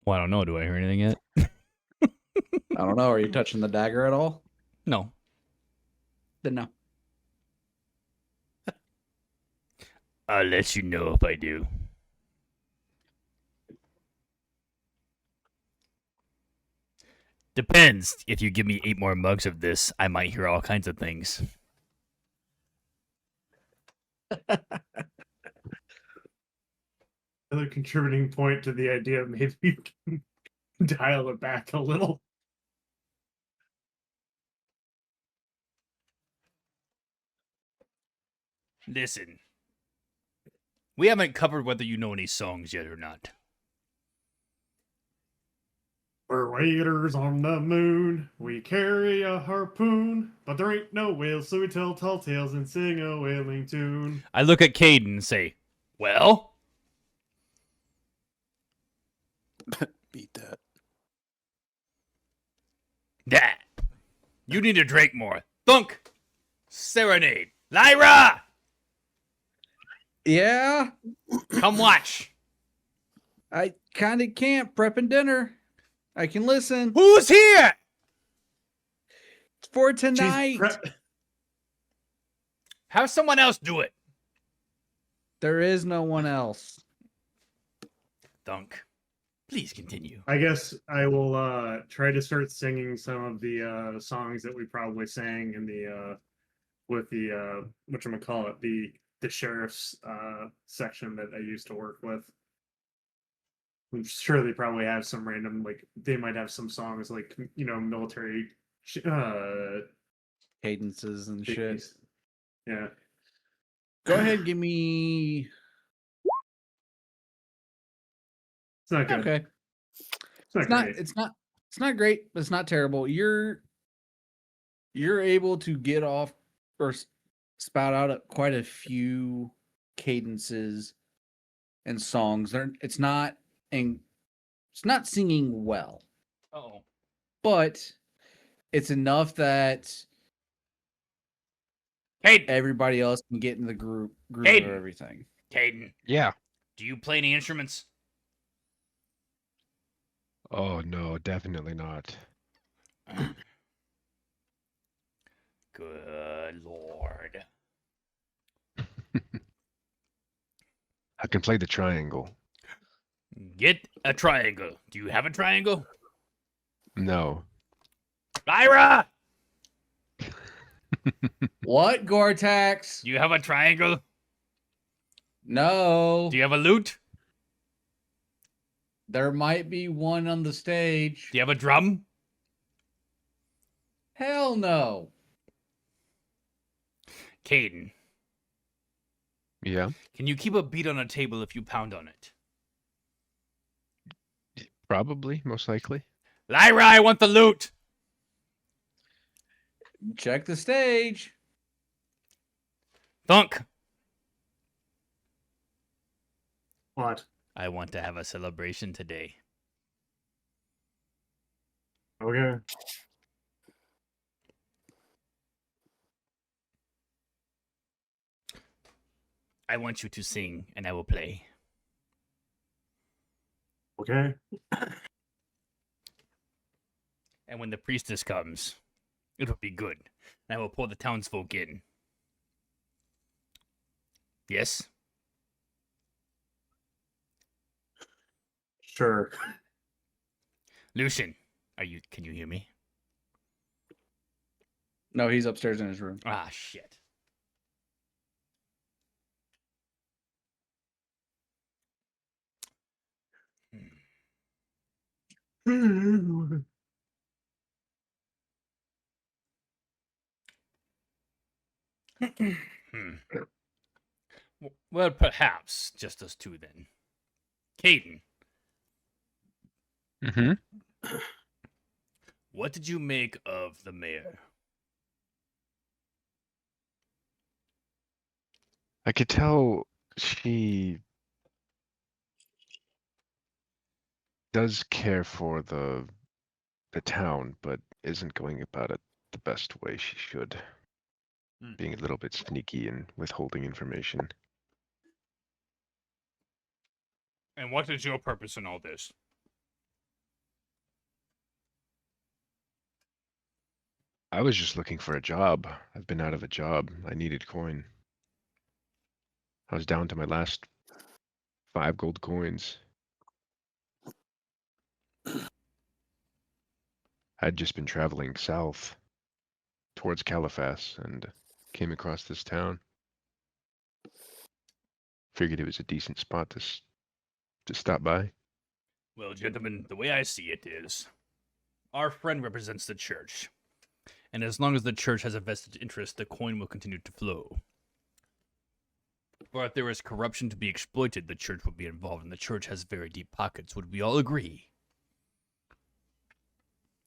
Well, I don't know. Do I hear anything yet? I don't know. Are you touching the dagger at all? No. Then no. I'll let you know if I do. Depends. If you give me 8 more mugs of this, I might hear all kinds of things. Another contributing point to the idea of maybe you can dial it back a little. Listen. We haven't covered whether you know any songs yet or not. We're waiters on the moon, we carry a harpoon, but there ain't no whales, so we tell tall tales and sing a whaling tune. I look at Caden and say, well? Beat that. That. You need to drink more. Thunk! Serenade. Lyra! Yeah, Come watch. I kind of can't. Prepping dinner. I can listen. Who's here? It's for She's tonight. Have someone else do it. There is no one else. Thunk. Please continue. I guess I will try to start singing some of the songs that we probably sang in the with the whatchamacallit, the sheriff's section that I used to work with. I'm sure they probably have some random, like, they might have some songs like, you know, military Cadences and shit. things. Yeah. Go ahead, give me. It's not good. Okay. It's not great. It's not great, but it's not terrible. You're able to get off or spout out quite a few cadences and songs. It's not singing well, Oh. but it's enough that Caden. everybody else can get in the groove Caden. of everything. Caden. Yeah. Do you play any instruments? Oh no, definitely not. Good lord. I can play the triangle. Get a triangle. Do you have a triangle? No. Lyra! What, Goretax? Do you have a triangle? No. Do you have a lute? There might be one on the stage. Do you have a drum? Hell no. Caden, Yeah. can you keep a beat on a table if you pound on it? Probably, most likely. Lyra, I want the lute! Check the stage. Thunk, What? I want to have a celebration today. Okay. I want you to sing, and I will play. Okay. And when the priestess comes, it will be good. And I will pull the townsfolk in. Yes? Sure. Lucian, can you hear me? No, he's upstairs in his room. Ah, shit. Hmm. Well, perhaps just us two then. Caden, Mm-hmm. what did you make of the mayor? I could tell she does care for the town, but isn't going about it the best way she should. Being a little bit sneaky and withholding information. And what is your purpose in all this? I was just looking for a job. I've been out of a job. I needed coin. I was down to my last 5 gold coins. I'd just been traveling south towards Caliphas and came across this town. Figured it was a decent spot to stop by. Well, gentlemen, the way I see it is, our friend represents the church. And as long as the church has a vested interest, the coin will continue to flow. But if there is corruption to be exploited, the church will be involved, and the church has very deep pockets. Would we all agree?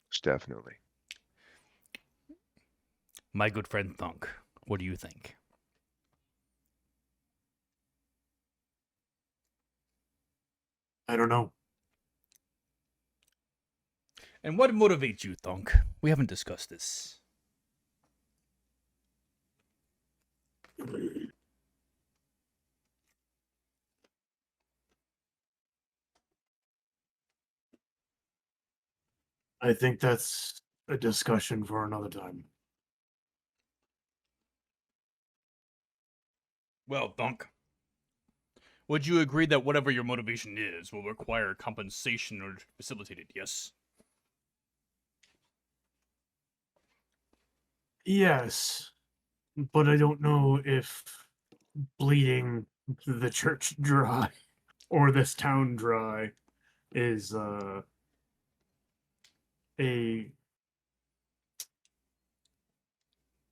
Most definitely. My good friend Thunk, what do you think? I don't know. And what motivates you, Thunk? We haven't discussed this. I think that's a discussion for another time. Well, Thunk, would you agree that whatever your motivation is will require compensation in order to facilitate it, yes? Yes, but I don't know if bleeding the church dry or this town dry is a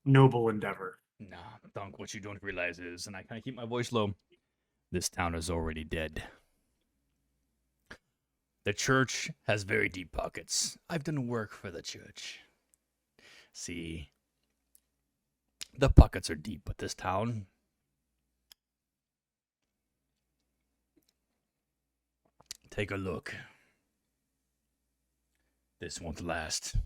noble endeavor. Nah, Thunk, what you don't realize is, and I kind of keep my voice low, this town is already dead. The church has very deep pockets. I've done work for the church. See, the pockets are deep, but this town, take a look. This won't last.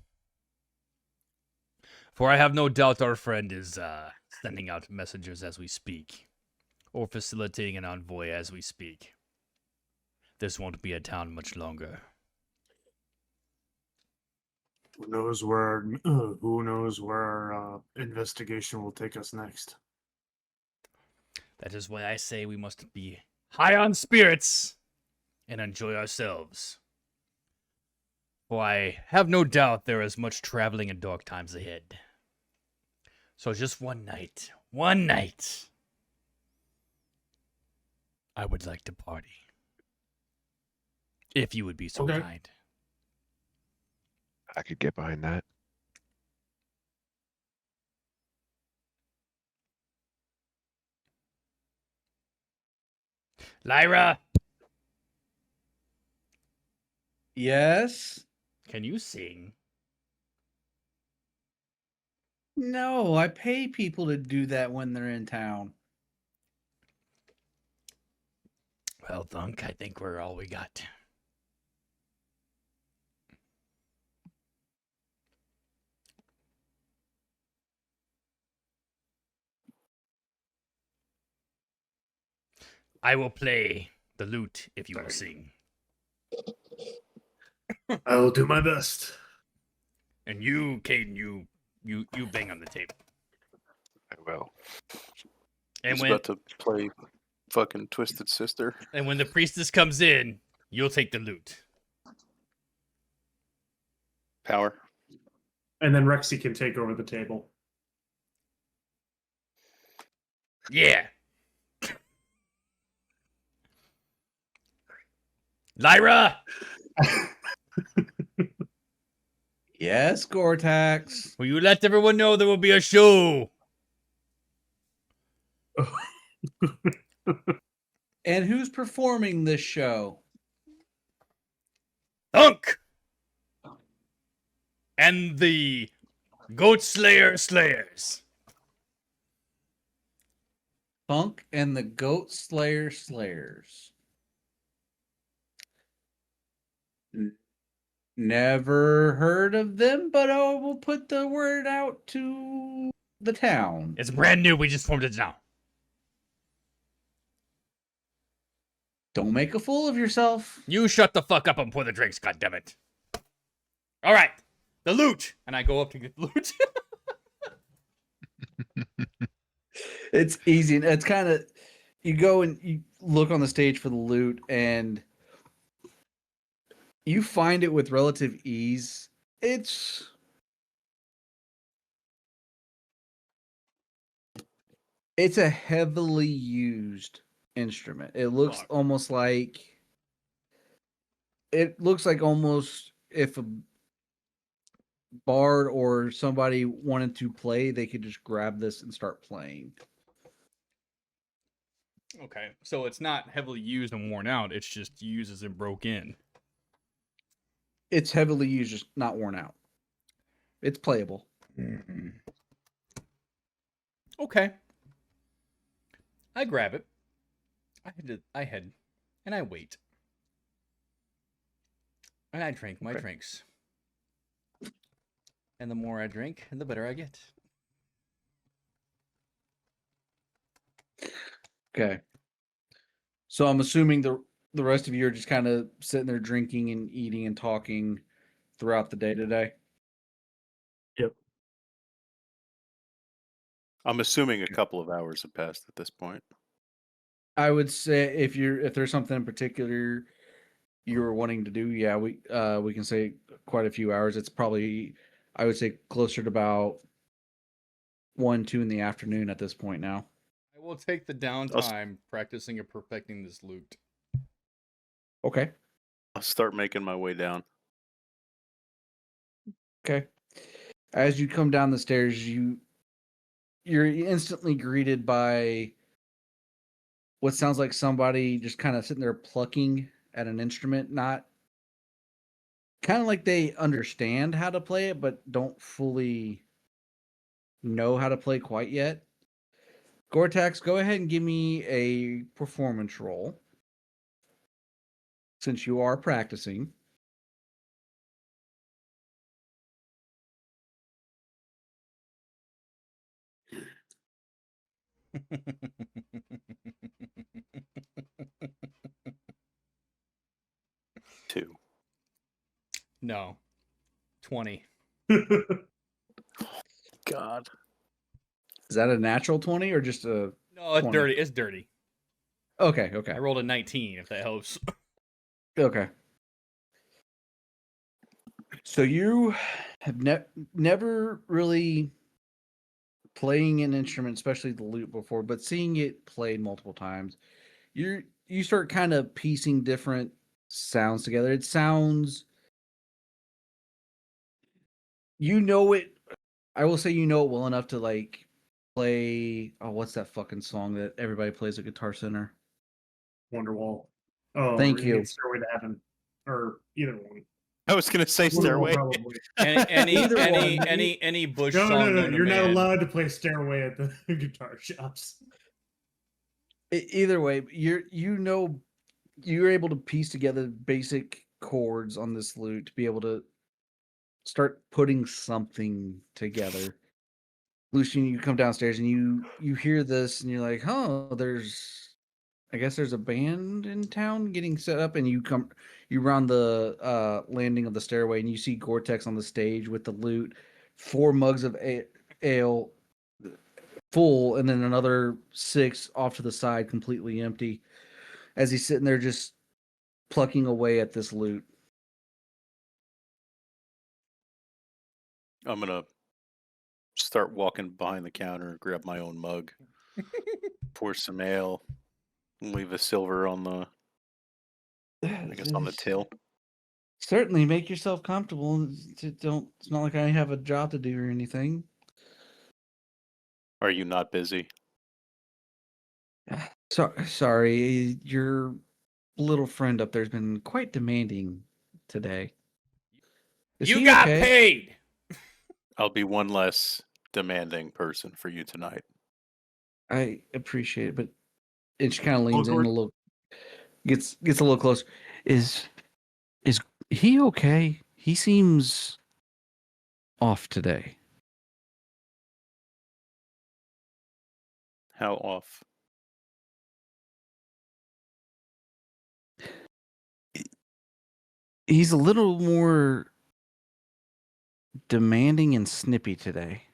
For I have no doubt our friend is sending out messengers as we speak, or facilitating an envoy as we speak. This won't be a town much longer. Who knows where our investigation will take us next? That is why I say we must be high on spirits and enjoy ourselves. For I have no doubt there is much traveling and dark times ahead. So just one night, I would like to party. If you would be so Okay. kind. I could get behind that. Lyra, Yes. can you sing? No, I pay people to do that when they're in town. Well, Thunk, I think we're all we got. I will play the lute if you will sing. I will do my best. And you, Caden, you bang on the table. I will. And He's when about to play fucking Twisted Sister. and when the priestess comes in, you'll take the lute. Power. And then Rexy can take over the table. Yeah. Lyra, Yes, Goretax. will you let everyone know there will be a show? And who's performing this show? Thunk! And the Goat Slayer Slayers. Thunk and the Goat Slayer Slayers. Never heard of them, but I will put the word out to the town. It's brand new, we just formed it now. Don't make a fool of yourself. You shut the fuck up and pour the drinks, goddammit. Alright, the loot! And I go up to get the loot. It's easy. It's kind of, you go and you look on the stage for the loot, and you find it with relative ease. It's a heavily used instrument. It looks Fuck. almost like almost if a bard or somebody wanted to play, they could just grab this and start playing. Okay, so it's not heavily used and worn out. It's just used as it broke in. It's heavily used, just not worn out. It's playable. Okay. I grab it. I head, and I wait. And I drink my drinks. And the more I drink, the better I get. Okay. So I'm assuming the rest of you are just kind of sitting there drinking and eating and talking throughout the day today. Yep. I'm assuming a couple of hours have passed at this point. I would say if there's something in particular you were wanting to do, yeah, we can say quite a few hours. It's probably, I would say, closer to about 1, 2 in the afternoon at this point now. I will take the downtime practicing and perfecting this loot. Okay. I'll start making my way down. Okay. As you come down the stairs, you're instantly greeted by what sounds like somebody just kind of sitting there plucking at an instrument, not kind of like they understand how to play it, but don't fully know how to play quite yet. Goretax, go ahead and give me a performance roll, since you are practicing. Two. No. 20. God. Is that a natural 20 or just a... No, it's 20? dirty. It's dirty. Okay. I rolled a 19, if that helps. Okay. So you have never really playing an instrument, especially the lute, before, but seeing it played multiple times, you start kind of piecing different sounds together. It sounds, it. I will say it well enough to like play. Oh, what's that fucking song that everybody plays at Guitar Center? Wonderwall. Oh, Thank you. Stairway to Heaven, or either one. I was gonna say Wonderwall, Stairway. probably. Any Bush No, song. no, known to you're not man. allowed to play Stairway at the guitar shops. Either way, you're able to piece together basic chords on this lute to be able to start putting something together. Lucian, you come downstairs and you hear this and you're like, oh, I guess there's a band in town getting set up, and you round the landing of the stairway and you see Goretax on the stage with the lute, 4 mugs of ale full, and then another 6 off to the side completely empty, as he's sitting there just plucking away at this lute. I'm gonna start walking behind the counter, grab my own mug, pour some ale, leave a silver on the, I guess, on the till. Certainly, make yourself comfortable. It's not like I have a job to do or anything. Are you not busy? Sorry, your little friend up there's been quite demanding today. Is You he got okay? paid! I'll be one less demanding person for you tonight. I appreciate it, but and she kind of leans in Awkward. a little, gets a little closer. Is he okay? He seems off today. How off? He's a little more demanding and snippy today.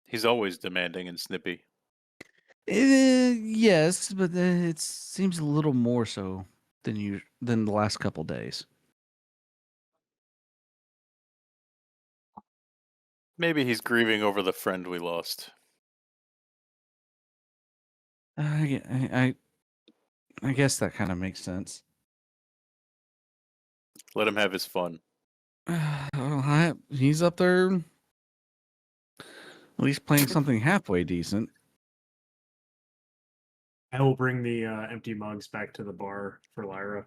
He's always demanding and snippy. Yes, but it seems a little more so than the last couple days. Maybe he's grieving over the friend we lost. I guess that kind of makes sense. Let him have his fun. He's up there, at least playing something halfway decent. I will bring the empty mugs back to the bar for Lyra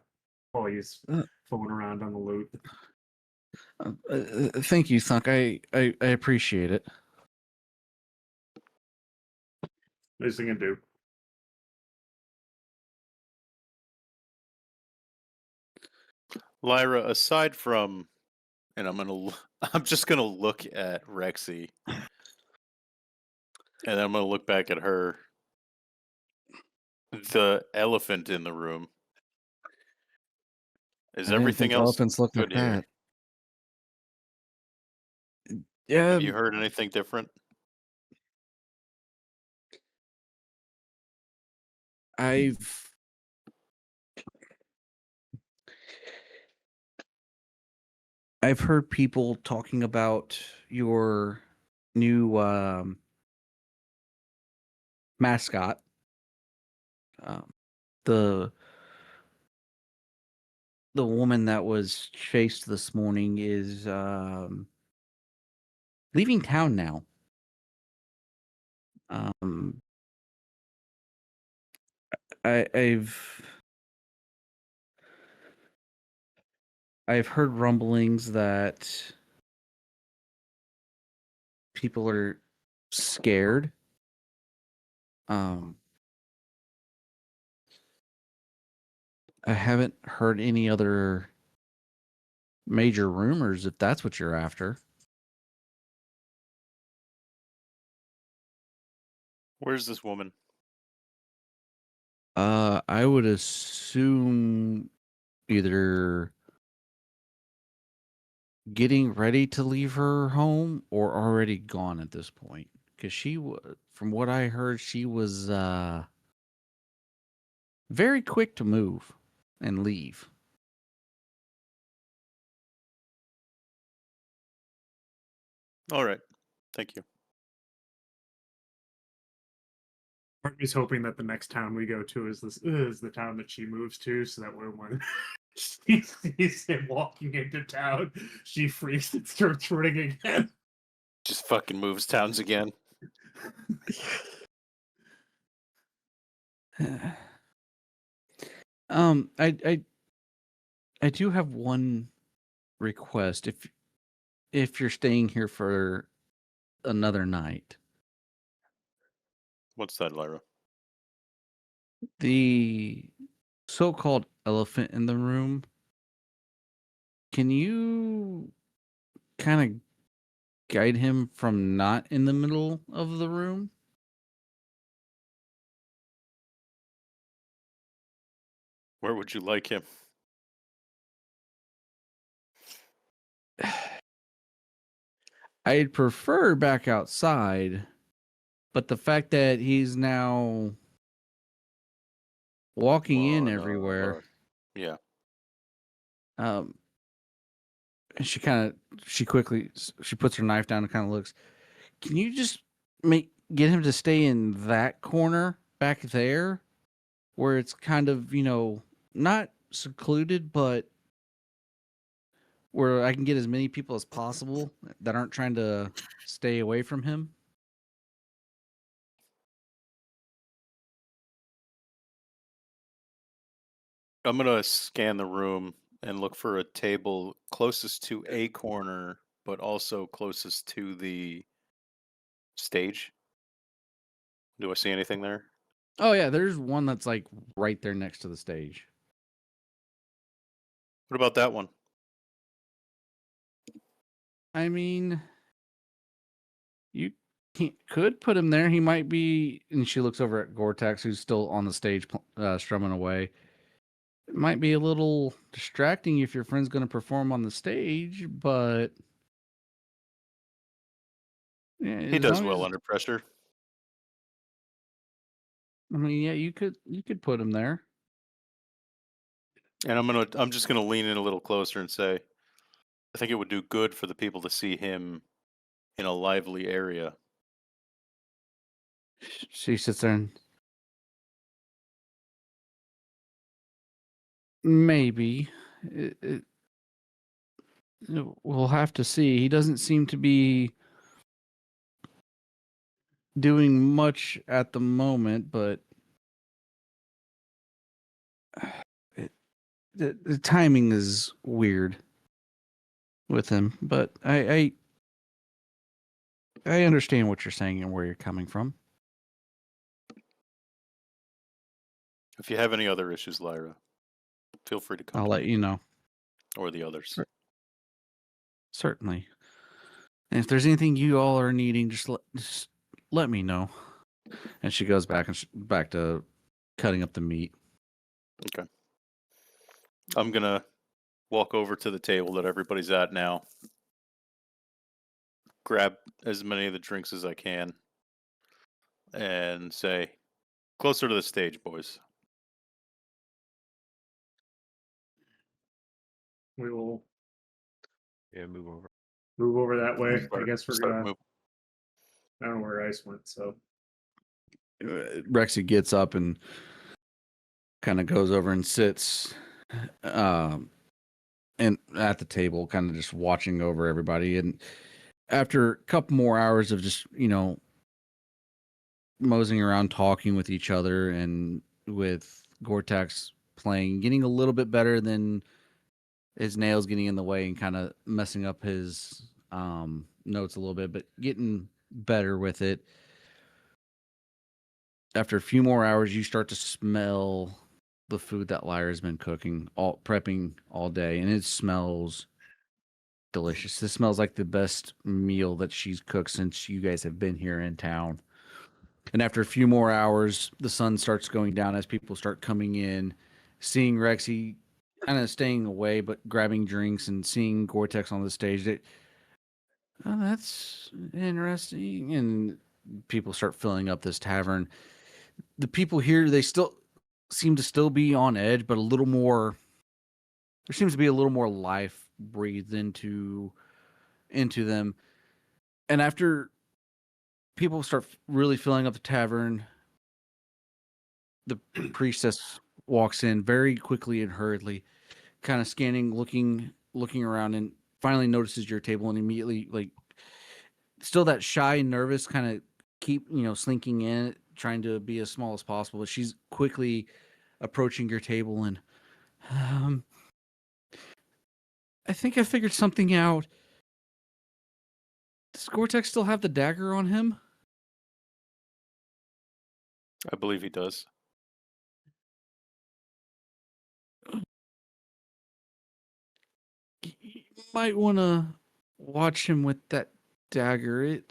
while he's fooling around on the loot. Thank you, Thunk. I appreciate it. Least I can do. Lyra, aside from, and I'm just gonna look at Rexy, and then I'm gonna look back at her. The elephant in the room. Is I didn't everything think else elephants look like good here? that. Yeah, Have you heard anything different? I've heard people talking about your new mascot. The woman that was chased this morning is leaving town now. I've heard rumblings that people are scared. I haven't heard any other major rumors, if that's what you're after. Where's this woman? I would assume either getting ready to leave her home or already gone at this point. Because from what I heard, she was very quick to move and leave. All right. Thank you. Part of me's hoping that the next town we go to is the town that she moves to, so that way when she sees him walking into town, she freaks and starts running again. Just fucking moves towns again. I do have one request. If you're staying here for another night, What's that, Lyra? the so-called elephant in the room, can you kind of guide him from not in the middle of the room? Where would you like him? I'd prefer back outside, but the fact that he's now walking in everywhere. Yeah. And she puts her knife down and kind of looks. Can you just get him to stay in that corner back there, where it's kind of, not secluded, but where I can get as many people as possible that aren't trying to stay away from him? I'm gonna scan the room and look for a table closest to a corner, but also closest to the stage. Do I see anything there? Oh yeah, there's one that's like right there next to the stage. What about that one? I mean, you could put him there. He might be, and she looks over at Goretax, who's still on the stage strumming away. It might be a little distracting if your friend's going to perform on the stage, but yeah, He does well under pressure. I mean, yeah, you could put him there. And I'm just gonna lean in a little closer and say, I think it would do good for the people to see him in a lively area. She sits there and maybe we'll have to see. He doesn't seem to be doing much at the moment, but the timing is weird with him. But I understand what you're saying and where you're coming from. If you have any other issues, Lyra, feel free to come I'll to let me you know. or the others. Certainly. And if there's anything you all are needing, just let me know. And she goes back back to cutting up the meat. Okay. I'm gonna walk over to the table that everybody's at now. Grab as many of the drinks as I can. And say, closer to the stage, boys. We will Yeah, move over. move over that way. I Start- guess we're start gonna. moving. I don't know where Ice went, so Rexy gets up and kind of goes over and sits and at the table, kind of just watching over everybody. And after a couple more hours of just, moseying around, talking with each other and with Goretax playing, getting a little bit better than his nails getting in the way and kind of messing up his notes a little bit, but getting better with it. After a few more hours, you start to smell the food that Lyra's been cooking, prepping all day, and it smells delicious. This smells like the best meal that she's cooked since you guys have been here in town. And after a few more hours, the sun starts going down as people start coming in, seeing Rexy kind of staying away, but grabbing drinks and seeing Goretax on the stage. That's interesting. And people start filling up this tavern. The people here, they still seem to still be on edge, but a little more. There seems to be a little more life breathed into them. And after people start really filling up the tavern, the priestess walks in very quickly and hurriedly, kind of scanning, looking around, and finally notices your table and immediately, still that shy and nervous, kind of keep slinking in, trying to be as small as possible. But she's quickly approaching your table and I think I figured something out. Does Goretax still have the dagger on him? I believe he does. You might want to watch him with that dagger. It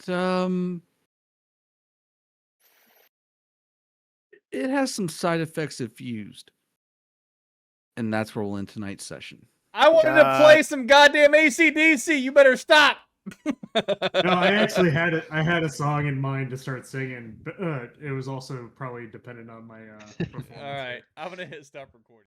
has some side effects if used. And that's where we'll end tonight's session. I wanted to play some goddamn AC/DC. You better stop. no, I actually had it. I had a song in mind to start singing, but it was also probably dependent on my performance. All right, I'm gonna hit stop recording.